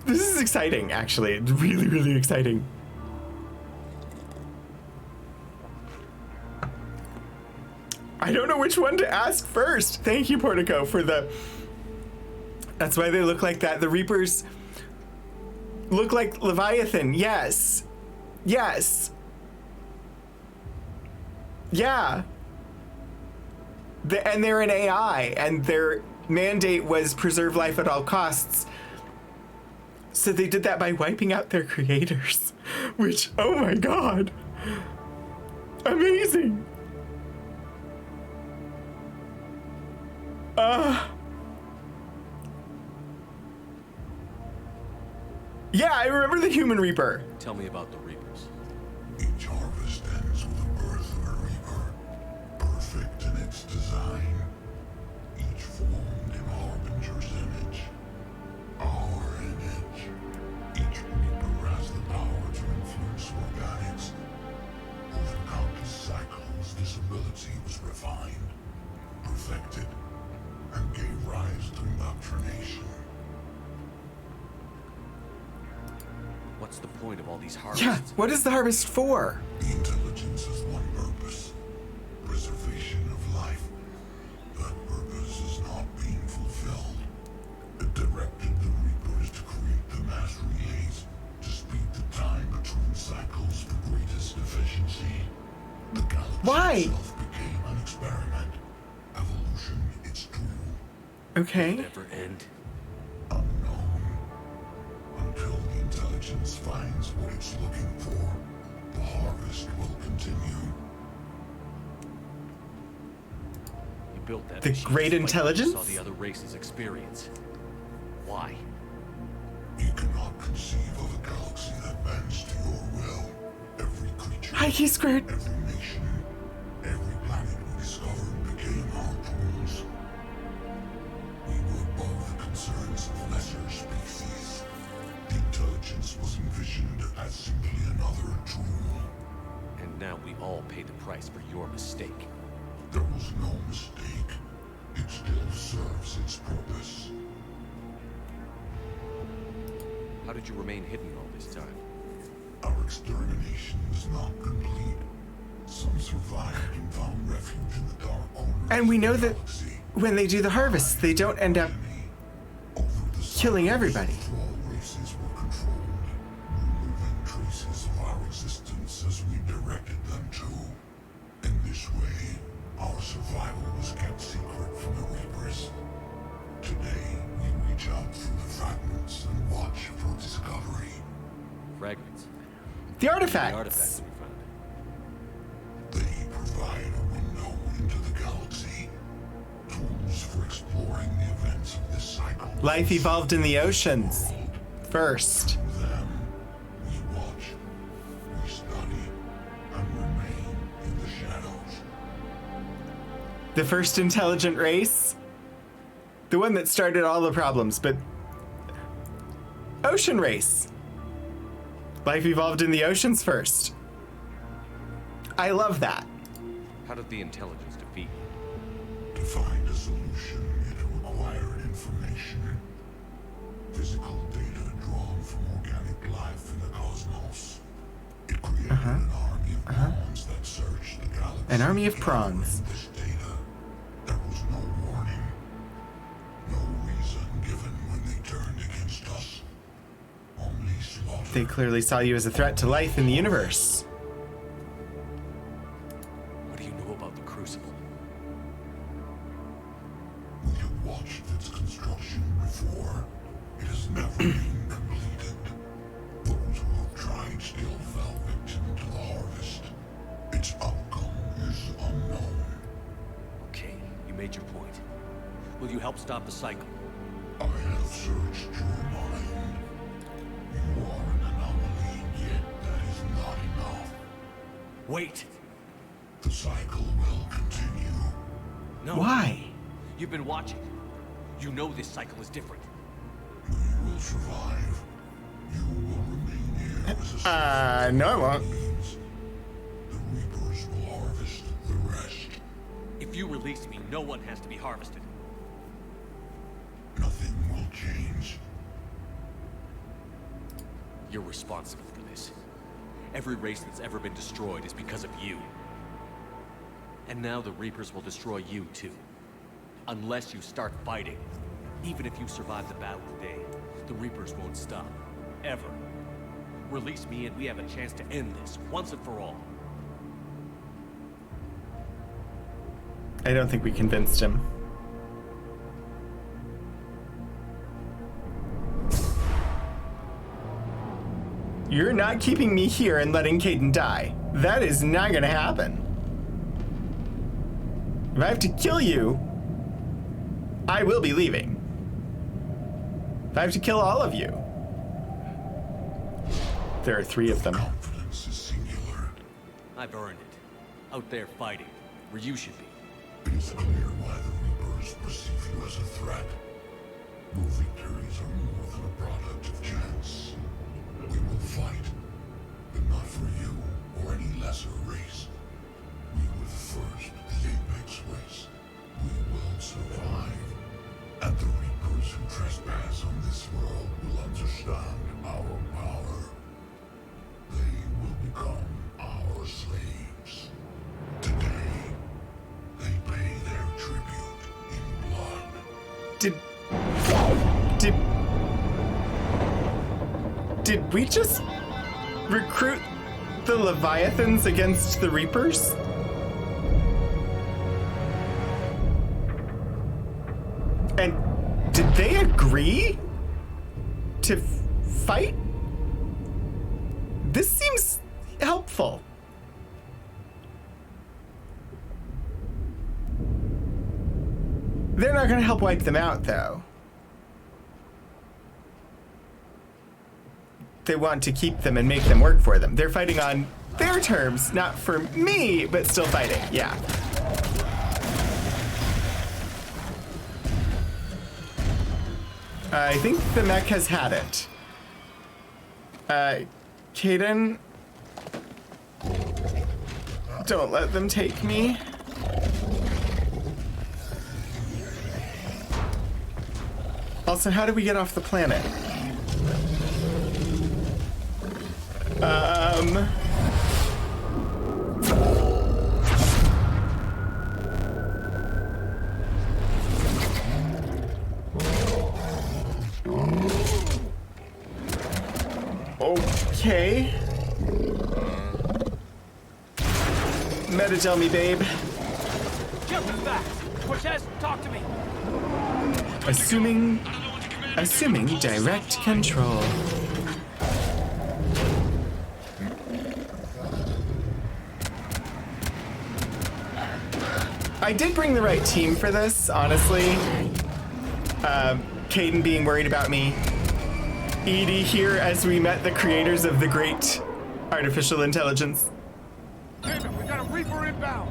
This is exciting, actually. It's really, really exciting. I don't know which one to ask first. Thank you, Portico, for the... That's why they look like that. The Reapers look like Leviathan. Yes. Yes. Yeah. And they're an AI, and their mandate was preserve life at all costs. So they did that by wiping out their creators, which, oh my God, amazing. Yeah, I remember the Human Reaper. Tell me about the Reapers. Each harvest ends with the birth of a Reaper, perfect in its design, each formed in Harbinger's image, our image. Each Reaper has the power to influence organics. Over countless cycles, this ability was refined, perfected, and gave rise to indoctrination. What's the point of all these harvests? Yeah, what is the harvest for? The intelligence has one purpose: preservation of life. That purpose is not being fulfilled. It directed the Reapers to create the mass relays to speed the time between cycles for greatest efficiency. The galaxy itself became an experiment. Evolution, its tool. Okay. Never end. Until the intelligence finds what it's looking for, the harvest will continue. You built that The machine great despite intelligence? what you saw the other races experience. Why? You cannot conceive of a galaxy that bends to your will. Every creature, Hi, Key Squared. every nation, every planet we discovered became our tools. We were above the concerns of lesser species. The intelligence was envisioned as simply another tool. And now we all pay the price for your mistake. There was no mistake. It still serves its purpose. How did you remain hidden all this time? Our extermination was not complete. Some survived and found refuge in the dark corners. And we know that when they do the harvest, they don't end up killing everybody. All races were controlled, removing traces of our existence as we directed them to. In this way, our survival was kept secret from the Reapers. Today, we reach out through the fragments and watch for discovery. Fragments? The artifacts. The artifacts we found. They provide a window into the galaxy. Tools for exploring the events of this cycle. Life evolved in the oceans first. Them, we watch, we study, and remain in the shadows. The first intelligent race. The one that started all the problems, but... Ocean race. Life evolved in the oceans first. I love that. How did the intelligence defeat you? To find a solution, it required information. Physical data drawn from organic life in the cosmos. It created an army of prawns that searched the galaxy. An army of prawns. This data. There was no warning. No reason given when they turned against us. Only slaughter. They clearly saw you as a threat to life in the universe. What do you know about the Crucible? We have watched its construction before. It has never been completed. Those who have tried still fell victim to the harvest. Its outcome is unknown. Okay, you made your point. Will you help stop the cycle? I have searched your mind. You are an anomaly, yet that is not enough. Wait! The cycle will continue. No. Why? You've been watching. You know this cycle is different. We will survive. You will remain here as a No, I won't. The Reapers will harvest the rest. If you release me, no one has to be harvested. Nothing will change. You're responsible for this. Every race that's ever been destroyed is because of you. And now the Reapers will destroy you too. Unless you start fighting. Even if you survive the battle today, the Reapers won't stop. Ever. Release me and we have a chance to end this, once and for all. I don't think we convinced him. You're not keeping me here and letting Kaidan die. That is not gonna happen. If I have to kill you, I will be leaving. If I have to kill all of you. There are 3 of them. Confidence is singular. I've earned it. Out there fighting, where you should be. It is clear why the Reapers perceive you as a threat. Your victories are more than a product of chance. We will fight, but not for you or any lesser race. We were the first, the Apex race. We will survive. And the Reapers who trespass on this world will understand our power. They will become our slaves. Today, they pay their tribute in blood. Did we just recruit the Leviathans against the Reapers? And did they agree to fight? This seems helpful. They're not going to help wipe them out, though. They want to keep them and make them work for them. They're fighting on their terms, not for me, but still fighting. Yeah. I think the mech has had it. Kaidan, don't let them take me. Also, how do we get off the planet? Okay. Meta tell me, babe. Captain's back. Cortez, talk to me. Assuming direct control. I did bring the right team for this, honestly. Kaidan being worried about me. EDI here as we met the creators of the great artificial intelligence. Damn it, we got a Reaper inbound.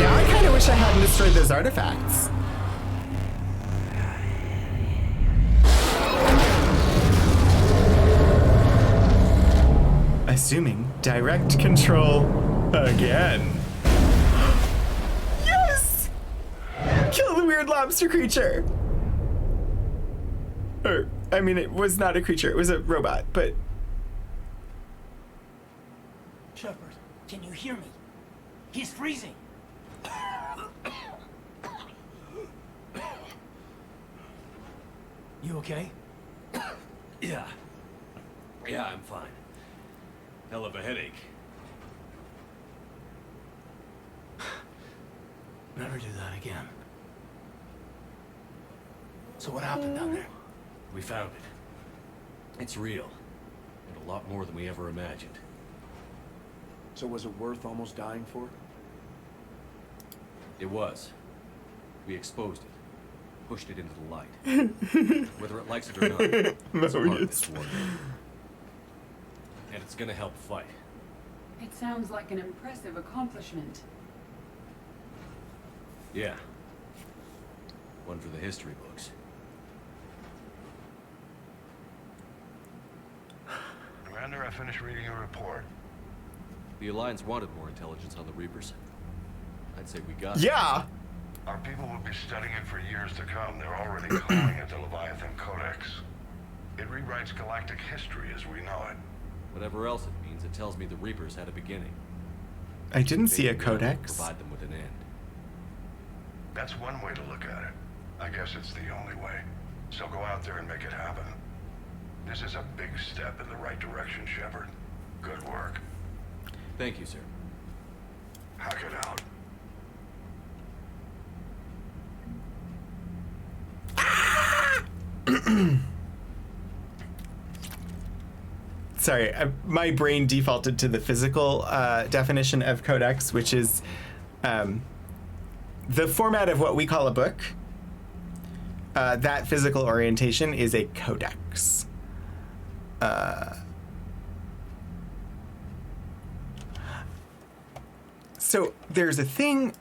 Now I kind of wish I hadn't destroyed those artifacts. Assuming direct control again. Yes! Kill the weird lobster creature. Or, I mean, it was not a creature, it was a robot, but... Shepard, can you hear me? He's freezing. You okay? Yeah. Yeah, I'm fine. Hell of a headache. Never do that again. So what happened down there? We found it. It's real. And a lot more than we ever imagined. So was it worth almost dying for? It was. We exposed it. Pushed it into the light. Whether it likes it or not, it's a part of this war. And it's gonna help fight. It sounds like an impressive accomplishment. Yeah. One for the history books. Commander, I finished reading your report. The Alliance wanted more intelligence on the Reapers. I'd say we got it. Yeah! Our people will be studying it for years to come. They're already calling it the Leviathan Codex. It rewrites galactic history as we know it. Whatever else it means, it tells me the Reapers had a beginning. I didn't see a Maybe codex. Provide them with an end. That's one way to look at it. I guess it's the only way. So go out there and make it happen. This is a big step in the right direction, Shepard. Good work. Thank you, sir. Hack it out. Sorry, my brain defaulted to the physical definition of codex, which is the format of what we call a book. That physical orientation is a codex. So there's a thing.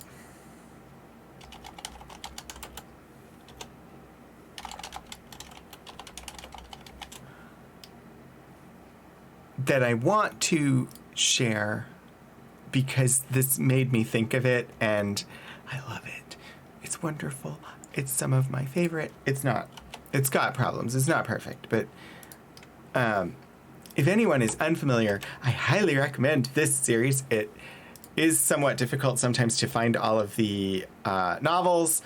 That I want to share because this made me think of it and I love it. It's wonderful. It's some of my favorite. It's not. It's got problems. It's not perfect, but if anyone is unfamiliar, I highly recommend this series. It is somewhat difficult sometimes to find all of the novels.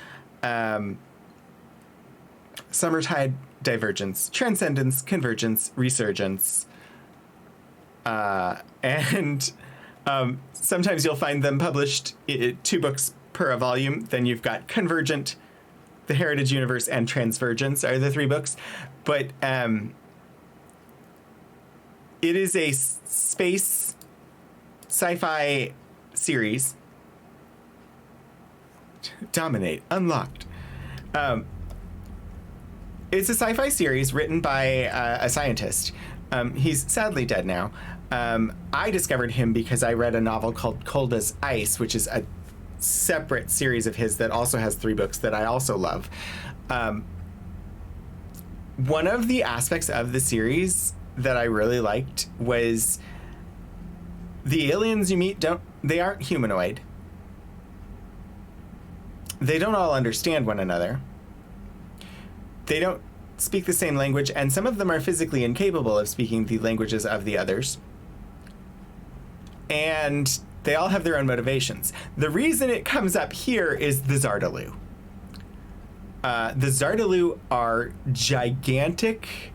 Summertide, Divergence, Transcendence, Convergence, Resurgence. And sometimes you'll find them published 2 books per a volume. Then you've got Convergent, The Heritage Universe, and Transvergence are the 3 books. But it is a space sci-fi series. Dominate. Unlocked. It's a sci-fi series written by a scientist. He's sadly dead now. I discovered him because I read a novel called Cold as Ice, which is a separate series of his that also has 3 books that I also love. One of the aspects of the series that I really liked was the aliens you meet they aren't humanoid. They don't all understand one another. They don't speak the same language, and some of them are physically incapable of speaking the languages of the others. And they all have their own motivations. The reason it comes up here is the Zardaloo. The Zardaloo are gigantic.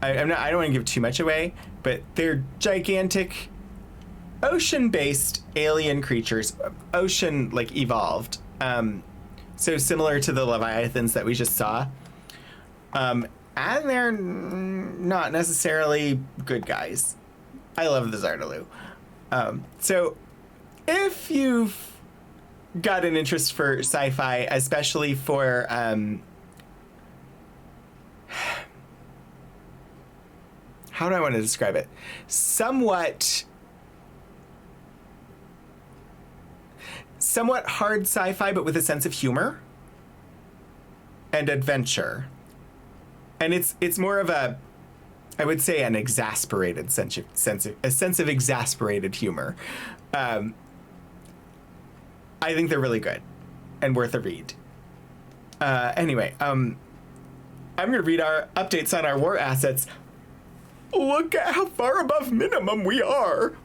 I don't want to give too much away, but they're gigantic ocean-based alien creatures, ocean like evolved. So similar to the Leviathans that we just saw. And they're not necessarily good guys. I love the Zardaloo. So if you've got an interest for sci-fi, especially for how do I want to describe it? Somewhat hard sci-fi, but with a sense of humor and adventure. And it's more of a, I would say, an exasperated sense of exasperated humor. I think they're really good and worth a read. Anyway, I'm going to read our updates on our war assets. Look at how far above minimum we are.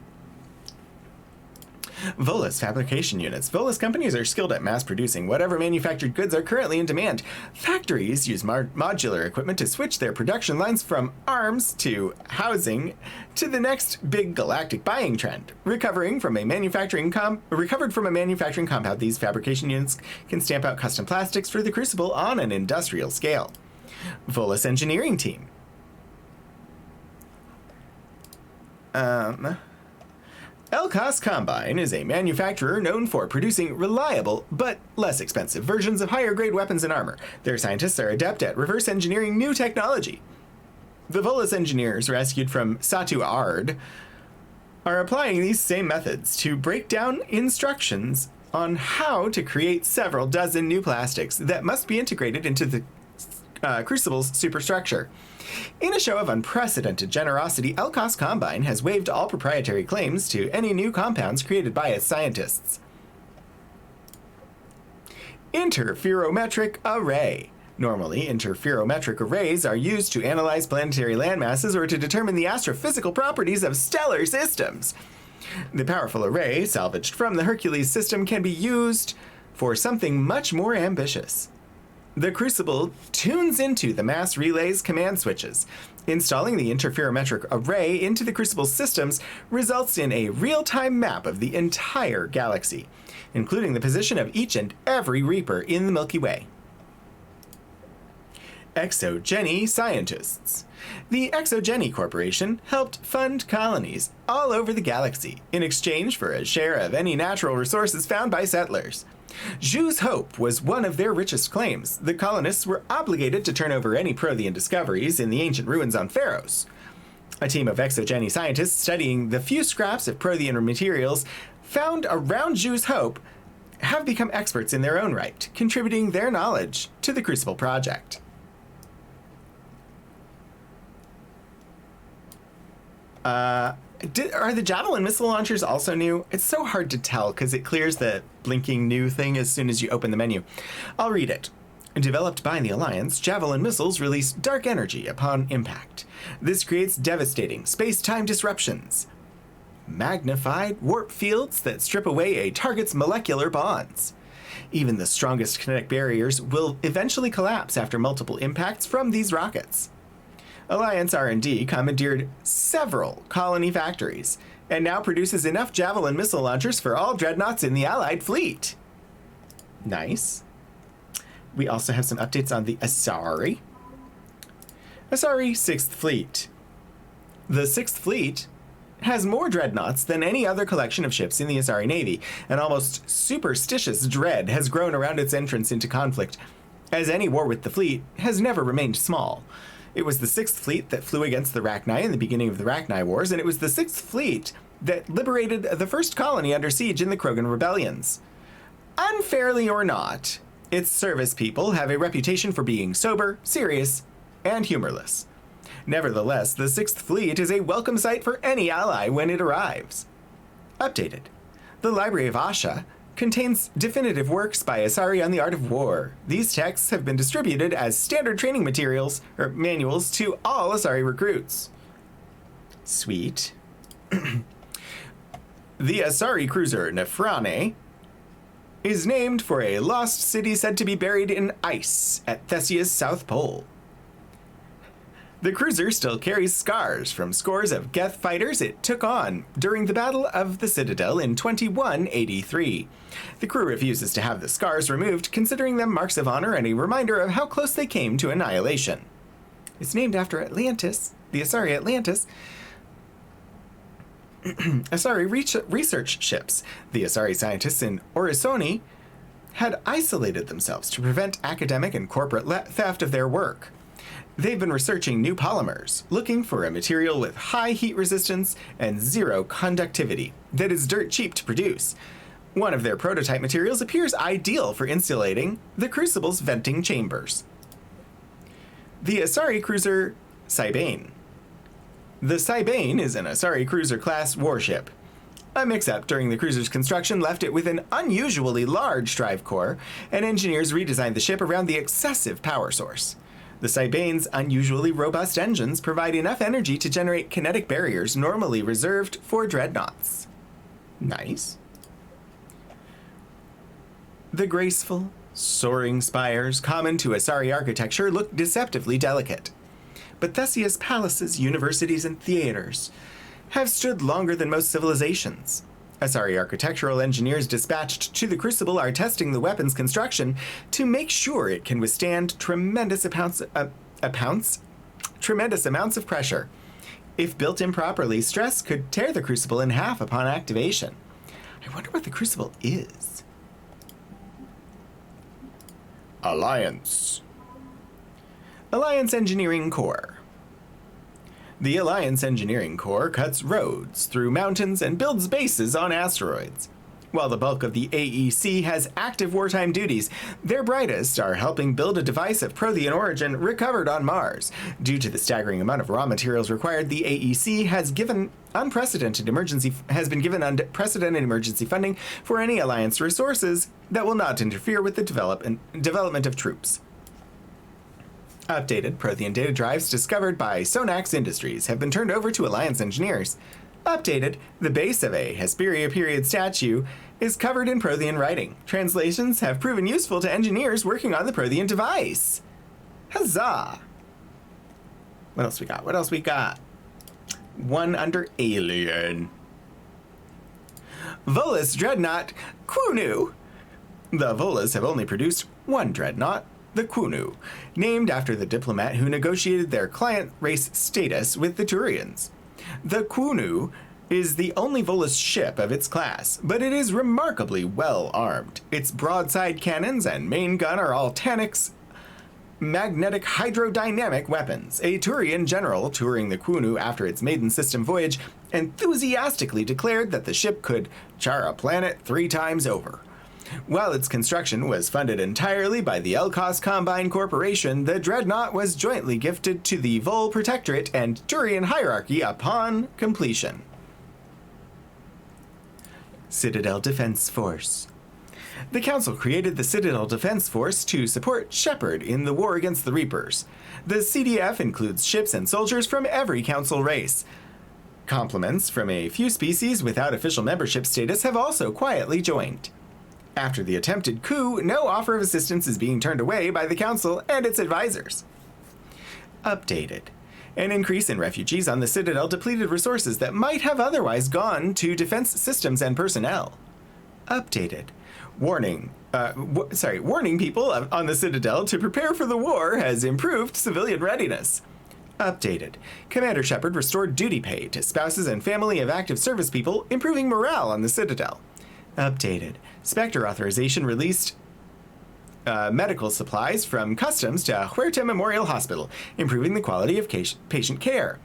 Volus fabrication units. Volus companies are skilled at mass producing whatever manufactured goods are currently in demand. Factories use modular equipment to switch their production lines from arms to housing to the next big galactic buying trend. Recovered from a manufacturing compound, these fabrication units can stamp out custom plastics for the Crucible on an industrial scale. Volus engineering team. Elcos Combine is a manufacturer known for producing reliable, but less expensive versions of higher-grade weapons and armor. Their scientists are adept at reverse engineering new technology. The Volus engineers rescued from Satu Ard are applying these same methods to break down instructions on how to create several dozen new plastics that must be integrated into the Crucible's superstructure. In a show of unprecedented generosity, Elcos Combine has waived all proprietary claims to any new compounds created by its scientists. Interferometric array. Normally, interferometric arrays are used to analyze planetary landmasses or to determine the astrophysical properties of stellar systems. The powerful array, salvaged from the Hercules system, can be used for something much more ambitious. The Crucible tunes into the mass relays command switches. Installing the interferometric array into the Crucible systems results in a real-time map of the entire galaxy, including the position of each and every Reaper in the Milky Way. Exogeny scientists. The Exogeny Corporation helped fund colonies all over the galaxy in exchange for a share of any natural resources found by settlers. Zhu's Hope was one of their richest claims. The colonists were obligated to turn over any Prothean discoveries in the ancient ruins on Pharos. A team of Exogeny scientists studying the few scraps of Prothean materials found around Zhu's Hope have become experts in their own right, contributing their knowledge to the Crucible project. Are the Javelin missile launchers also new? It's so hard to tell because it clears the blinking new thing as soon as you open the menu. I'll read it. Developed by the Alliance, Javelin missiles release dark energy upon impact. This creates devastating space-time disruptions. Magnified warp fields that strip away a target's molecular bonds. Even the strongest kinetic barriers will eventually collapse after multiple impacts from these rockets. Alliance R&D commandeered several colony factories and now produces enough Javelin missile launchers for all dreadnoughts in the Allied fleet. Nice. We also have some updates on the Asari. Asari 6th Fleet. The 6th Fleet has more dreadnoughts than any other collection of ships in the Asari Navy. An almost superstitious dread has grown around its entrance into conflict, as any war with the fleet has never remained small. It was the 6th Fleet that flew against the Rachni in the beginning of the Rachni Wars, and it was the 6th Fleet that liberated the first colony under siege in the Krogan rebellions. Unfairly or not, its service people have a reputation for being sober, serious, and humorless. Nevertheless, the 6th Fleet is a welcome sight for any ally when it arrives. Updated. The Library of Asha contains definitive works by Asari on the art of war. These texts have been distributed as standard training materials or manuals to all Asari recruits. Sweet. The Asari cruiser Nefrane is named for a lost city said to be buried in ice at Theseus' South Pole. The cruiser still carries scars from scores of Geth fighters it took on during the Battle of the Citadel in 2183. The crew refuses to have the scars removed, considering them marks of honor and a reminder of how close they came to annihilation. It's named after Atlantis, the Asari Atlantis. Asari research ships. The Asari scientists in Orisoni had isolated themselves to prevent academic and corporate theft of their work. They've been researching new polymers, looking for a material with high heat resistance and zero conductivity that is dirt cheap to produce. One of their prototype materials appears ideal for insulating the Crucible's venting chambers. The Asari cruiser Cybane. The Cybane is an Asari cruiser-class warship. A mix-up during the cruiser's construction left it with an unusually large drive core, and engineers redesigned the ship around the excessive power source. The Cybane's unusually robust engines provide enough energy to generate kinetic barriers normally reserved for dreadnoughts. Nice. The graceful, soaring spires common to Asari architecture look deceptively delicate. But Theseus palaces, universities, and theaters have stood longer than most civilizations. Asari architectural engineers dispatched to the Crucible are testing the weapon's construction to make sure it can withstand tremendous amounts of pressure. If built improperly, stress could tear the Crucible in half upon activation. I wonder what the Crucible is. Alliance. Alliance Engineering Corps. The Alliance Engineering Corps cuts roads through mountains and builds bases on asteroids. While the bulk of the AEC has active wartime duties, their brightest are helping build a device of Prothean origin recovered on Mars. Due to the staggering amount of raw materials required, the AEC has been given unprecedented emergency funding for any Alliance resources that will not interfere with the development of troops. Updated Prothean data drives discovered by Sonax Industries have been turned over to Alliance engineers. Updated, the base of a Hesperia period statue is covered in Prothean writing. Translations have proven useful to engineers working on the Prothean device. Huzzah! What else we got? What else we got? One under Alien. Volus Dreadnought Quunu. The Volus have only produced one Dreadnought, the Quunu, named after the diplomat who negotiated their client race status with the Turians. The Quunu is the only Volus ship of its class, but it is remarkably well armed. Its broadside cannons and main gun are all Tanix magnetic hydrodynamic weapons. A Turian general touring the Quunu after its maiden system voyage enthusiastically declared that the ship could char a planet 3 times over. While its construction was funded entirely by the Elkos Combine Corporation, the Dreadnought was jointly gifted to the Vol Protectorate and Turian hierarchy upon completion. Citadel Defense Force. The Council created the Citadel Defense Force to support Shepard in the war against the Reapers. The CDF includes ships and soldiers from every Council race. Complements from a few species without official membership status have also quietly joined. After the attempted coup, no offer of assistance is being turned away by the Council and its advisors. Updated. An increase in refugees on the Citadel depleted resources that might have otherwise gone to defense systems and personnel. Updated. Warning people on the Citadel to prepare for the war has improved civilian readiness. Updated. Commander Shepard restored duty pay to spouses and family of active service people, improving morale on the Citadel. Updated. Spectre authorization released medical supplies from Customs to Huerta Memorial Hospital, improving the quality of patient care.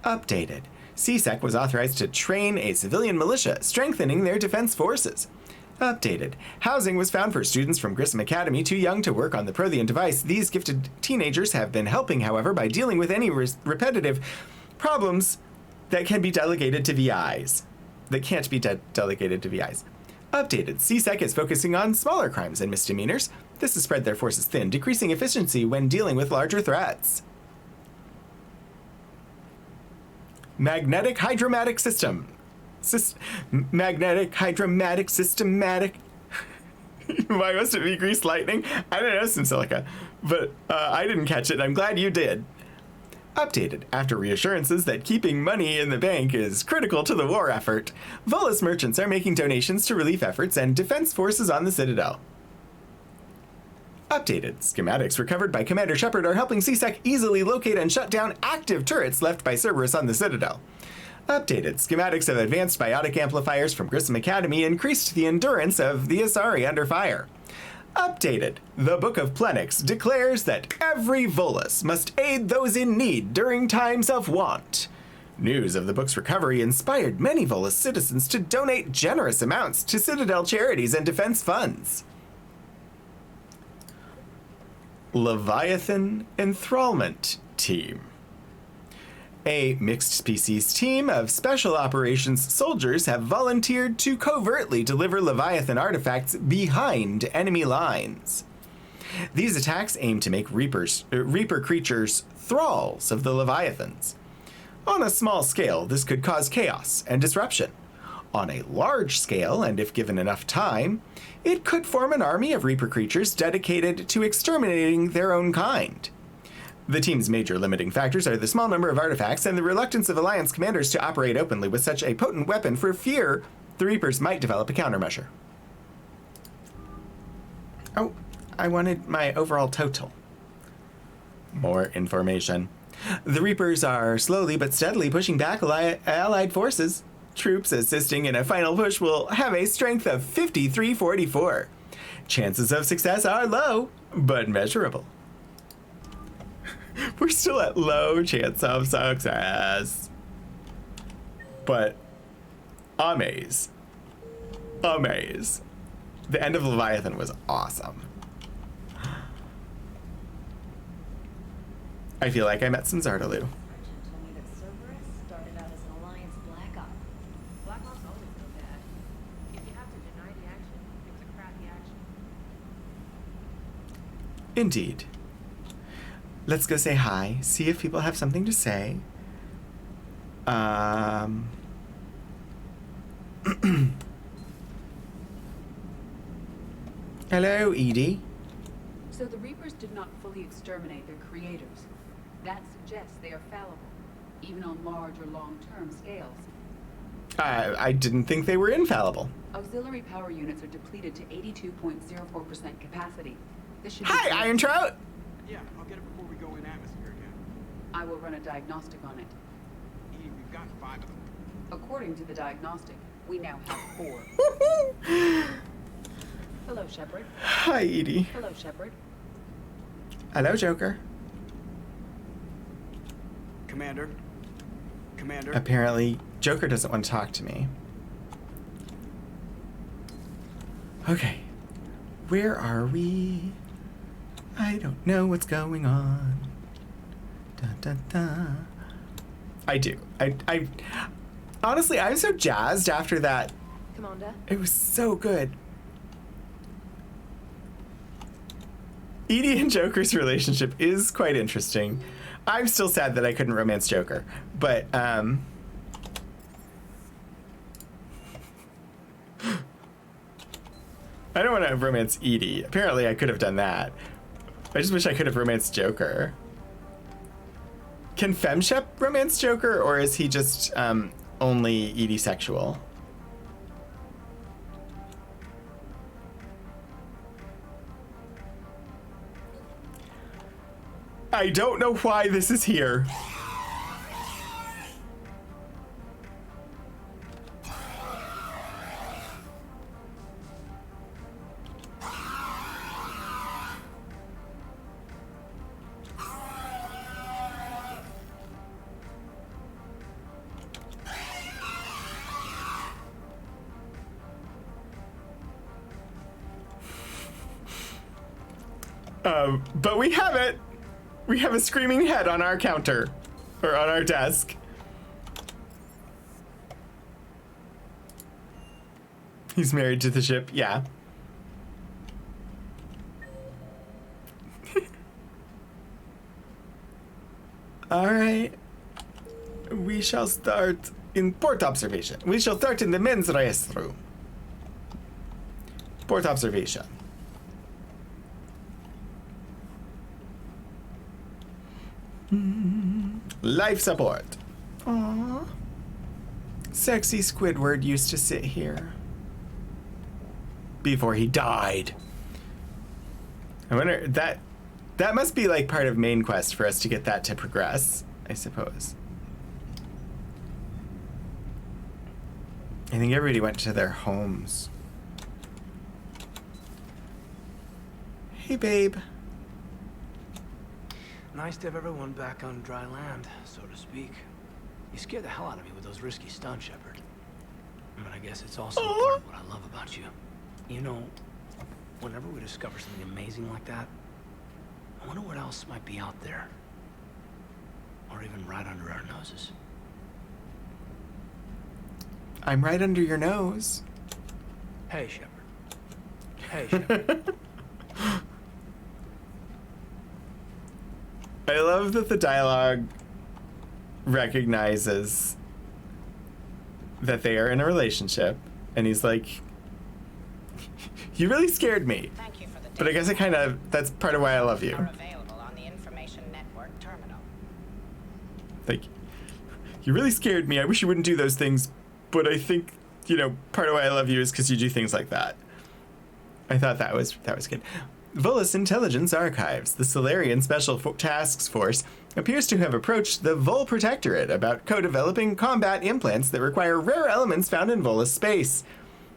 Updated. CSEC was authorized to train a civilian militia, strengthening their defense forces. Updated. Housing was found for students from Grissom Academy too young to work on the Prothean device. These gifted teenagers have been helping, however, by dealing with any repetitive problems that can be delegated to VIs. That can't be delegated to VIs. Updated. CSEC is focusing on smaller crimes and misdemeanors. This has spread their forces thin, decreasing efficiency when dealing with larger threats. Magnetic Hydromatic System. Magnetic Hydromatic Systematic. Why must it be greased lightning? I don't know, some silica. But I didn't catch it. I'm glad you did. Updated. After reassurances that keeping money in the bank is critical to the war effort, Volus merchants are making donations to relief efforts and defense forces on the Citadel. Updated. Schematics recovered by Commander Shepard are helping CSEC easily locate and shut down active turrets left by Cerberus on the Citadel. Updated. Schematics of advanced biotic amplifiers from Grissom Academy increased the endurance of the Asari under fire. Updated. The Book of Plenix declares that every Volus must aid those in need during times of want. News of the book's recovery inspired many Volus citizens to donate generous amounts to Citadel charities and defense funds. Leviathan Enthrallment Team. A mixed-species team of Special Operations soldiers have volunteered to covertly deliver Leviathan artifacts behind enemy lines. These attacks aim to make Reaper creatures thralls of the Leviathans. On a small scale, this could cause chaos and disruption. On a large scale, and if given enough time, it could form an army of Reaper creatures dedicated to exterminating their own kind. The team's major limiting factors are the small number of artifacts and the reluctance of Alliance commanders to operate openly with such a potent weapon for fear the Reapers might develop a countermeasure. Oh, I wanted my overall total. More information. The Reapers are slowly but steadily pushing back Allied forces. Troops assisting in a final push will have a strength of 5344. Chances of success are low, but measurable. We're still at low chance of success. But amaze. amaze. The end of Leviathan was awesome. I feel like I met some Zardaloo. told me that Cerberus started out as an Alliance Black Op. Black Ops always go bad. If you have to deny the action, it's a crappy action. Indeed. Let's go say hi, see if people have something to say. Hello, Edie. So the Reapers did not fully exterminate their creators. That suggests they are fallible, even on large or long-term scales. I didn't think they were infallible. Auxiliary power units are depleted to 82.04% capacity. This should Hi, Iron Trout! Yeah, I'll get it before we go in atmosphere again. I will run a diagnostic on it. Edie, we've got 5 of them. According to the diagnostic, we now have 4. Hello, Shepard. Hi, Edie. Hello, Shepard. Hello, Joker. Commander? Commander? Apparently, Joker doesn't want to talk to me. Okay. Where are we? I don't know what's going on. Dun, dun, dun. I do. I honestly, I'm so jazzed after that. Commander? It was so good. Edie and Joker's relationship is quite interesting. I'm still sad that I couldn't romance Joker, but I don't want to romance Edie. Apparently I could have done that. I just wish I could have romanced Joker. Can FemShep romance Joker, or is he just only Edie sexual? I don't know why this is here. But we have it. We have a screaming head on our counter, or on our desk. He's married to the ship, yeah. All right. We shall start in port observation. We shall start in the men's restroom. Port observation. Life support. Aww. Sexy Squidward used to sit here. Before he died. I wonder, that must be like part of main quest for us to get that to progress, I suppose. I think everybody went to their homes. Hey, babe. Nice to have everyone back on dry land, so to speak. You scared the hell out of me with those risky stunts, Shepard. But I guess it's also part of what I love about you. You know, whenever we discover something amazing like that, I wonder what else might be out there. Or even right under our noses. I'm right under your nose. Hey, Shepard. Hey, Shepard. I love that the dialogue recognizes that they are in a relationship, and he's like, you really scared me. Thank you for the but I guess that's part of why I love you. Are available on the information network terminal. Like, you really scared me. I wish you wouldn't do those things, but I think, part of why I love you is because you do things like that. I thought that was good. Volus Intelligence Archives, the Solarian Special Task Force, appears to have approached the Vol Protectorate about co-developing combat implants that require rare elements found in Volus space.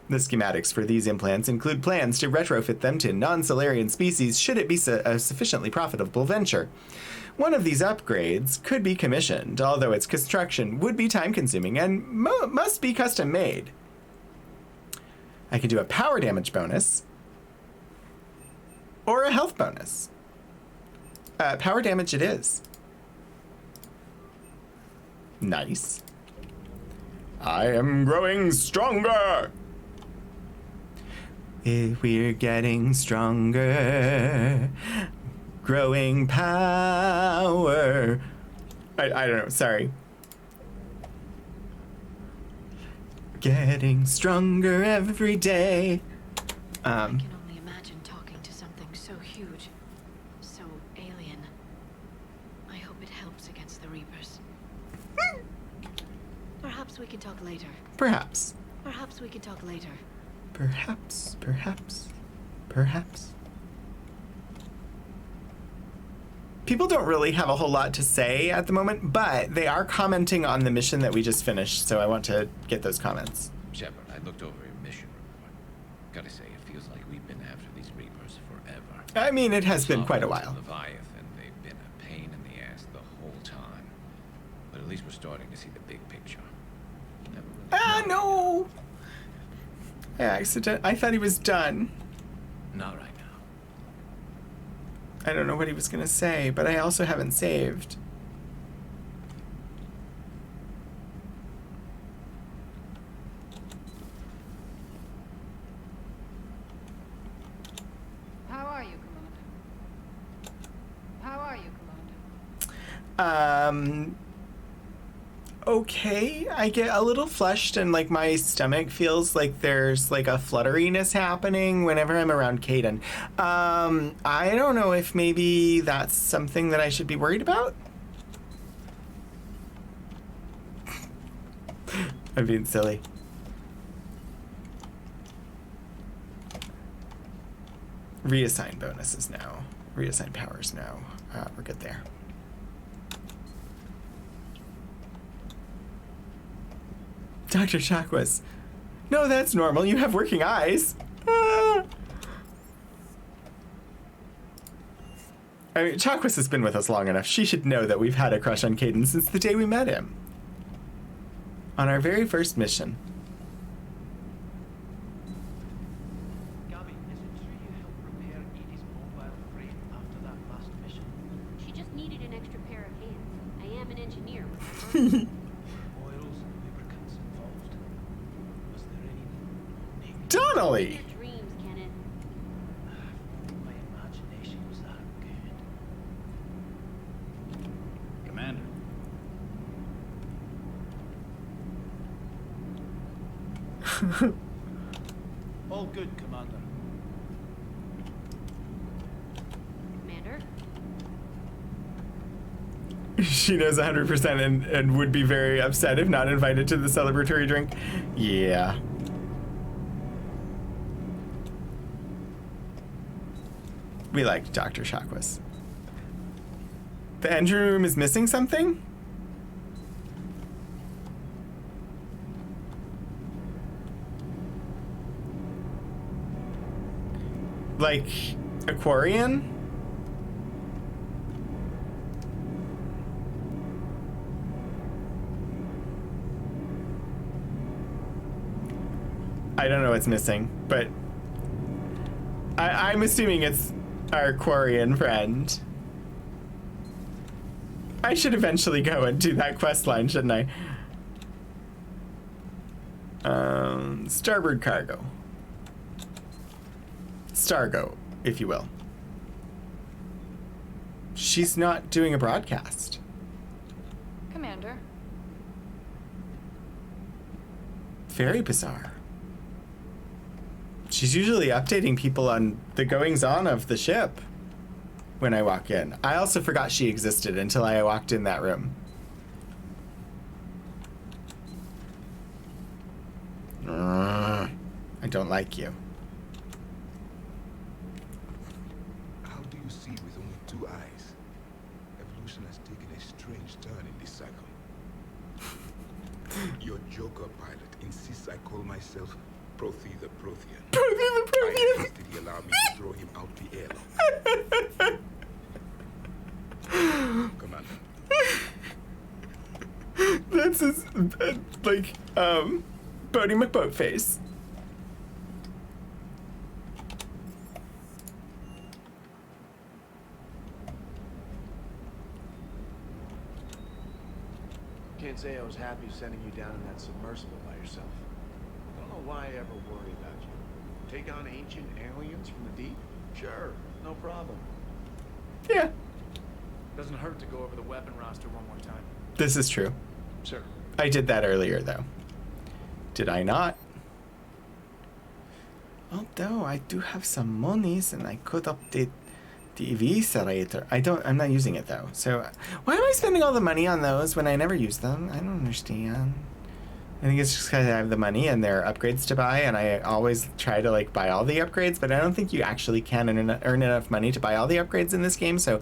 The schematics for these implants include plans to retrofit them to non-Solarian species should it be a sufficiently profitable venture. One of these upgrades could be commissioned, although its construction would be time-consuming and must be custom-made. I can do a power damage bonus or a health bonus. Power damage it is. Nice. I am growing stronger. If we're getting stronger, growing power. I don't know, sorry. Getting stronger every day. I can only imagine talking to something so huge, so alien. I hope it helps against the Reapers. Perhaps we can talk later. Perhaps. Perhaps we can talk later. Perhaps. People don't really have a whole lot to say at the moment, but they are commenting on the mission that we just finished, so I want to get those comments. Shepard, I looked over your mission report. Gotta say, it feels like we've been after these Reapers forever. I mean, it has been quite a while. Leviathan, they've been a pain in the ass the whole time. But at least we're starting to see the big picture. No! I thought he was done. Not right now. I don't know what he was gonna say, but I also haven't saved. How are you, Commander? How are you, Commander? Okay. I get a little flushed and like my stomach feels like there's like a flutteriness happening whenever I'm around Kaidan. I don't know if maybe that's something that I should be worried about. I'm being silly. Reassign bonuses now. Reassign powers now. We're good there. Dr. Chakwas. No, that's normal. You have working eyes. I mean, Chakwas has been with us long enough. She should know that we've had a crush on Kaidan since the day we met him. On our very first mission. Gabby, is it true you helped repair Edie's mobile frame after that last mission? She just needed an extra pair of hands. I am an engineer. Oils and lubricants involved. Was there any Donnelly! Your dreams, Kenneth. My imagination was that good. Commander. All good, Commander. Commander? She knows 100% and would be very upset if not invited to the celebratory drink. Yeah. We like Dr. Chakwas. The engine room is missing something? Like Aquarian? I don't know what's missing, but I'm assuming it's our Quarian friend. I should eventually go and do that quest line, shouldn't I? Starboard cargo. Stargo, if you will. She's not doing a broadcast. Commander. Very bizarre. She's usually updating people on the goings-on of the ship when I walk in. I also forgot she existed until I walked in that room. I don't like you. How do you see with only 2 eyes? Evolution has taken a strange turn in this cycle. Your Joker pilot insists I call myself Prothi the Prothean. Prothi the Prothean! I asked did he allow me to throw him out the airlock. Commander. That's his, like, Bodie McBoatface. Can't say I was happy sending you down in that submersible by yourself. I don't know why I ever worry about you. Take on ancient aliens from the deep? Sure, no problem. Yeah. Doesn't hurt to go over the weapon roster one more time. This is true. Sure. I did that earlier, though. Did I not? Although I do have some monies and I could update the eviscerator. I'm not using it though. So why am I spending all the money on those when I never use them? I don't understand. I think it's just because I have the money and there are upgrades to buy, and I always try to like buy all the upgrades, but I don't think you actually can earn enough money to buy all the upgrades in this game, so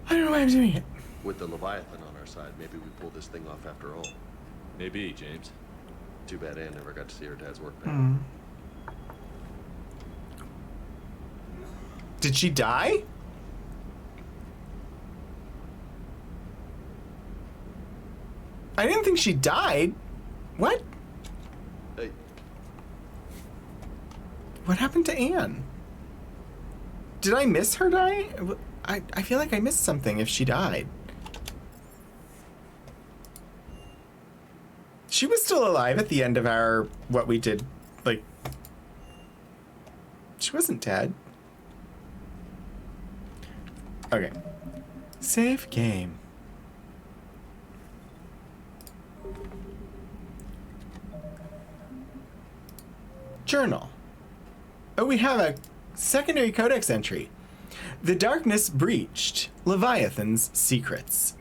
I don't know why I'm doing it. With the Leviathan on our side, maybe we pull this thing off after all. Maybe, James. Too bad Anne never got to see her dad's work. Did she die? I didn't think she died. What? Hey. What happened to Anne? Did I miss her die? I feel like I missed something if she died. She was still alive at the end of our, what we did, like, she wasn't dead. Okay. Save game. Journal. Oh, we have a secondary codex entry. The Darkness Breached. Leviathan's Secrets.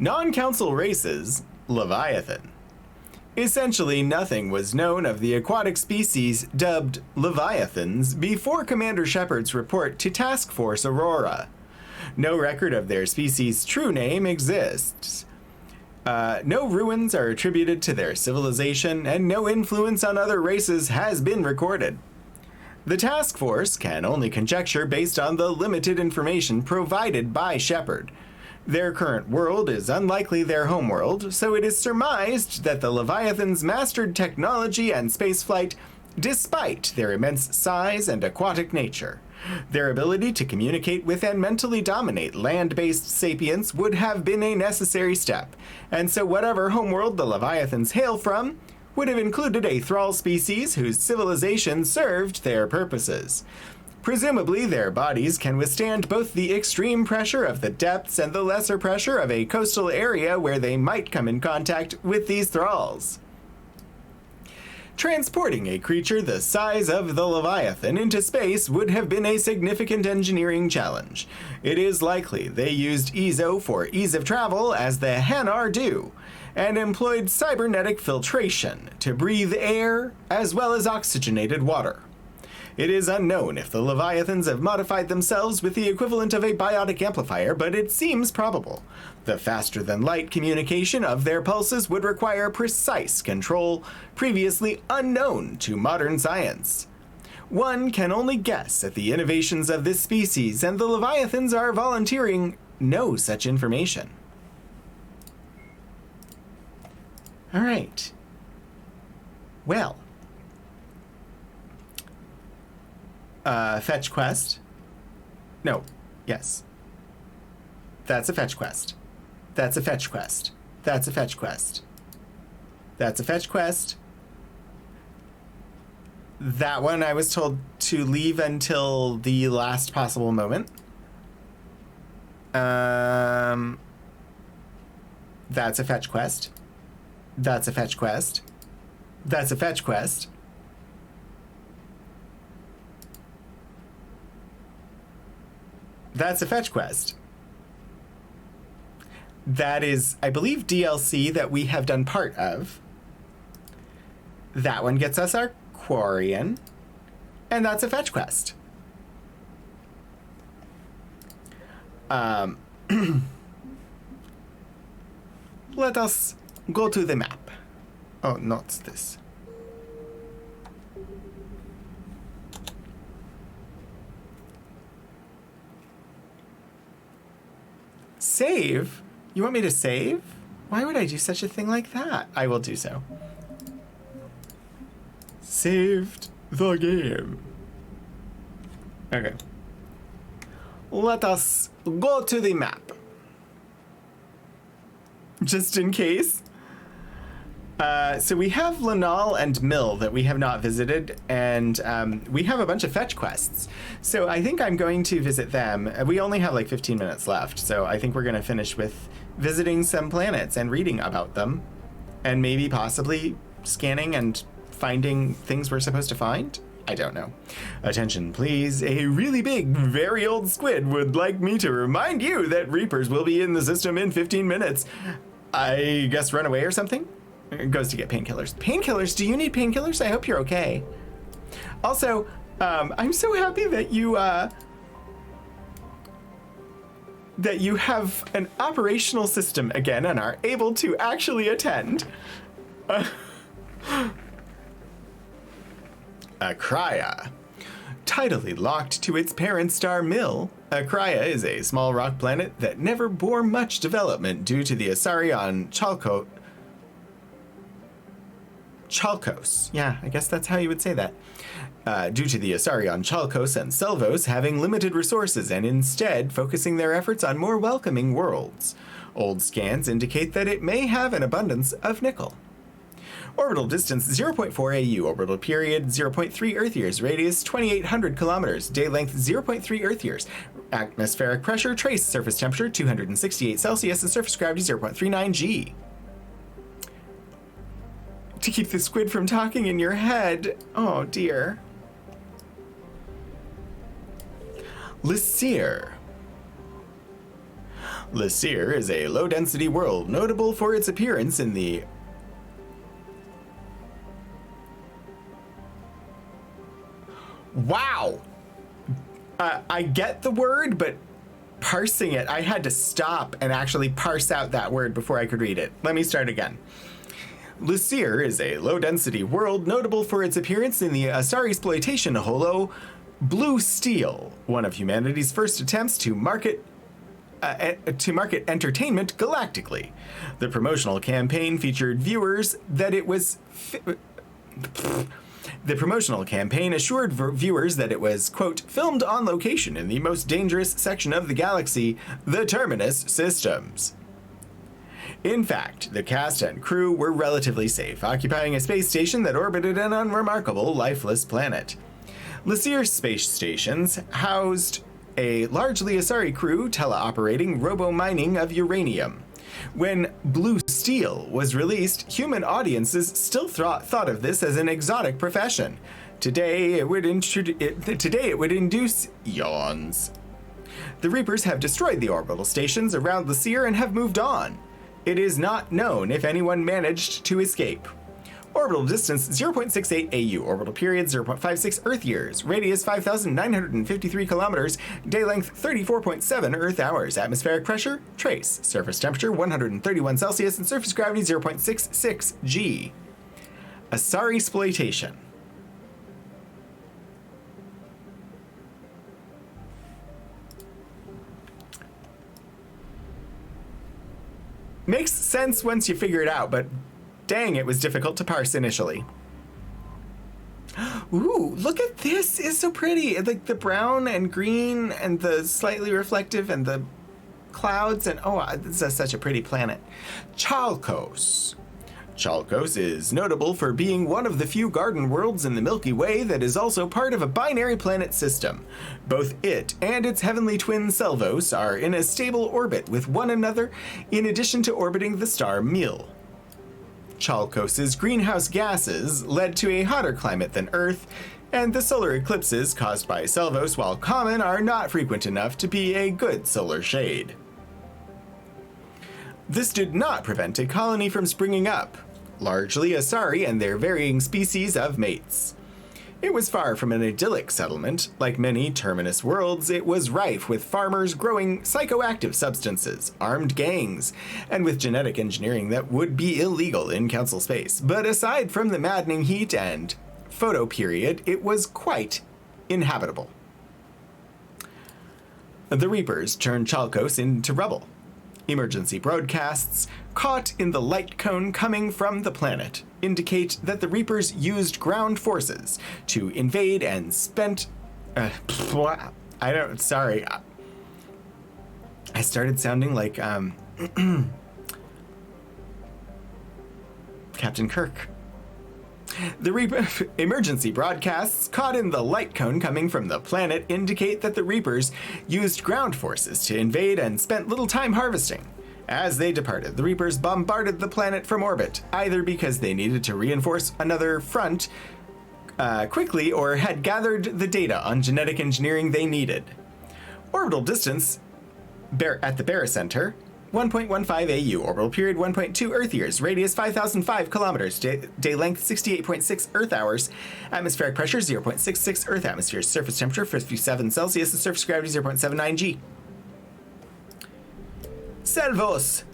Non-council races. Leviathan. Essentially, nothing was known of the aquatic species dubbed Leviathans before Commander Shepard's report to Task Force Aurora. No record of their species' true name exists. No ruins are attributed to their civilization, and no influence on other races has been recorded. The task force can only conjecture based on the limited information provided by Shepard. Their current world is unlikely their homeworld, so it is surmised that the Leviathans mastered technology and spaceflight despite their immense size and aquatic nature. Their ability to communicate with and mentally dominate land-based sapients would have been a necessary step, and so whatever homeworld the Leviathans hail from would have included a thrall species whose civilization served their purposes. Presumably, their bodies can withstand both the extreme pressure of the depths and the lesser pressure of a coastal area where they might come in contact with these thralls. Transporting a creature the size of the Leviathan into space would have been a significant engineering challenge. It is likely they used EZO for ease of travel, as the Hanar do, and employed cybernetic filtration to breathe air as well as oxygenated water. It is unknown if the Leviathans have modified themselves with the equivalent of a biotic amplifier, but it seems probable. The faster-than-light communication of their pulses would require precise control, previously unknown to modern science. One can only guess at the innovations of this species, and the Leviathans are volunteering no such information. All right. Well. Fetch quest. No. Yes. That's a fetch quest. That's a fetch quest. That's a fetch quest. That's a fetch quest. That one I was told to leave until the last possible moment. That's a fetch quest. That's a fetch quest. That's a fetch quest. That's a fetch quest. That is, I believe, DLC that we have done part of. That one gets us our Quarian. And that's a fetch quest. Let us go to the map. Oh, not this. Save? You want me to save? Why would I do such a thing like that? I will do so. Saved the game. Okay. Let us go to the map. just in case. So we have Lanal and Mill that we have not visited, and we have a bunch of fetch quests. So I think I'm going to visit them. We only have like 15 minutes left, so I think we're going to finish with visiting some planets and reading about them, and maybe possibly scanning and finding things we're supposed to find. I don't know. Attention, please. A really big, very old squid would like me to remind you that Reapers will be in the system in 15 minutes. I guess run away or something? It goes to get painkillers. Painkillers? Do you need painkillers? I hope you're okay. Also, I'm so happy that you have an operational system again and are able to actually attend. Akraya. Tidally locked to its parent star Mill, Akraya is a small rock planet that never bore much development due to the Asari on Chalkos. Yeah, I guess that's how you would say that. Due to the Asari on Chalkos and Selvos having limited resources and instead focusing their efforts on more welcoming worlds. Old scans indicate that it may have an abundance of nickel. Orbital distance 0.4 AU, orbital period 0.3 Earth years, radius 2,800 kilometers, day length 0.3 Earth years, atmospheric pressure, trace surface temperature 268 Celsius, and surface gravity 0.39 G. To keep the squid from talking in your head. Oh dear. Lysir. Lysir is a low-density world notable for its appearance in the Wow! I get the word, but parsing it, I had to stop and actually parse out that word before I could read it. Let me start again. Lysir is a low-density world notable for its appearance in the Asari-sploitation holo Blue Steel, one of humanity's first attempts to market entertainment galactically. The promotional campaign featured viewers that it was... The promotional campaign assured viewers that it was, quote, filmed on location in the most dangerous section of the galaxy, the Terminus Systems. In fact, the cast and crew were relatively safe, occupying a space station that orbited an unremarkable, lifeless planet. Lysir's space stations housed a largely Asari crew teleoperating robo-mining of uranium. When Blue Steel was released, human audiences still thought of this as an exotic profession. Today, it would induce yawns. The Reapers have destroyed the orbital stations around Lysir and have moved on. It is not known if anyone managed to escape. Orbital distance 0.68 AU, orbital period 0.56 Earth years, radius 5,953 kilometers, day length 34.7 Earth hours, atmospheric pressure, trace, surface temperature 131 Celsius, and surface gravity 0.66 G. Asari-sploitation. Makes sense once you figure it out, but dang, it was difficult to parse initially. Ooh, look at this. It's so pretty. Like the brown and green and the slightly reflective and the clouds and this is such a pretty planet. Chalkos. Chalkos is notable for being one of the few garden worlds in the Milky Way that is also part of a binary planet system. Both it and its heavenly twin Selvos are in a stable orbit with one another in addition to orbiting the star Mill. Chalkos's greenhouse gases led to a hotter climate than Earth, and the solar eclipses caused by Selvos, while common, are not frequent enough to be a good solar shade. This did not prevent a colony from springing up, largely Asari and their varying species of mates. It was far from an idyllic settlement. Like many Terminus worlds, it was rife with farmers growing psychoactive substances, armed gangs, and with genetic engineering that would be illegal in Council space. But aside from the maddening heat and photo period, it was quite inhabitable. The Reapers turned Chalkos into rubble. Emergency broadcasts caught in the light cone coming from the planet indicate that the Reapers used ground forces to invade and I started sounding like Captain Kirk. The emergency broadcasts caught in the light cone coming from the planet indicate that the Reapers used ground forces to invade and spent little time harvesting. As they departed, the Reapers bombarded the planet from orbit, either because they needed to reinforce another front quickly or had gathered the data on genetic engineering they needed. Orbital distance at the Barycenter, 1.15 AU, orbital period 1.2 Earth years, radius 5,005 kilometers, day length 68.6 Earth hours, atmospheric pressure 0.66 Earth atmospheres, surface temperature 57 Celsius, and surface gravity 0.79 G. Selvos.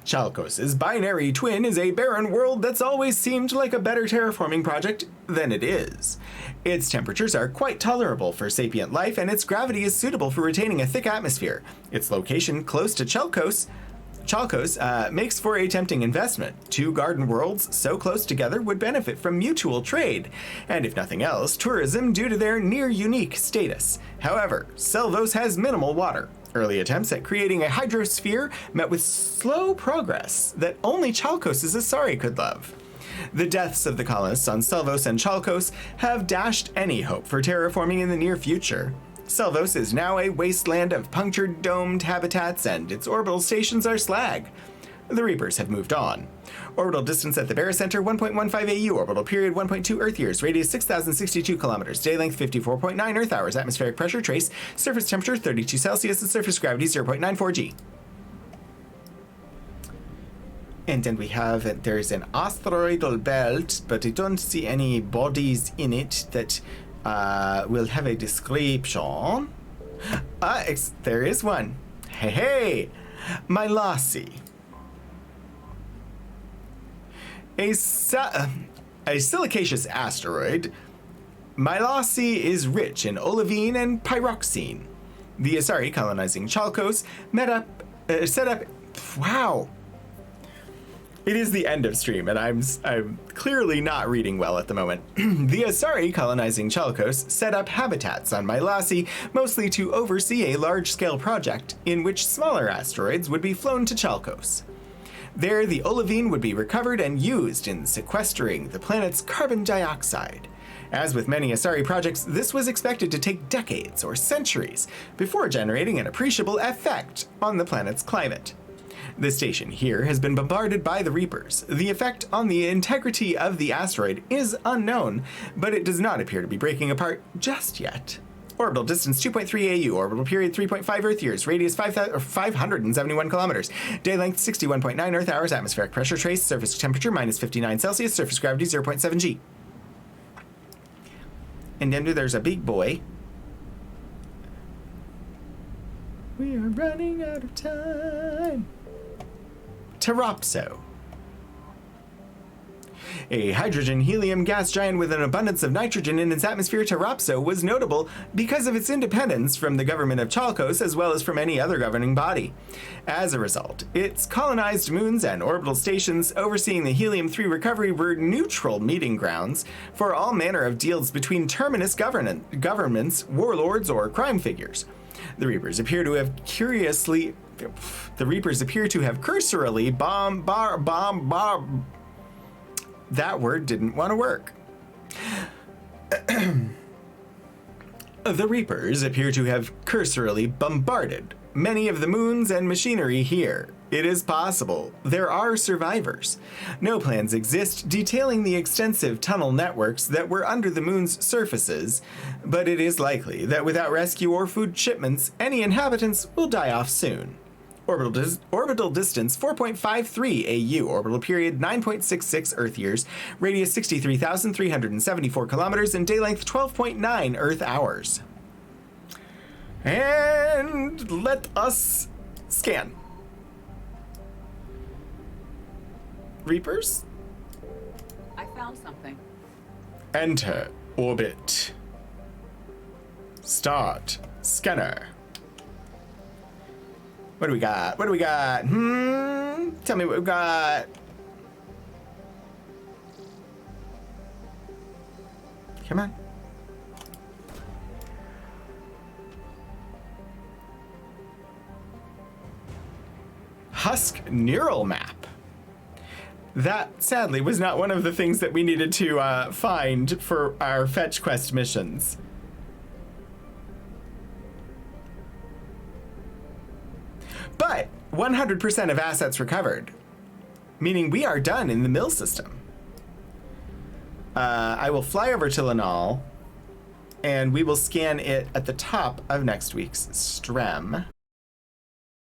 Chalkos' binary twin is a barren world that's always seemed like a better terraforming project than it is. Its temperatures are quite tolerable for sapient life, and its gravity is suitable for retaining a thick atmosphere. Its location close to Chalkos makes for a tempting investment. Two garden worlds so close together would benefit from mutual trade, and if nothing else, tourism due to their near-unique status. However, Selvos has minimal water. Early attempts at creating a hydrosphere met with slow progress that only Chalkos' Asari could love. The deaths of the colonists on Selvos and Chalkos have dashed any hope for terraforming in the near future. Selvos is now a wasteland of punctured domed habitats, and its orbital stations are slag. The Reapers have moved on. Orbital distance at the Barycenter, 1.15 AU, orbital period 1.2 Earth years, radius 6,062 kilometers, day length 54.9 Earth hours, atmospheric pressure trace, surface temperature 32 Celsius, and surface gravity 0.94 G. And then we have, there's an asteroidal belt, but I don't see any bodies in it that will have a description. There is one. Hey, Mylasi. A silicaceous asteroid, Mylasi is rich in olivine and pyroxene. The Asari colonizing Chalkos set up. Wow. It is the end of stream, and I'm clearly not reading well at the moment. The Asari colonizing Chalkos set up habitats on Mylasi, mostly to oversee a large-scale project in which smaller asteroids would be flown to Chalkos. There, the olivine would be recovered and used in sequestering the planet's carbon dioxide. As with many Asari projects, this was expected to take decades or centuries before generating an appreciable effect on the planet's climate. The station here has been bombarded by the Reapers. The effect on the integrity of the asteroid is unknown, but it does not appear to be breaking apart just yet. Orbital distance 2.3 AU, orbital period 3.5 Earth years, radius 571 kilometers, day length 61.9 Earth hours, atmospheric pressure trace, surface temperature minus 59 Celsius, surface gravity 0.7 G. And then there's a big boy. We are running out of time. Teropso. A hydrogen-helium gas giant with an abundance of nitrogen in its atmosphere, Teropso was notable because of its independence from the government of Chalkos as well as from any other governing body. As a result, its colonized moons and orbital stations overseeing the helium-3 recovery were neutral meeting grounds for all manner of deals between terminus governments, warlords, or crime figures. The Reapers appear to have cursorily that word didn't want to work. The Reapers appear to have cursorily bombarded many of the moons and machinery here. It is possible there are survivors. No plans exist detailing the extensive tunnel networks that were under the moon's surfaces, but it is likely that without rescue or food shipments, any inhabitants will die off soon. Orbital distance 4.53 AU, orbital period 9.66 Earth years, radius 63,374 kilometers, and day length 12.9 Earth hours. And let us scan. Reapers? I found something. Enter orbit. Start scanner. What do we got? What do we got? Tell me what we've got. Come on. Husk neural map. That, sadly, was not one of the things that we needed to find for our fetch quest missions. But 100% of assets recovered, meaning we are done in the mill system. I will fly over to Lanal, and we will scan it at the top of next week's Strem.